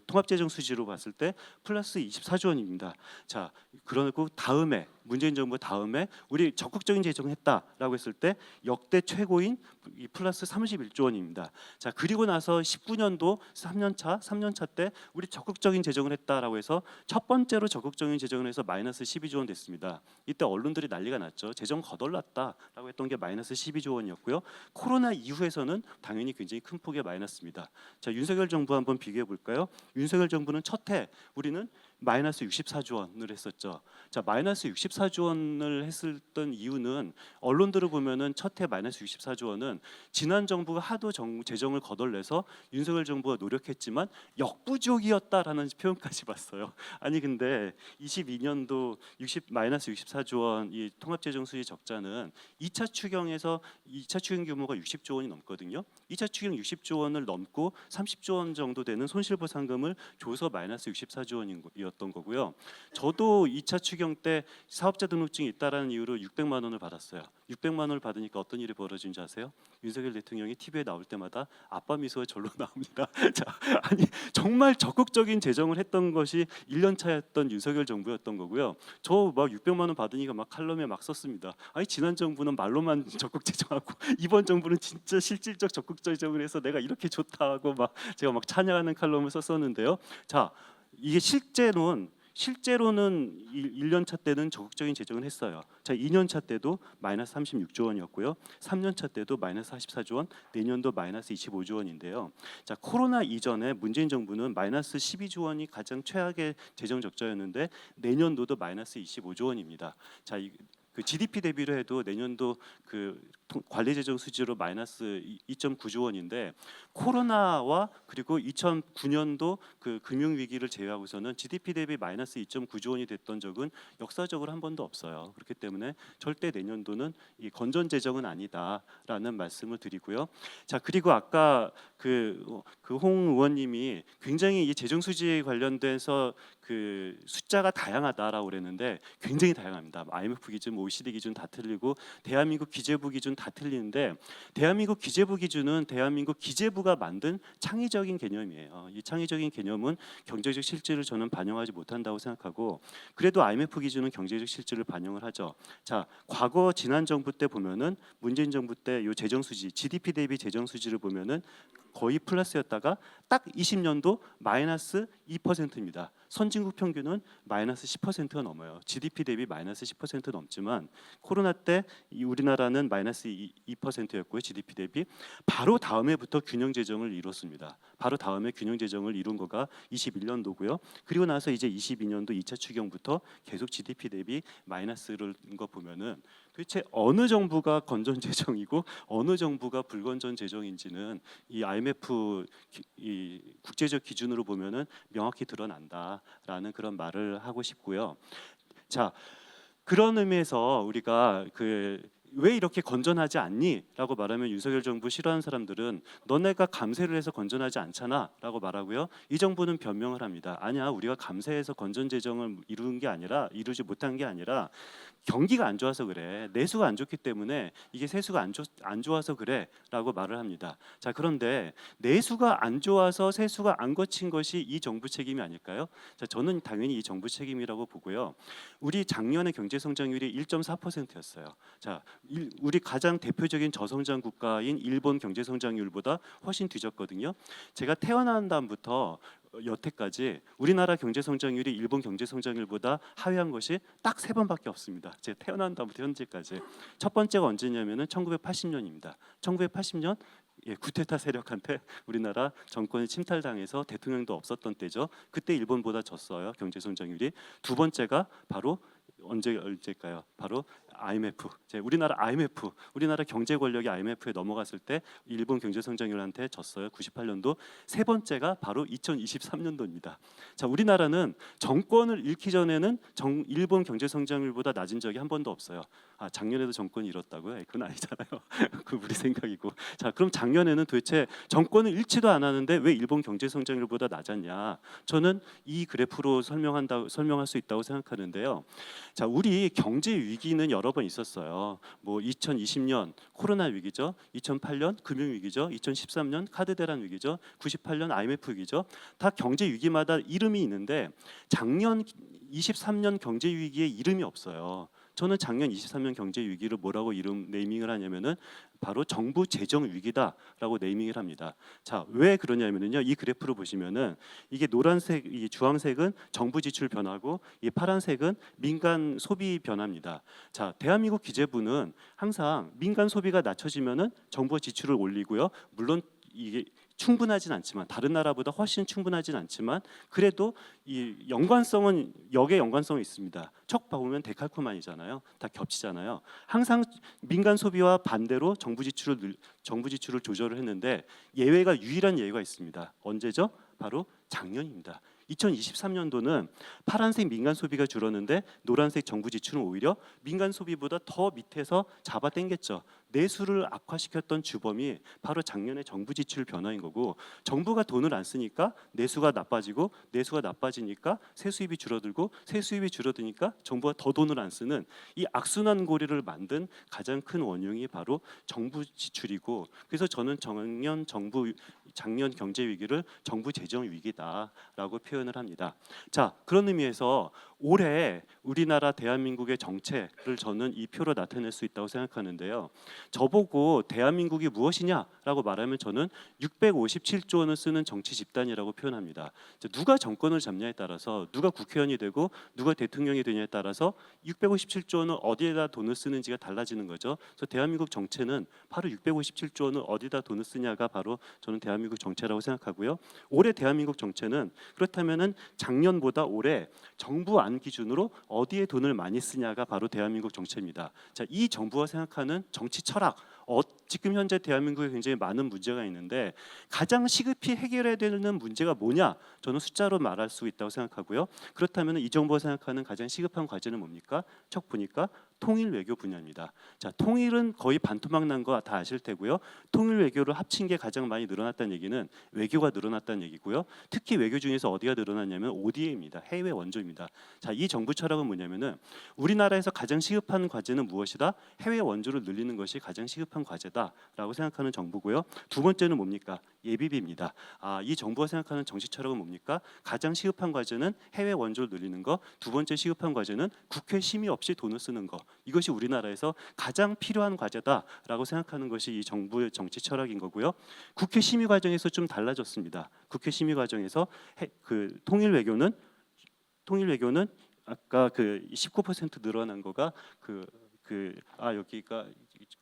통합재정 수지로 봤을 때 플러스 24조 원입니다. 자, 그리고 다음에 문재인 정부 다음에 우리 적극적인 재정했다라고 했을 때 역대 최고인 이 플러스 31조 원입니다. 자, 그리고 나서 19년도 3년차 때 우리 적극적인 재정을 했다라고 해서 첫 번째로 적극적인 재정을 해서 마이너스 12조 원 됐습니다. 이때 언론들이 난리가 났죠. 재정 거덜났다라고 했던 게 마이너스 12조 원이었고요. 코로나 이후에서는 당연히 굉장히 큰 폭의 마이너스입니다. 자, 윤석열 정부 한번 비교해 볼까요? 윤석열 정부는 첫 해 우리는 마이너스 64조 원을 했었죠. 자, 마이너스 64조 원을 했었던 이유는 언론들을 보면은 첫 해 마이너스 64조 원은 지난 정부가 하도 재정을 거덜내서 윤석열 정부가 노력했지만 역부족이었다라는 표현까지 봤어요. 아니 근데 22년도 마이너스 64조 원 이 통합재정수지 적자는 2차 추경에서 2차 추경 규모가 60조 원이 넘거든요. 2차 추경 60조 원을 넘고 30조 원 정도 되는 손실보상금을 줘서 마이너스 64조 원이었던 거고요. 저도 2차 추경 때 사업자 등록증이 있다라는 이유로 600만 원을 받았어요. 600만 원을 받으니까 어떤 일이 벌어진지 아세요? 윤석열 대통령이 TV에 나올 때마다 아빠 미소가 절로 나옵니다. 자, 아니 정말 적극적인 재정을 했던 것이 1년 차였던 윤석열 정부였던 거고요. 저 막 600만 원 받으니까 막 칼럼에 막 썼습니다. 아니 지난 정부는 말로만 적극 재정하고 이번 정부는 진짜 실질적 적극 재정을 해서 내가 이렇게 좋다 하고 막 제가 막 찬양하는 칼럼을 썼었는데요. 자, 이게 실제로는 1년 차 때는 적극적인 재정을 했어요. 자, 2년 차 때도 마이너스 36조 원이었고요. 3년 차 때도 마이너스 44조 원, 내년도 마이너스 25조 원인데요. 자, 코로나 이전에 문재인 정부는 마이너스 12조 원이 가장 최악의 재정 적자였는데 내년도도 마이너스 25조 원입니다. 자, 그 GDP 대비로 해도 내년도 그 관리 재정 수지로 마이너스 2.9조 원인데 코로나와 그리고 2009년도 그 금융 위기를 제외하고서는 GDP 대비 마이너스 2.9조 원이 됐던 적은 역사적으로 한 번도 없어요. 그렇기 때문에 절대 내년도는 이 건전 재정은 아니다라는 말씀을 드리고요. 자, 그리고 아까 그 홍 의원님이 굉장히 이 재정 수지에 관련돼서 그 숫자가 다양하다라고 그랬는데 굉장히 다양합니다. IMF 기준, OECD 기준 다 틀리고 대한민국 기재부 기준 다 틀리는데 대한민국 기재부 기준은 대한민국 기재부가 만든 창의적인 개념이에요. 이 창의적인 개념은 경제적 실질을 저는 반영하지 못한다고 생각하고 그래도 IMF 기준은 경제적 실질을 반영을 하죠. 자, 과거 지난 정부 때 보면은 문재인 정부 때 요 재정 수지, GDP 대비 재정 수지를 보면은 거의 플러스였다가 딱 20년도 마이너스 2%입니다. 선진국 평균은 마이너스 10%가 넘어요. GDP 대비 마이너스 10% 넘지만 코로나 때 우리나라는 마이너스 2%였고요. GDP 대비 바로 다음 해부터 균형 재정을 이뤘습니다. 바로 다음에 균형 재정을 이룬 거가 21년도고요. 그리고 나서 이제 22년도 2차 추경부터 계속 GDP 대비 마이너스를 거 보면은 도대체 어느 정부가 건전 재정이고 어느 정부가 불건전 재정인지는 이 IMF 이 국제적 기준으로 보면은 명확히 드러난다라는 그런 말을 하고 싶고요. 자, 그런 의미에서 우리가 왜 이렇게 건전하지 않니?라고 말하면 윤석열 정부 싫어하는 사람들은 너네가 감세를 해서 건전하지 않잖아라고 말하고요. 이 정부는 변명을 합니다. 아니야, 우리가 감세해서 건전 재정을 이루지 못한 게 아니라 경기가 안 좋아서 그래. 내수가 안 좋기 때문에 이게 세수가 안 좋아서 그래라고 말을 합니다. 자, 그런데 내수가 안 좋아서 세수가 안 거친 것이 이 정부 책임이 아닐까요? 자, 저는 당연히 이 정부 책임이라고 보고요. 우리 작년에 경제 성장률이 1.4%였어요. 자, 우리 가장 대표적인 저성장 국가인 일본 경제 성장률보다 훨씬 뒤졌거든요. 제가 태어난 다음부터 여태까지 우리나라 경제 성장률이 일본 경제 성장률보다 하회한 것이 딱 3번밖에 없습니다. 제가 태어난 다음부터 현재까지. 첫 번째가 언제냐면은 1980년입니다. 1980년 쿠데타 세력한테 우리나라 정권이 침탈당해서 대통령도 없었던 때죠. 그때 일본보다 졌어요. 경제 성장률이. 두 번째가 바로 언제일까요? 바로 IMF. 우리나라 경제 권력이 IMF에 넘어갔을 때 일본 경제 성장률한테 졌어요. 98년도. 세 번째가 바로 2023년도입니다. 자, 우리나라는 정권을 잃기 전에는 일본 경제 성장률보다 낮은 적이 한 번도 없어요. 아, 작년에도 정권이 잃었다고요? 그건 아니잖아요. 그 우리 생각이고. 자, 그럼 작년에는 도대체 정권을 잃지도 않았는데 왜 일본 경제 성장률보다 낮았냐? 저는 이 그래프로 설명할 수 있다고 생각하는데요. 자, 우리 경제 위기는 여러 번 있었어요. 뭐 2020년 코로나 위기죠. 2008년 금융 위기죠. 2013년 카드 대란 위기죠. 98년 IMF 위기죠. 다 경제 위기마다 이름이 있는데 작년 23년 경제 위기에 이름이 없어요. 저는 작년 23년 경제 위기를 뭐라고 네이밍을 하냐면은 바로 정부 재정 위기다라고 네이밍을 합니다. 자, 왜 그러냐면은요. 이 그래프를 보시면은 이게 노란색, 이 주황색은 정부 지출 변화고 이 파란색은 민간 소비 변화입니다. 자, 대한민국 기재부는 항상 민간 소비가 낮춰지면은 정부가 지출을 올리고요. 물론 이게 충분하진 않지만 다른 나라보다 훨씬 충분하진 않지만 그래도 이 연관성은 역의 연관성이 있습니다. 척 보면 데칼코마니잖아요. 다 겹치잖아요. 항상 민간 소비와 반대로 정부 지출을 조절을 했는데 예외가 유일한 예외가 있습니다. 언제죠? 바로 작년입니다. 2023년도는 파란색 민간 소비가 줄었는데 노란색 정부 지출은 오히려 민간 소비보다 더 밑에서 잡아당겼죠. 내수를 악화시켰던 주범이 바로 작년의 정부 지출 변화인 거고 정부가 돈을 안 쓰니까 내수가 나빠지고 내수가 나빠지니까 세수입이 줄어들고 세수입이 줄어드니까 정부가 더 돈을 안 쓰는 이 악순환 고리를 만든 가장 큰 원흉이 바로 정부 지출이고 그래서 저는 작년 경제 위기를 정부 재정 위기다라고 표현을 합니다. 자, 그런 의미에서 올해 우리나라 대한민국의 정체를 저는 이 표로 나타낼 수 있다고 생각하는데요. 저보고 대한민국이 무엇이냐라고 말하면 저는 657조 원을 쓰는 정치 집단이라고 표현합니다. 누가 정권을 잡냐에 따라서 누가 국회의원이 되고 누가 대통령이 되냐에 따라서 657조 원을 어디에다 돈을 쓰는지가 달라지는 거죠. 그래서 대한민국 정체는 바로 657조 원을 어디다 돈을 쓰냐가 바로 저는 대한민국 정체라고 생각하고요. 올해 대한민국 정체는 그렇다면은 작년보다 올해 정부 안 기준으로 어디에 돈을 많이 쓰냐가 바로 대한민국 정체입니다. 자, 이 정부가 생각하는 정치 철학, 지금 현재 대한민국에 굉장히 많은 문제가 있는데 가장 시급히 해결해야 되는 문제가 뭐냐? 저는 숫자로 말할 수 있다고 생각하고요. 그렇다면 이 정부가 생각하는 가장 시급한 과제는 뭡니까? 척 보니까 통일 외교 분야입니다. 자, 통일은 거의 반토막 난 거 다 아실 테고요. 통일 외교를 합친 게 가장 많이 늘어났다는 얘기는 외교가 늘어났다는 얘기고요. 특히 외교 중에서 어디가 늘어났냐면 ODA입니다. 해외 원조입니다. 자, 이 정부 철학은 뭐냐면은 우리나라에서 가장 시급한 과제는 무엇이다? 해외 원조를 늘리는 것이 가장 시급한 과제다라고 생각하는 정부고요. 두 번째는 뭡니까? 예비비입니다. 이 정부가 생각하는 정치 철학은 뭡니까? 가장 시급한 과제는 해외 원조를 늘리는 거. 두 번째 시급한 과제는 국회 심의 없이 돈을 쓰는 거. 이것이 우리나라에서 가장 필요한 과제다라고 생각하는 것이 이 정부의 정치 철학인 거고요. 국회 심의 과정에서 좀 달라졌습니다. 국회 심의 과정에서 그 통일 외교는 아까 그 19% 늘어난 거가 여기가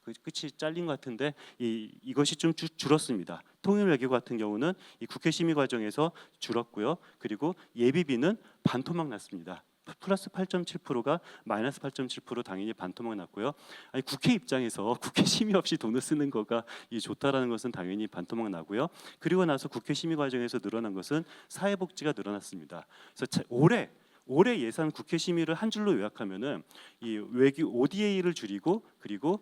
끝이 잘린 것 같은데 이것이 좀 줄었습니다. 통일 외교 같은 경우는 이 국회 심의 과정에서 줄었고요. 그리고 예비비는 반토막 났습니다. 플러스 8.7%가 마이너스 8.7% 당연히 반토막 났고요. 아니 국회 입장에서 국회 심의 없이 돈을 쓰는 거가 좋다라는 것은 당연히 반토막 나고요. 그리고 나서 국회 심의 과정에서 늘어난 것은 사회복지가 늘어났습니다. 그래서 올해 예산 국회 심의를 한 줄로 요약하면은 이 외교 ODA를 줄이고 그리고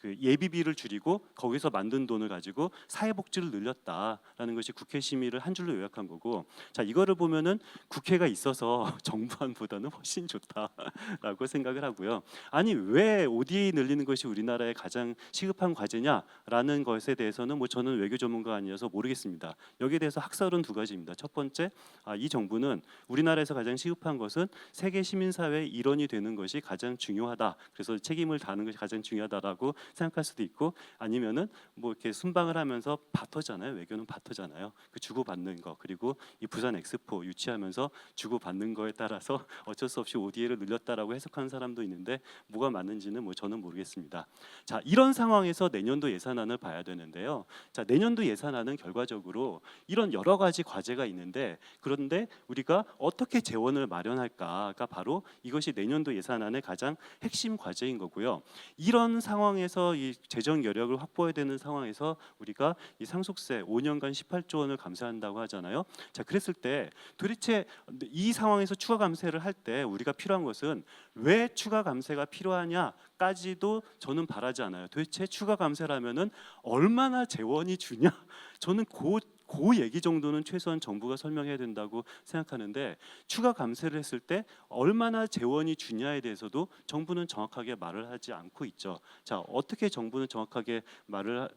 그 예비비를 줄이고 거기서 만든 돈을 가지고 사회복지를 늘렸다라는 것이 국회 심의를 한 줄로 요약한 거고, 자 이거를 보면은 국회가 있어서 정부안보다는 훨씬 좋다라고 생각을 하고요. 아니 왜 ODA 늘리는 것이 우리나라의 가장 시급한 과제냐라는 것에 대해서는 뭐 저는 외교 전문가가 아니어서 모르겠습니다. 여기에 대해서 학설은 두 가지입니다. 첫 번째, 이 정부는 우리나라에서 가장 시급한 것은 세계 시민사회의 일원이 되는 것이 가장 중요하다. 그래서 책임을 다하는 것이 가장 중요하다라고 생각할 수도 있고, 아니면은 뭐 이렇게 순방을 하면서 바터잖아요. 외교는 바터잖아요. 그 주고받는 거, 그리고 이 부산 엑스포 유치하면서 주고받는 거에 따라서 어쩔 수 없이 ODA를 늘렸다라고 해석하는 사람도 있는데 뭐가 맞는지는 뭐 저는 모르겠습니다. 자, 이런 상황에서 내년도 예산안을 봐야 되는데요. 자, 내년도 예산안은 결과적으로 이런 여러 가지 과제가 있는데, 그런데 우리가 어떻게 재원을 마련할까가 바로 이것이 내년도 예산안의 가장 핵심 과제인 거고요. 이런 상황에서 이 재정 여력을 확보해야 되는 상황에서 우리가 이 상속세 5년간 18조 원을 감세한다고 하잖아요. 자, 그랬을 때 도대체 이 상황에서 추가 감세를 할 때 우리가 필요한 것은 왜 추가 감세가 필요하냐까지도 저는 바라지 않아요. 도대체 추가 감세라면은 얼마나 재원이 주냐? 저는 그 얘기 정도는 최소한 정부가 설명해야 된다고 생각하는데, 추가 감세를 했을 때 얼마나 재원이 주냐에 대해서도 정부는 정확하게 말을 하지 않고 있죠. 자, 어떻게 정부는 정확하게 말을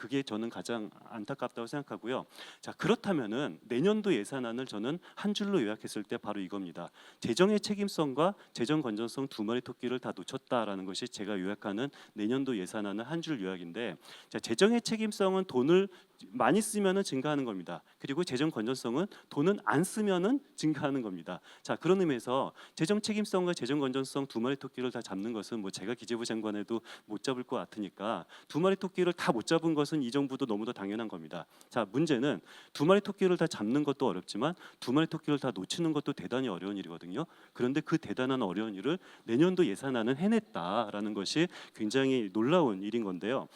그게 저는 가장 안타깝다고 생각하고요. 자, 그렇다면은 내년도 예산안을 저는 한 줄로 요약했을 때 바로 이겁니다. 재정의 책임성과 재정 건전성 두 마리 토끼를 다 놓쳤다라는 것이 제가 요약하는 내년도 예산안은 한 줄 요약인데, 자, 재정의 책임성은 돈을 많이 쓰면은 증가하는 겁니다. 그리고 재정 건전성은 돈은 안 쓰면은 증가하는 겁니다. 자, 그런 의미에서 재정 책임성과 재정 건전성 두 마리 토끼를 다 잡는 것은 뭐 제가 기재부 장관에도 못 잡을 것 같으니까 두 마리 토끼를 다 못 잡은 것은 이 정부도 너무도 당연한 겁니다. 자, 문제는 두 마리 토끼를 다 잡는 것도 어렵지만 두 마리 토끼를 다 놓치는 것도 대단히 어려운 일이거든요. 그런데 그 대단한 어려운 일을 내년도 예산안은 해냈다라는 것이 굉장히 놀라운 일인 건데요.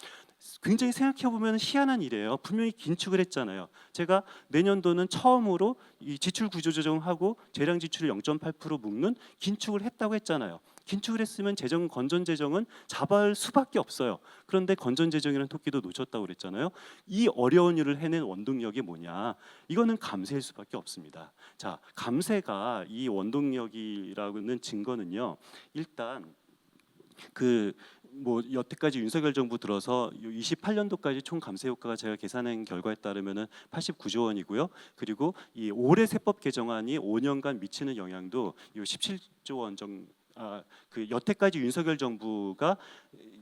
굉장히 생각해 보면 희한한 일이에요. 분명히 긴축을 했잖아요. 제가 내년도는 처음으로 이 지출 구조 조정하고 재량 지출을 0.8% 묶는 긴축을 했다고 했잖아요. 긴축을 했으면 재정 건전 재정은 잡아할 수밖에 없어요. 그런데 건전 재정이라는 토끼도 놓쳤다고 그랬잖아요. 이 어려운 일을 해낸 원동력이 뭐냐? 이거는 감세일 수밖에 없습니다. 자, 감세가 이 원동력이라는 증거는요. 일단 뭐 여태까지 윤석열 정부 들어서 28년도까지 총 감세 효과가 제가 계산한 결과에 따르면은 89조 원이고요. 그리고 이 올해 세법 개정안이 5년간 미치는 영향도 이 17조 원 정도. 그 여태까지 윤석열 정부가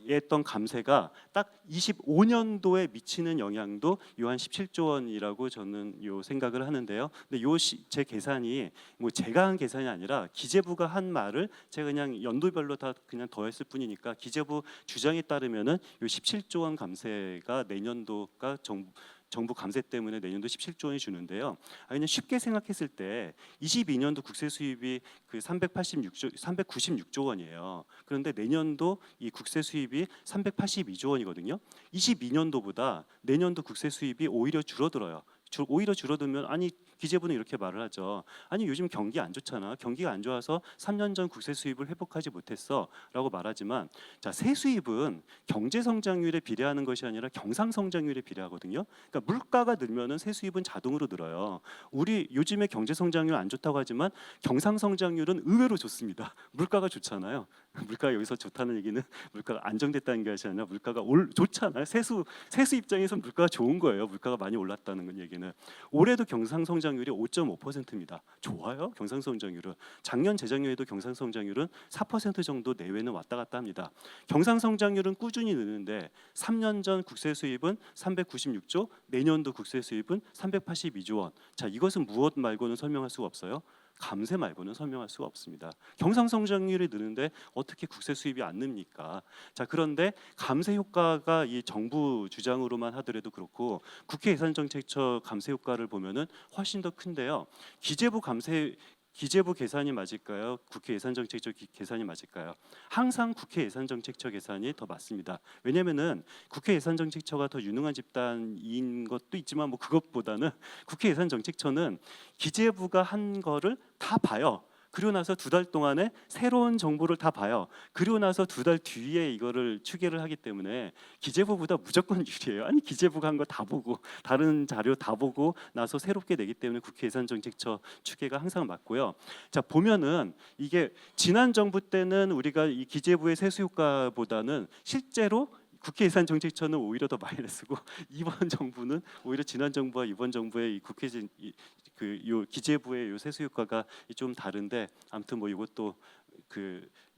했던 감세가 딱 25년도에 미치는 영향도 요한 17조 원이라고 저는 요 생각을 하는데요. 근데 제 계산이 뭐 제가 한 계산이 아니라 기재부가 한 말을 제가 그냥 연도별로 다 그냥 더했을 뿐이니까 기재부 주장에 따르면은 요 17조 원 감세가 내년도가 정부 감세 때문에 내년도 17조 원이 주는데요. 그냥 쉽게 생각했을 때 22년도 국세 수입이 그 396조 원이에요. 그런데 내년도 이 국세 수입이 382조 원이거든요. 22년도보다 내년도 국세 수입이 오히려 줄어들어요. 오히려 줄어들면 아니 기재부는 이렇게 말을 하죠. 아니 요즘 경기 안 좋잖아. 경기가 안 좋아서 3년 전 국세 수입을 회복하지 못했어라고 말하지만 자, 세수입은 경제 성장률에 비례하는 것이 아니라 경상 성장률에 비례하거든요. 그러니까 물가가 늘면은 세수입은 자동으로 늘어요. 우리 요즘에 경제 성장률 안 좋다고 하지만 경상 성장률은 의외로 좋습니다. 물가가 좋잖아요. 물가가 여기서 좋다는 얘기는 물가가 안정됐다는 것이 아니라 물가가 좋잖아요. 세수 입장에서 물가가 좋은 거예요. 물가가 많이 올랐다는 얘기는. 올해도 경상 성장률이 5.5%입니다. 좋아요. 경상 성장률은 작년 재작년에도 경상 성장률은 4% 정도 내외는 왔다 갔다 합니다. 경상 성장률은 꾸준히 느는데 3년 전 국세 수입은 396조, 내년도 국세 수입은 382조 원. 자, 이것은 무엇 말고는 설명할 수가 없어요. 감세 말고는 설명할 수가 없습니다. 경상 성장률이 느는데 어떻게 국세 수입이 안 늡니까? 자, 그런데 감세 효과가 이 정부 주장으로만 하더라도 그렇고 국회 예산정책처 감세 효과를 보면은 훨씬 더 큰데요. 기재부 계산이 맞을까요? 국회 예산정책처 계산이 맞을까요? 항상 국회 예산정책처 계산이 더 맞습니다. 왜냐면은 국회 예산정책처가 더 유능한 집단인 것도 있지만 뭐 그것보다는 국회 예산정책처는 기재부가 한 거를 다 봐요. 그리고 나서 두 달 동안에 새로운 정보를 다 봐요. 그리고 나서 두 달 뒤에 이거를 추계를 하기 때문에 기재부보다 무조건 유리해요. 아니 기재부가 한 거 다 보고 다른 자료 다 보고 나서 새롭게 내기 때문에 국회 예산정책처 추계가 항상 맞고요. 자, 보면은 이게 지난 정부 때는 우리가 이 기재부의 세수 효과보다는 실제로 국회 예산정책처는 오히려 더 많이 쓰고 이번 정부는 오히려 지난 정부와 이번 정부의 이 요 기재부의 요 세수 효과가 좀 다른데 아무튼 뭐 이것도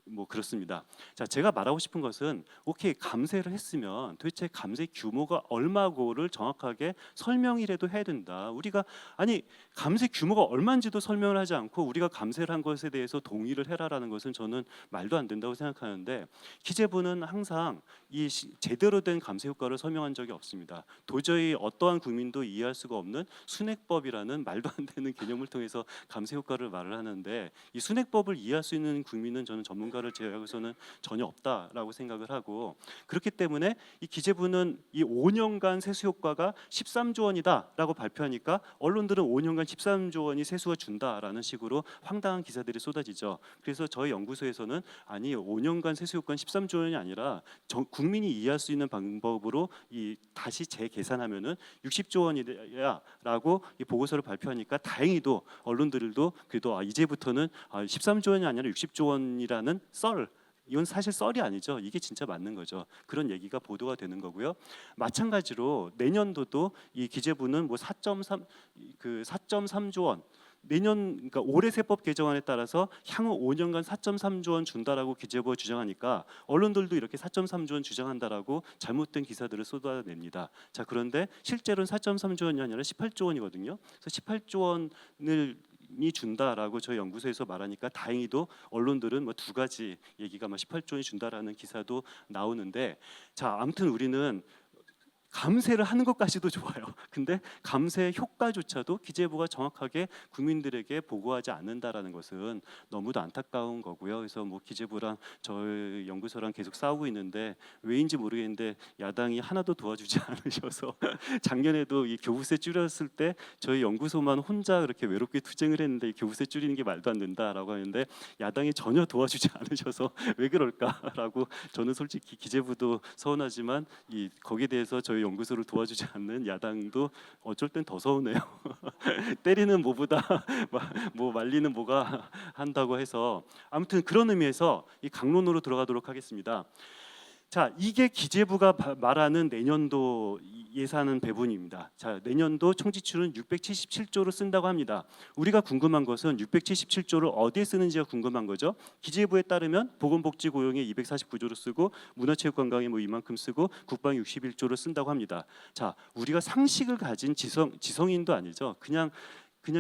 뭐 그렇습니다. 자, 제가 말하고 싶은 것은 오케이 감세를 했으면 도대체 감세 규모가 얼마고를 정확하게 설명이라도 해야 된다. 우리가 아니 감세 규모가 얼마인지도 설명을 하지 않고 우리가 감세를 한 것에 대해서 동의를 해라라는 것은 저는 말도 안 된다고 생각하는데 기재부는 항상 이 제대로 된 감세 효과를 설명한 적이 없습니다. 도저히 어떠한 국민도 이해할 수가 없는 순액법이라는 말도 안 되는 개념을 통해서 감세 효과를 말을 하는데 이 순액법을 이해할 수 있는 국민은 저는 전문가를 제외하고서는 전혀 없다라고 생각을 하고 그렇기 때문에 이 기재부는 이 5년간 세수 효과가 13조 원이다라고 발표하니까 언론들은 5년간 13조 원이 세수가 준다라는 식으로 황당한 기사들이 쏟아지죠. 그래서 저희 연구소에서는 아니 5년간 세수 효과는 13조 원이 아니라 국민이 이해할 수 있는 방법으로 다시 재계산하면은 60조 원이야라고 이 보고서를 발표하니까 다행히도 언론들도 그래도 이제부터는 13조 원이 아니라 60조 원이라는 썰 이건 사실 썰이 아니죠. 이게 진짜 맞는 거죠. 그런 얘기가 보도가 되는 거고요. 마찬가지로 내년도도 이 기재부는 뭐 4.3조 원 내년 그러니까 올해 세법 개정안에 따라서 향후 5년간 4.3조 원 준다라고 기재부가 주장하니까 언론들도 이렇게 4.3조 원 주장한다라고 잘못된 기사들을 쏟아냅니다. 자, 그런데 실제로는 4.3조 원이 아니라 18조 원이거든요. 그래서 18조 원을 이 준다라고 저희 연구소에서 말하니까 다행히도 언론들은 뭐 두 가지 얘기가 막 18조 원이 준다라는 기사도 나오는데, 자, 아무튼 우리는 감세를 하는 것까지도 좋아요. 근데 감세 효과조차도 기재부가 정확하게 국민들에게 보고하지 않는다라는 것은 너무도 안타까운 거고요. 그래서 뭐 기재부랑 저희 연구소랑 계속 싸우고 있는데 왜인지 모르겠는데 야당이 하나도 도와주지 않으셔서 작년에도 이 교부세 줄였을 때 저희 연구소만 혼자 그렇게 외롭게 투쟁을 했는데 이 교부세 줄이는 게 말도 안 된다라고 하는데 야당이 전혀 도와주지 않으셔서 왜 그럴까라고 저는 솔직히 기재부도 서운하지만 이 거기에 대해서 저희 연구소를 도와주지 않는 야당도 어쩔 땐 더 서운해요. 때리는 뭐보다 뭐 말리는 뭐가 한다고 해서 아무튼 그런 의미에서 이 강론으로 들어가도록 하겠습니다. 자, 이게 기재부가 말하는 내년도 예산 배분입니다. 자, 내년도 총지출은 677조를 쓴다고 합니다. 우리가 궁금한 것은 677조를 어디에 쓰는지가 궁금한 거죠. 기재부에 따르면 보건복지고용에 249조를 쓰고 문화체육관광에 뭐 이만큼 쓰고 국방에 61조를 쓴다고 합니다. 자, 우리가 상식을 가진 지성인도 아니죠. 그냥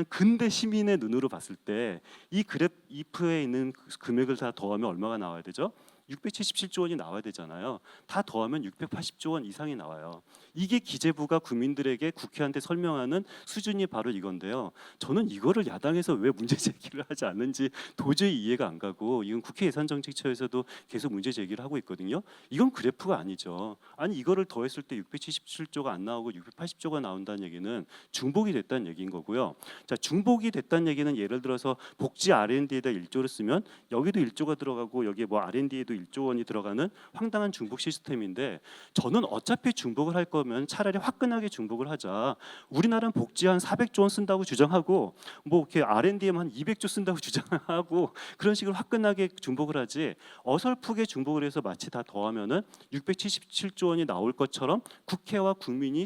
근대 시민의 눈으로 봤을 때 이 그래프에 있는 금액을 다 더하면 얼마가 나와야 되죠? 677조 원이 나와야 되잖아요. 다 더하면 680조 원 이상이 나와요. 이게 기재부가 국민들에게 국회한테 설명하는 수준이 바로 이건데요. 저는 이거를 야당에서 왜 문제 제기를 하지 않는지 도저히 이해가 안 가고, 이건 국회 예산정책처에서도 계속 문제 제기를 하고 있거든요. 이건 그래프가 아니죠. 아니 이거를 더했을 때 677조가 안 나오고 680조가 나온다는 얘기는 중복이 됐다는 얘기인 거고요. 자, 중복이 됐다는 얘기는 예를 들어서 복지 R&D에다 1조를 쓰면 여기도 1조가 들어가고 여기에 뭐 R&D에도 1조 원이 들어가는 황당한 중복 시스템인데, 저는 어차피 중복을 할 거면 차라리 화끈하게 중복을 하자. 우리나라는 복지 한 400조 원 쓴다고 주장하고 뭐 이렇게 R&D에만 한 200조 쓴다고 주장하고 그런 식으로 화끈하게 중복을 하지, 어설프게 중복을 해서 마치 다 더하면은 677조 원이 나올 것처럼 국회와 국민이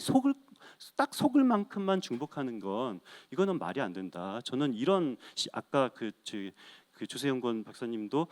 딱 속을 만큼만 중복하는 건 이거는 말이 안 된다. 저는 이런 아까 그 조세영권 박사님도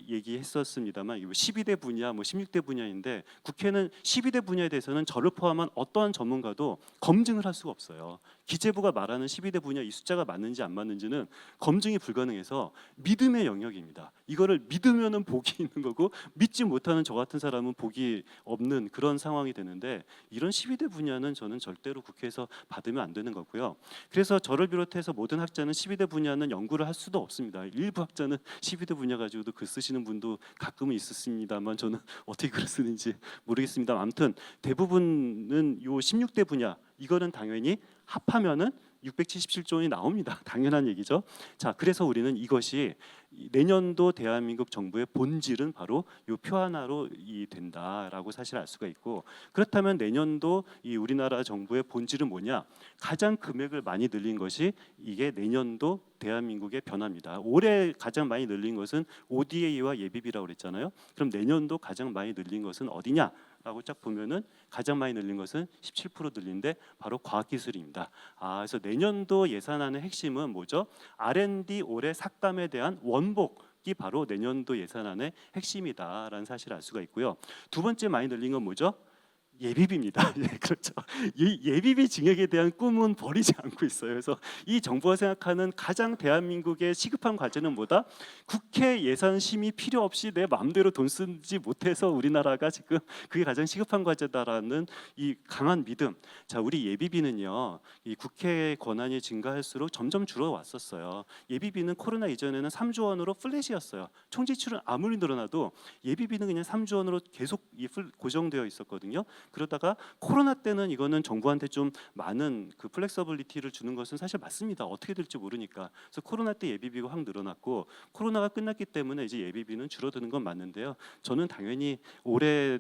얘기했었습니다만 12대 분야, 뭐 16대 분야인데 국회는 12대 분야에 대해서는 저를 포함한 어떠한 전문가도 검증을 할 수가 없어요. 기재부가 말하는 12대 분야 이 숫자가 맞는지 안 맞는지는 검증이 불가능해서 믿음의 영역입니다. 이거를 믿으면은 복이 있는 거고 믿지 못하는 저 같은 사람은 복이 없는 그런 상황이 되는데, 이런 12대 분야는 저는 절대로 국회에서 받으면 안 되는 거고요. 그래서 저를 비롯해서 모든 학자는 12대 분야는 연구를 할 수도 없습니다. 일부 학자는 12대 분야 가지고도 글 쓰시는 분도 가끔은 있었습니다만 저는 어떻게 글을 쓰는지 모르겠습니다. 아무튼 대부분은 요 16대 분야 이거는 당연히 합하면은 677조 원이 나옵니다. 당연한 얘기죠. 자, 그래서 우리는 이것이 내년도 대한민국 정부의 본질은 바로 이 표 하나로 된다라고 사실 알 수가 있고, 그렇다면 내년도 이 우리나라 정부의 본질은 뭐냐? 가장 금액을 많이 늘린 것이 이게 내년도 대한민국의 변화입니다. 올해 가장 많이 늘린 것은 ODA와 예비비라고 그랬잖아요. 그럼 내년도 가장 많이 늘린 것은 어디냐? 라고 쫙 보면은 가장 많이 늘린 것은 17% 늘린데 바로 과학기술입니다. 그래서 내년도 예산안의 핵심은 뭐죠? R&D 올해 삭감에 대한 원복이 바로 내년도 예산안의 핵심이다라는 사실을 알 수가 있고요. 두 번째 많이 늘린 건 뭐죠? 예비비입니다. 예, 그렇죠. 이 예비비 증액에 대한 꿈은 버리지 않고 있어요. 그래서 이 정부가 생각하는 가장 대한민국의 시급한 과제는 뭐다? 국회 예산 심의 필요 없이 내 마음대로 돈 쓰지 못해서 우리나라가 지금 그게 가장 시급한 과제다라는 이 강한 믿음. 자, 우리 예비비는요, 이 국회 권한이 증가할수록 점점 줄어왔었어요. 예비비는 코로나 이전에는 3조 원으로 플랫이었어요. 총지출은 아무리 늘어나도 예비비는 그냥 3조 원으로 계속 고정되어 있었거든요. 그러다가 코로나 때는 이거는 정부한테 좀 많은 그 플렉서블리티를 주는 것은 사실 맞습니다. 어떻게 될지 모르니까. 그래서 코로나 때 예비비가 확 늘어났고 코로나가 끝났기 때문에 이제 예비비는 줄어드는 건 맞는데요. 저는 당연히 올해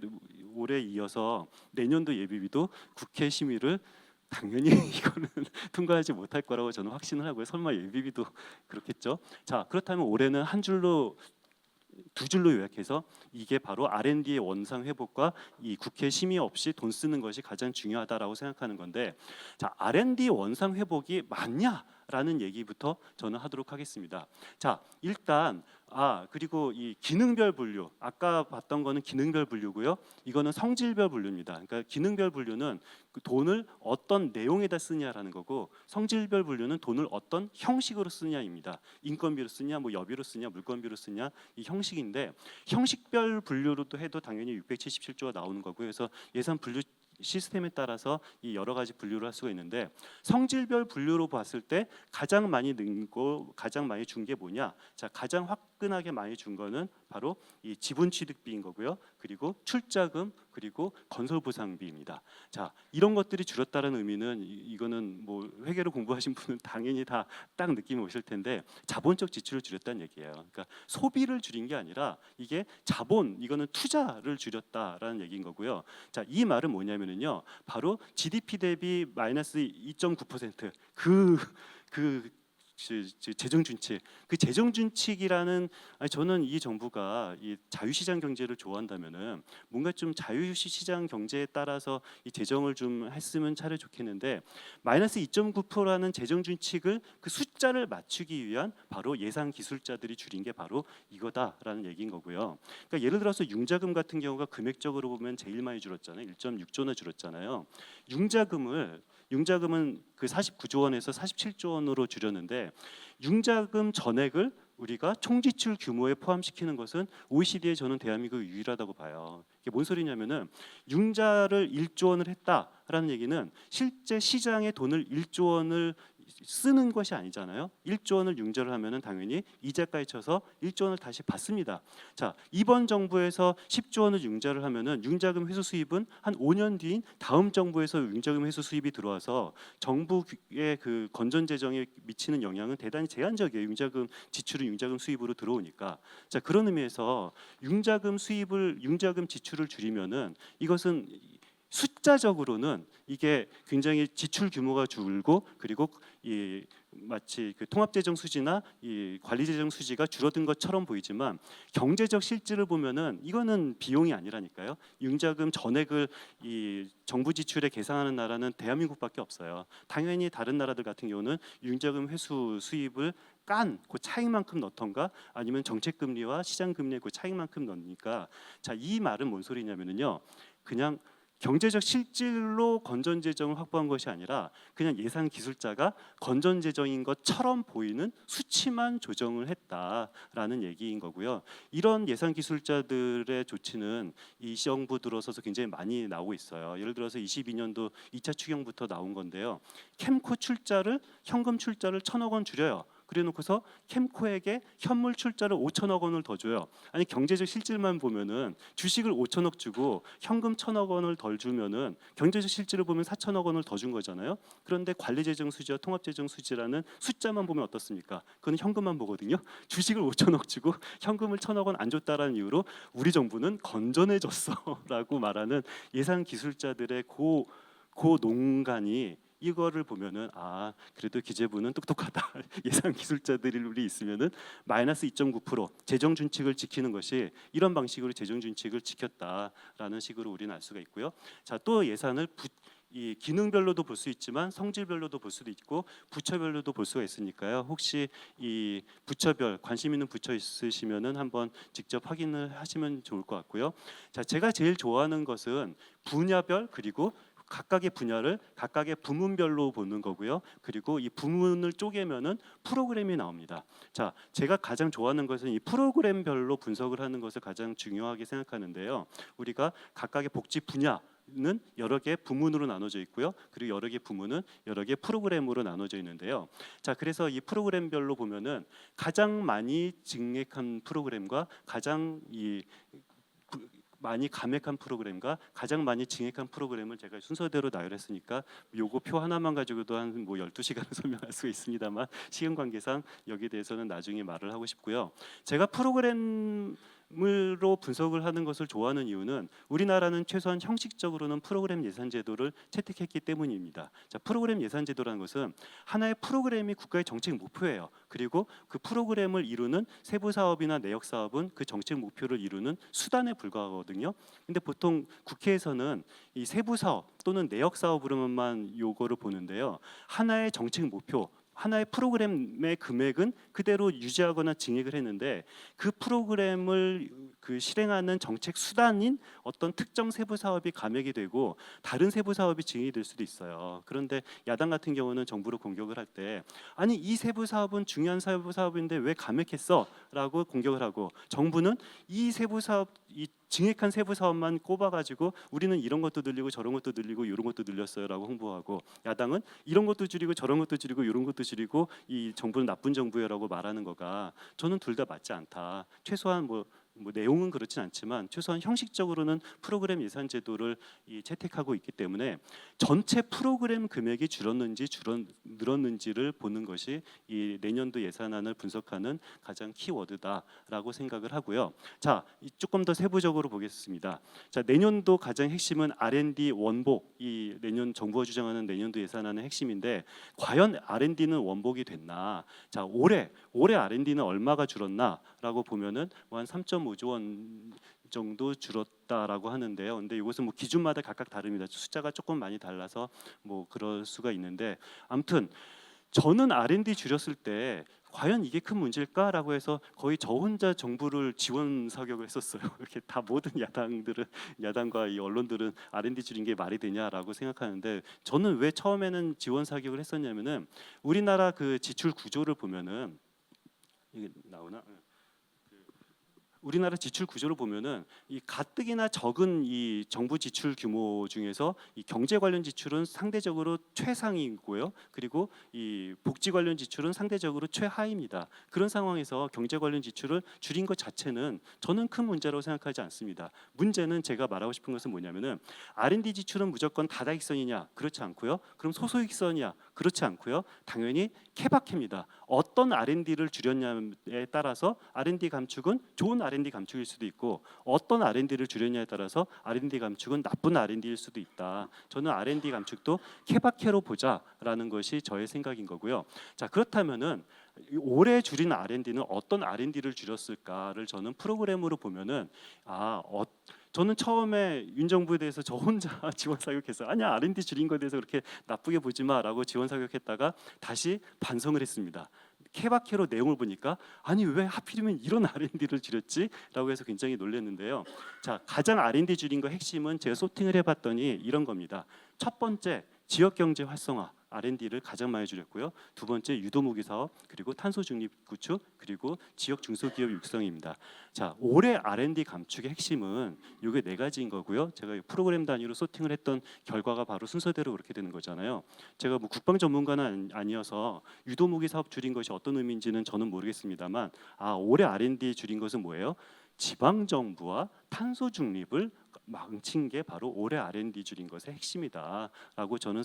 이어서 내년도 예비비도 국회 심의를 당연히 이거는 통과하지 못할 거라고 저는 확신을 하고요. 설마 예비비도 그렇겠죠. 자, 그렇다면 올해는 한 줄로 두 줄로 요약해서 이게 바로 R&D의 원상 회복과 이 국회 심의 없이 돈 쓰는 것이 가장 중요하다라고 생각하는 건데, 자, R&D 원상 회복이 맞냐라는 얘기부터 저는 하도록 하겠습니다. 자, 일단 그리고 이 기능별 분류, 아까 봤던 거는 기능별 분류고요. 이거는 성질별 분류입니다. 그러니까 기능별 분류는 그 돈을 어떤 내용에다 쓰냐라는 거고, 성질별 분류는 돈을 어떤 형식으로 쓰냐입니다. 인건비로 쓰냐, 뭐 여비로 쓰냐, 물건비로 쓰냐, 이 형식인데, 형식별 분류로도 해도 당연히 677조가 나오는 거고요. 그래서 예산 분류 시스템에 따라서 이 여러 가지 분류를 할 수가 있는데, 성질별 분류로 봤을 때 가장 많이 는 거, 가장 많이 준 게 뭐냐? 자, 가장 화끈하게 많이 준 거는 바로 이 지분 취득비인 거고요. 그리고 출자금, 그리고 건설 보상비입니다. 자, 이런 것들이 줄었다는 의미는 이거는 뭐 회계를 공부하신 분은 당연히 다 딱 느낌이 오실 텐데, 자본적 지출을 줄였다는 얘기예요. 그러니까 소비를 줄인 게 아니라 이게 자본, 이거는 투자를 줄였다라는 얘기인 거고요. 자, 이 말은 뭐냐면은요, 바로 GDP 대비 마이너스 2.9% 그 재정 준칙, 그 재정 준칙이라는, 저는 이 정부가 이 자유시장 경제를 좋아한다면은 뭔가 좀 자유시장 경제에 따라서 이 재정을 좀 했으면 차라리 좋겠는데, 마이너스 2.9%라는 재정 준칙을 그 숫자를 맞추기 위한 바로 예산 기술자들이 줄인 게 바로 이거다라는 얘기인 거고요. 그러니까 예를 들어서 융자금 같은 경우가 금액적으로 보면 제일 많이 줄었잖아요. 1.6조나 줄었잖아요. 융자금은 그 49조 원에서 47조 원으로 줄였는데, 융자금 전액을 우리가 총지출 규모에 포함시키는 것은 OECD에 저는 대한민국이 유일하다고 봐요. 이게 뭔 소리냐면은, 융자를 1조 원을 했다라는 얘기는 실제 시장에 돈을 1조 원을 쓰는 것이 아니잖아요. 1조 원을 융자를 하면은 당연히 이자까지 쳐서 1조 원을 다시 받습니다. 자, 이번 정부에서 10조 원을 융자를 하면은 융자금 회수 수입은 한 5년 뒤인 다음 정부에서 융자금 회수 수입이 들어와서 정부의 그 건전 재정에 미치는 영향은 대단히 제한적이에요. 융자금 지출은 융자금 수입으로 들어오니까. 자, 그런 의미에서 융자금 지출을 줄이면은 이것은 숫자적으로는 이게 굉장히 지출 규모가 줄고, 그리고 이 마치 그 통합재정 수지나 이 관리재정 수지가 줄어든 것처럼 보이지만, 경제적 실질을 보면은 이거는 비용이 아니라니까요. 융자금 전액을 이 정부 지출에 계산하는 나라는 대한민국밖에 없어요. 당연히 다른 나라들 같은 경우는 융자금 회수 수입을 깐 그 차이만큼 넣던가, 아니면 정책 금리와 시장 금리의 그 차이만큼 넣으니까, 자, 이 말은 뭔 소리냐면은요, 그냥 경제적 실질로 건전 재정을 확보한 것이 아니라 그냥 예산 기술자가 건전 재정인 것처럼 보이는 수치만 조정을 했다라는 얘기인 거고요. 이런 예산 기술자들의 조치는 이 정부 들어서서 굉장히 많이 나오고 있어요. 예를 들어서 22년도 2차 추경부터 나온 건데요. 캠코 출자를, 현금 출자를 1,000억 원 줄여요. 그래놓고서 캠코에게 현물 출자를 5천억 원을 더 줘요. 아니, 경제적 실질만 보면은 주식을 5천억 주고 현금 1,000억 원을 덜 주면은 경제적 실질을 보면 4천억 원을 더 준 거잖아요. 그런데 관리재정 수지와 통합재정 수지라는 숫자만 보면 어떻습니까? 그건 현금만 보거든요. 주식을 5천억 주고 현금을 1,000억 원 안 줬다라는 이유로 우리 정부는 건전해졌어라고 말하는 예산 기술자들의 고 농간이, 이거를 보면은 그래도 기재부는 똑똑하다. 예산 기술자들이 있으면은 마이너스 2.9% 재정 준칙을 지키는 것이 이런 방식으로 재정 준칙을 지켰다라는 식으로 우리는 알 수가 있고요. 자, 또 예산을 이 기능별로도 볼 수 있지만 성질별로도 볼 수도 있고 부처별로도 볼 수가 있으니까요. 혹시 이 부처별 관심 있는 부처 있으시면은 한번 직접 확인을 하시면 좋을 것 같고요. 자, 제가 제일 좋아하는 것은 분야별, 그리고 각각의 분야를 각각의 부문별로 보는 거고요. 그리고 이 부문을 쪼개면은 프로그램이 나옵니다. 자, 제가 가장 좋아하는 것은 이 프로그램별로 분석을 하는 것을 가장 중요하게 생각하는데요. 우리가 각각의 복지 분야는 여러 개 부문으로 나눠져 있고요. 그리고 여러 개 부문은 여러 개 프로그램으로 나눠져 있는데요. 자, 그래서 이 프로그램별로 보면은 가장 많이 증액한 프로그램과 가장 많이 감액한 프로그램과 가장 많이 증액한 프로그램을 제가 순서대로 나열했으니까 요거 표 하나만 가지고도 한 뭐 12시간을 설명할 수 있습니다만, 시간 관계상 여기에 대해서는 나중에 말을 하고 싶고요. 제가 프로그램 프로그램으로 분석을 하는 것을 좋아하는 이유는 우리나라는 최소한 형식적으로는 프로그램 예산 제도를 채택했기 때문입니다. 자, 프로그램 예산 제도라는 것은 하나의 프로그램이 국가의 정책 목표예요. 그리고 그 프로그램을 이루는 세부 사업이나 내역 사업은 그 정책 목표를 이루는 수단에 불과하거든요. 근데 보통 국회에서는 이 세부 사업 또는 내역 사업으로만 요거를 보는데요. 하나의 정책 목표, 하나의 프로그램의 금액은 그대로 유지하거나 증액을 했는데 그 프로그램을 그 실행하는 정책 수단인 어떤 특정 세부 사업이 감액이 되고 다른 세부 사업이 증액이 될 수도 있어요. 그런데 야당 같은 경우는 정부를 공격을 할 때 아니 이 세부 사업은 중요한 세부 사업인데 왜 감액했어?라고 공격을 하고 정부는 이 세부 사업 이 증액한 세부 사업만 꼽아가지고 우리는 이런 것도 늘리고 저런 것도 늘리고 이런 것도 늘렸어요라고 홍보하고 야당은 이런 것도 줄이고 저런 것도 줄이고 이런 것도 줄이고 이 정부는 나쁜 정부예요라고 말하는 거가 저는 둘 다 맞지 않다. 최소한 뭐 내용은 그렇진 않지만 최소한 형식적으로는 프로그램 예산 제도를 채택하고 있기 때문에 전체 프로그램 금액이 줄었는지 늘었는지를 보는 것이 이 내년도 예산안을 분석하는 가장 키워드다라고 생각을 하고요. 자, 조금 더 세부적으로 보겠습니다. 자, 내년도 가장 핵심은 R&D 원복, 이 내년 정부가 주장하는 내년도 예산안의 핵심인데 과연 R&D는 원복이 됐나? 자, 올해 R&D는 얼마가 줄었나라고 보면은 한 3.5조 원 정도 줄었다라고 하는데요. 근데 이것은 뭐 기준마다 각각 다릅니다. 숫자가 조금 많이 달라서 뭐 그럴 수가 있는데 아무튼 저는 R&D 줄였을 때 과연 이게 큰 문제일까라고 해서 거의 저 혼자 정부를 지원 사격을 했었어요. 이렇게 다 모든 야당과 이 언론들은 R&D 줄인 게 말이 되냐라고 생각하는데 저는 왜 처음에는 지원 사격을 했었냐면은 우리나라 그 지출 구조를 보면은 이게 나오나? 우리나라 지출 구조를 보면은 이 가뜩이나 적은 이 정부 지출 규모 중에서 이 경제 관련 지출은 상대적으로 최상이고요. 그리고 이 복지 관련 지출은 상대적으로 최하입니다. 그런 상황에서 경제 관련 지출을 줄인 것 자체는 저는 큰 문제라고 생각하지 않습니다. 문제는 제가 말하고 싶은 것은 뭐냐면은 R&D 지출은 무조건 다다익선이냐? 그렇지 않고요. 그럼 소소익선이냐? 그렇지 않고요. 당연히 케바케입니다. 어떤 R&D를 줄였냐에 따라서 R&D 감축은 좋은 R&D 감축일 수도 있고 어떤 R&D를 줄였냐에 따라서 R&D 감축은 나쁜 R&D일 수도 있다. 저는 R&D 감축도 케바케로 보자라는 것이 저의 생각인 거고요. 자, 그렇다면은 올해 줄인 R&D는 어떤 R&D를 줄였을까를 저는 프로그램으로 보면은 저는 처음에 윤 정부에 대해서 저 혼자 지원 사격했어요. 아니야 R&D 줄인 거에 대해서 그렇게 나쁘게 보지 마라고 지원 사격했다가 다시 반성을 했습니다. 케바케로 내용을 보니까 아니 왜 하필이면 이런 R&D를 줄였지?라고 해서 굉장히 놀랐는데요. 자, 가장 R&D 줄인 거 핵심은 제가 소팅을 해봤더니 이런 겁니다. 첫 번째 지역 경제 활성화 R&D를 가장 많이 줄였고요. 두 번째 유도무기 사업, 그리고 탄소 중립 구축, 그리고 지역 중소기업 육성입니다. 자, 올해 R&D 감축의 핵심은 이게 네 가지인 거고요. 제가 프로그램 단위로 소팅을 했던 결과가 바로 순서대로 그렇게 되는 거잖아요. 제가 뭐 국방 전문가는 아니어서 유도무기 사업 줄인 것이 어떤 의미인지는 저는 모르겠습니다만, 올해 R&D 줄인 것은 뭐예요? 지방 정부와 탄소 중립을 망친 게 바로 올해 R&D 줄인 것의 핵심이다라고 저는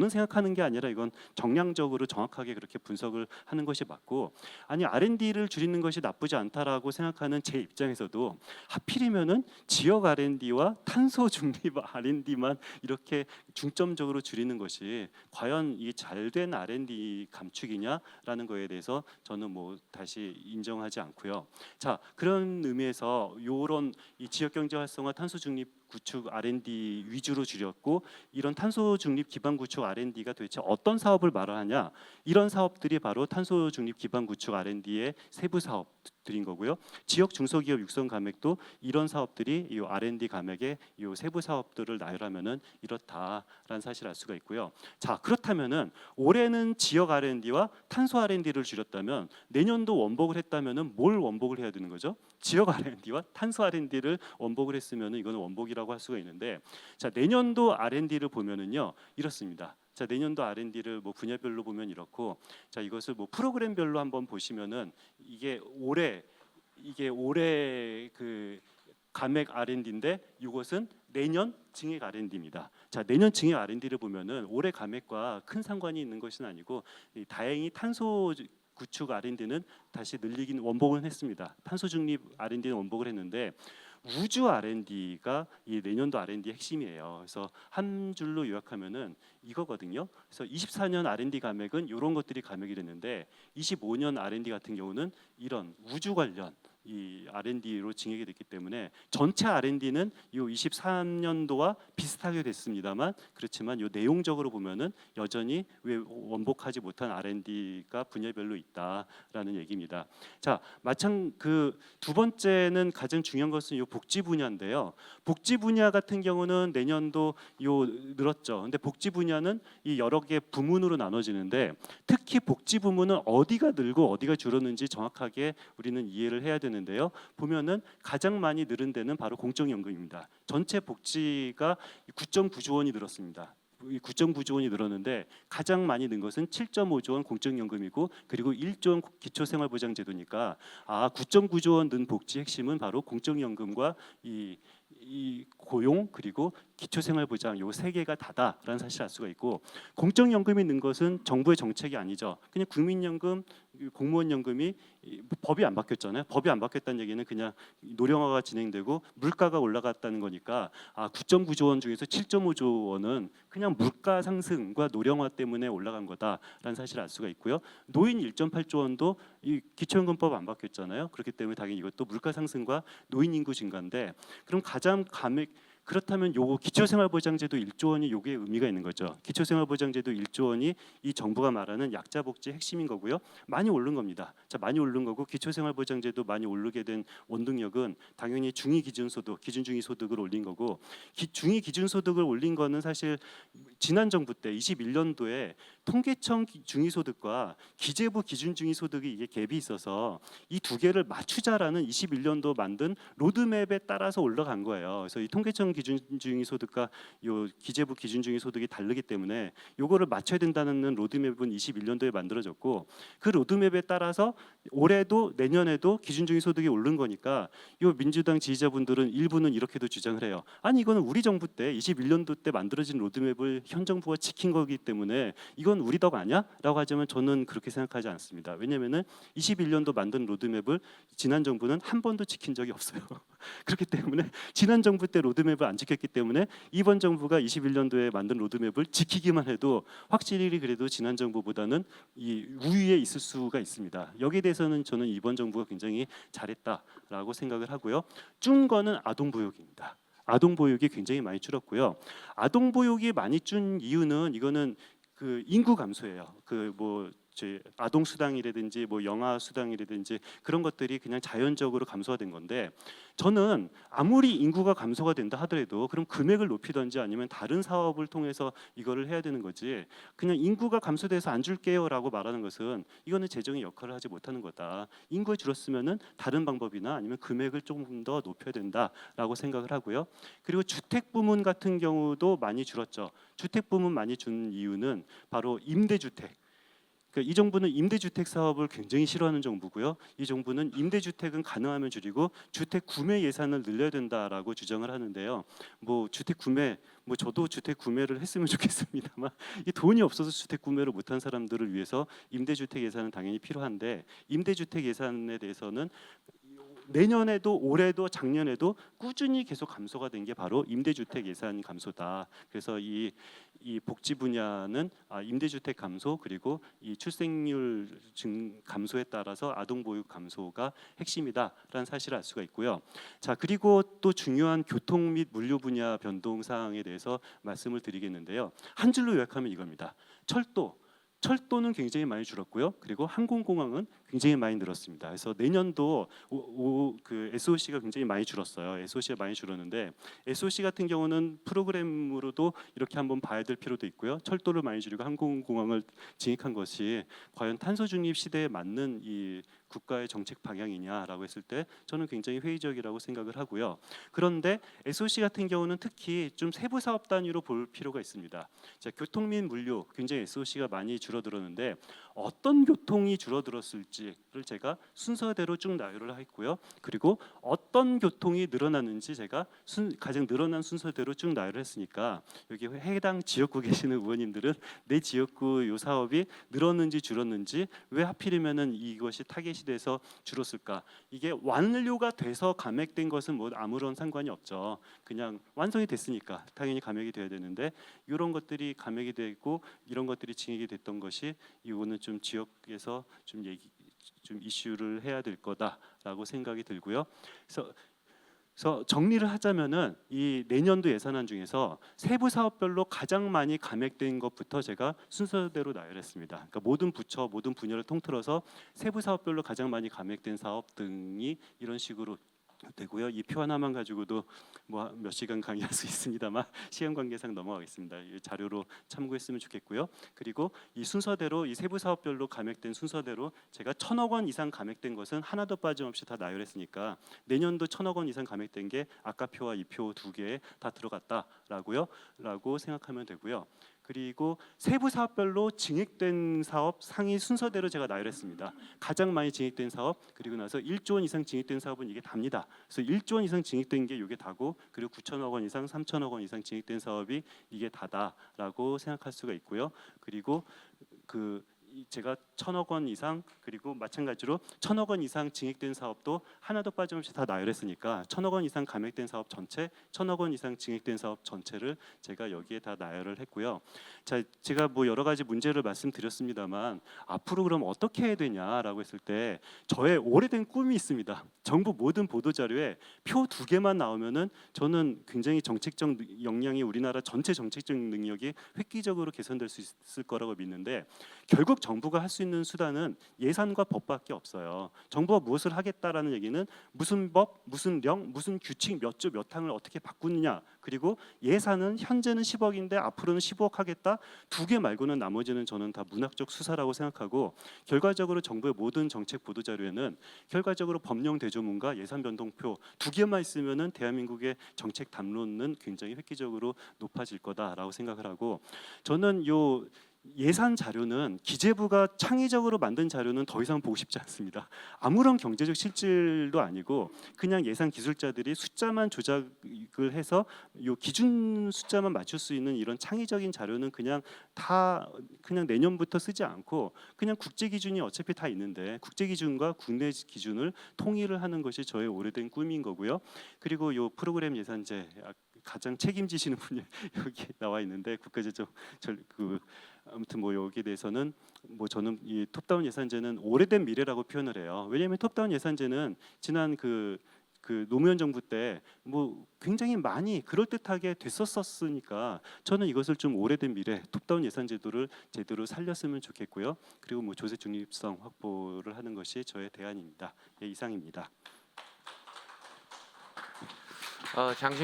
생각하는 게 아니라 이건 정량적으로 정확하게 그렇게 분석을 하는 것이 맞고, 아니 R&D를 줄이는 것이 나쁘지 않다라고 생각하는 제 입장에서도 하필이면은 지역 R&D와 탄소 중립 R&D만 이렇게 중점적으로 줄이는 것이 과연 이 잘된 R&D 감축이냐라는 거에 대해서 저는 뭐 다시 인정하지 않고요. 자, 그런 의미에서 요런 이 지역 경제 활성화 탄소 중립 구축 R&D 위주로 줄였고, 이런 탄소 중립 기반 구축 R&D가 도대체 어떤 사업을 말하냐? 이런 사업들이 바로 탄소 중립 기반 구축 R&D의 세부 사업들인 거고요. 지역 중소기업 육성 감액도 이런 사업들이 이 R&D 감액의 이 세부 사업들을 나열하면은 이렇다라는 사실을 알 수가 있고요. 자, 그렇다면은 올해는 지역 R&D와 탄소 R&D를 줄였다면 내년도 원복을 했다면은 뭘 원복을 해야 되는 거죠? 지역 R&D와 탄소 R&D를 원복을 했으면은 이거는 원복이라고 할 수가 있는데, 자, 내년도 R&D를 보면은요 이렇습니다. 자, 내년도 R&D를 뭐 분야별로 보면 이렇고, 자, 이것을 뭐 프로그램별로 한번 보시면은 이게 올해 그 감액 R&D인데 이것은 내년 증액 R&D입니다. 자, 내년 증액 R&D를 보면은 올해 감액과 큰 상관이 있는 것은 아니고 다행히 탄소 구축 R&D는 다시 늘리긴 원복을 했습니다. 탄소 중립 R&D는 원복을 했는데 우주 R&D가 이 내년도 R&D 핵심이에요. 그래서 한 줄로 요약하면은 이거거든요. 그래서 24년 R&D 감액은 이런 것들이 감액이 됐는데 25년 R&D 같은 경우는 이런 우주 관련 이 R&D로 증액이 됐기 때문에 전체 R&D는 이 23년도와 비슷하게 됐습니다만 그렇지만 이 내용적으로 보면은 여전히 왜 원복하지 못한 R&D가 분야별로 있다라는 얘기입니다. 자, 마찬 그 두 번째는 가장 중요한 것은 이 복지 분야인데요. 복지 분야 같은 경우는 내년도 요 늘었죠. 근데 복지 분야는 이 여러 개 부문으로 나눠지는데 특히 복지 부문은 어디가 늘고 어디가 줄었는지 정확하게 우리는 이해를 해야 되는데요. 보면은 가장 많이 늘은 데는 바로 공적연금입니다. 전체 복지가 9.9조 원이 늘었습니다. 이 9.9조 원이 늘었는데 가장 많이 는 것은 7.5조 원 공적연금이고 그리고 1조 원 기초생활보장제도니까 9.9조 원 는 복지 핵심은 바로 공적연금과 이 고용 그리고 기초생활보장 요 세 개가 다다라는 사실을 알 수가 있고 공적연금이 는 것은 정부의 정책이 아니죠. 그냥 국민연금, 공무원연금이 법이 안 바뀌었잖아요. 법이 안 바뀌었다는 얘기는 그냥 노령화가 진행되고 물가가 올라갔다는 거니까 9.9조 원 중에서 7.5조 원은 그냥 물가 상승과 노령화 때문에 올라간 거다라는 사실을 알 수가 있고요. 노인 1.8조 원도 이 기초연금법 안 바뀌었잖아요. 그렇기 때문에 당연히 이것도 물가 상승과 노인 인구 증가인데 그럼 가장 감액 그렇다면 요거 기초생활보장제도 1조 원이 요게 의미가 있는 거죠. 기초생활보장제도 1조 원이 이 정부가 말하는 약자 복지 핵심인 거고요. 많이 오른 겁니다. 자, 많이 오른 거고 기초생활보장제도 많이 오르게 된 원동력은 당연히 중위 기준소득, 기준 중위 소득을 올린 거고 중위 기준소득을 올린 거는 사실 지난 정부 때 21년도에 통계청 중위소득과 기재부 기준 중위소득이 이게 갭이 있어서 이 두 개를 맞추자라는 21년도 만든 로드맵에 따라서 올라간 거예요. 그래서 이 통계청 기준 중위소득과 요 기재부 기준 중위소득이 다르기 때문에 요거를 맞춰야 된다는 로드맵은 21년도에 만들어졌고 그 로드맵에 따라서 올해도 내년에도 기준 중위소득이 오른 거니까 요 민주당 지지자분들은 일부는 이렇게도 주장을 해요. 아니 이거는 우리 정부 때 21년도 때 만들어진 로드맵을 현 정부가 지킨 거기 때문에 이건 우리 덕 아니야? 라고 하자면 저는 그렇게 생각하지 않습니다. 왜냐면은 21년도 만든 로드맵을 지난 정부는 한 번도 지킨 적이 없어요. 그렇기 때문에 지난 정부 때 로드맵을 안 지켰기 때문에 이번 정부가 21년도에 만든 로드맵을 지키기만 해도 확실히 그래도 지난 정부보다는 이 우위에 있을 수가 있습니다. 여기에 대해서는 저는 이번 정부가 굉장히 잘했다라고 생각을 하고요. 준 거는 아동 보육입니다. 아동 보육이 굉장히 많이 줄었고요. 아동 보육이 많이 준 이유는 이거는 그 인구 감소예요. 그뭐 아동 수당이라든지 뭐 영아 수당이라든지 그런 것들이 그냥 자연적으로 감소가 된 건데 저는 아무리 인구가 감소가 된다 하더라도 그럼 금액을 높이든지 아니면 다른 사업을 통해서 이거를 해야 되는 거지 그냥 인구가 감소돼서 안 줄게요라고 말하는 것은 이거는 재정의 역할을 하지 못하는 거다. 인구가 줄었으면은 다른 방법이나 아니면 금액을 조금 더 높여야 된다라고 생각을 하고요. 그리고 주택 부문 같은 경우도 많이 줄었죠. 주택 부문 많이 준 이유는 바로 임대주택. 그러니까 이 정부는 임대주택 사업을 굉장히 싫어하는 정부고요. 이 정부는 임대주택은 가능하면 줄이고 주택 구매 예산을 늘려야 된다라고 주장을 하는데요. 뭐 주택 구매, 뭐 저도 주택 구매를 했으면 좋겠습니다만 이 돈이 없어서 주택 구매를 못한 사람들을 위해서 임대주택 예산은 당연히 필요한데 임대주택 예산에 대해서는 내년에도 올해도 작년에도 꾸준히 계속 감소가 된 게 바로 임대주택 예산 감소다. 그래서 이 복지 분야는 임대주택 감소 그리고 이 출생률 감소에 따라서 아동 보육 감소가 핵심이다라는 사실을 알 수가 있고요. 자 그리고 또 중요한 교통 및 물류 분야 변동 사항에 대해서 말씀을 드리겠는데요. 한 줄로 요약하면 이겁니다. 철도는 굉장히 많이 줄었고요. 그리고 항공공항은 굉장히 많이 늘었습니다. 그래서 내년도 그 SOC가 굉장히 많이 줄었어요. SOC가 많이 줄었는데 SOC 같은 경우는 프로그램으로도 이렇게 한번 봐야 될 필요도 있고요. 철도를 많이 줄이고 항공공항을 증액한 것이 과연 탄소 중립 시대에 맞는 이 국가의 정책 방향이냐라고 했을 때 저는 굉장히 회의적이라고 생각을 하고요. 그런데 SOC 같은 경우는 특히 좀 세부 사업 단위로 볼 필요가 있습니다. 자, 교통 및 물류 굉장히 SOC가 많이 줄어들었는데 어떤 교통이 줄어들었을지를 제가 순서대로 쭉 나열을 했고요. 그리고 어떤 교통이 늘어났는지 제가 가장 늘어난 순서대로 쭉 나열을 했으니까 여기 해당 지역구 계시는 의원님들은 내 지역구 요 사업이 늘었는지 줄었는지 왜 하필이면은 이것이 타겟이 돼서 줄었을까? 이게 완료가 돼서 감액된 것은 뭐 아무런 상관이 없죠. 그냥 완성이 됐으니까 당연히 감액이 돼야 되는데 이런 것들이 감액이 되고 이런 것들이 증액이 됐던 것이 이거는 좀 지역에서 좀 이슈를 해야 될 거다라고 생각이 들고요. 그래서 정리를 하자면은 이 내년도 예산안 중에서 세부 사업별로 가장 많이 감액된 것부터 제가 순서대로 나열했습니다. 그러니까 모든 부처, 모든 분야를 통틀어서 세부 사업별로 가장 많이 감액된 사업 등이 이런 식으로 되고요. 이 표 하나만 가지고도 뭐 몇 시간 강의할 수 있습니다만 시간 관계상 넘어가겠습니다. 이 자료로 참고했으면 좋겠고요. 그리고 이 순서대로 이 세부 사업별로 감액된 순서대로 제가 1,000억 원 이상 감액된 것은 하나도 빠짐없이 다 나열했으니까 내년도 1,000억 원 이상 감액된 게 아까 표와 이 표 두 개에 다 들어갔다라고 생각하면 되고요. 그리고 세부 사업별로 증액된 사업 상위 순서대로 제가 나열했습니다. 가장 많이 증액된 사업 그리고 나서 1조 원 이상 증액된 사업은 이게 답니다. 그래서 1조 원 이상 증액된 게 이게 다고 그리고 9천억 원 이상, 3천억 원 이상 증액된 사업이 이게 다다라고 생각할 수가 있고요. 그리고 제가 1,000억 원 이상 그리고 마찬가지로 1,000억 원 이상 증액된 사업도 하나도 빠짐없이 다 나열했으니까 1,000억 원 이상 감액된 사업 전체, 1,000억 원 이상 증액된 사업 전체를 제가 여기에 다 나열을 했고요. 자, 제가 뭐 여러 가지 문제를 말씀드렸습니다만 앞으로 그럼 어떻게 해야 되냐라고 했을 때 저의 오래된 꿈이 있습니다. 정부 모든 보도 자료에 표 두 개만 나오면은 저는 굉장히 정책적 역량이 우리나라 전체 정책적 능력이 획기적으로 개선될 수 있을 거라고 믿는데 결국 정부가 할 수 있는 수단은 예산과 법밖에 없어요. 정부가 무엇을 하겠다라는 얘기는 무슨 법, 무슨 령, 무슨 규칙 몇 조 몇 항을 어떻게 바꾸느냐. 그리고 예산은 현재는 10억인데 앞으로는 15억 하겠다. 두 개 말고는 나머지는 저는 다 문학적 수사라고 생각하고 결과적으로 정부의 모든 정책 보도 자료에는 결과적으로 법령 대조문과 예산 변동표 두 개만 있으면은 대한민국의 정책 담론은 굉장히 획기적으로 높아질 거다라고 생각을 하고 저는 요 예산 자료는 기재부가 창의적으로 만든 자료는 더 이상 보고 싶지 않습니다. 아무런 경제적 실질도 아니고 그냥 예산 기술자들이 숫자만 조작을 해서 요 기준 숫자만 맞출 수 있는 이런 창의적인 자료는 그냥 내년부터 쓰지 않고 그냥 국제 기준이 어차피 다 있는데 국제 기준과 국내 기준을 통일을 하는 것이 저의 오래된 꿈인 거고요. 그리고 요 프로그램 예산제 가장 책임지시는 분이 여기 나와 있는데 국가재정 아무튼 뭐 여기에 대해서는 뭐 저는 이 톱다운 예산제는 오래된 미래라고 표현을 해요. 왜냐하면 톱다운 예산제는 지난 그 노무현 정부 때 뭐 굉장히 많이 그럴듯하게 됐었으니까 저는 이것을 좀 오래된 미래 톱다운 예산 제도를 제대로 살렸으면 좋겠고요. 그리고 뭐 조세 중립성 확보를 하는 것이 저의 대안입니다. 예, 이상입니다. 장신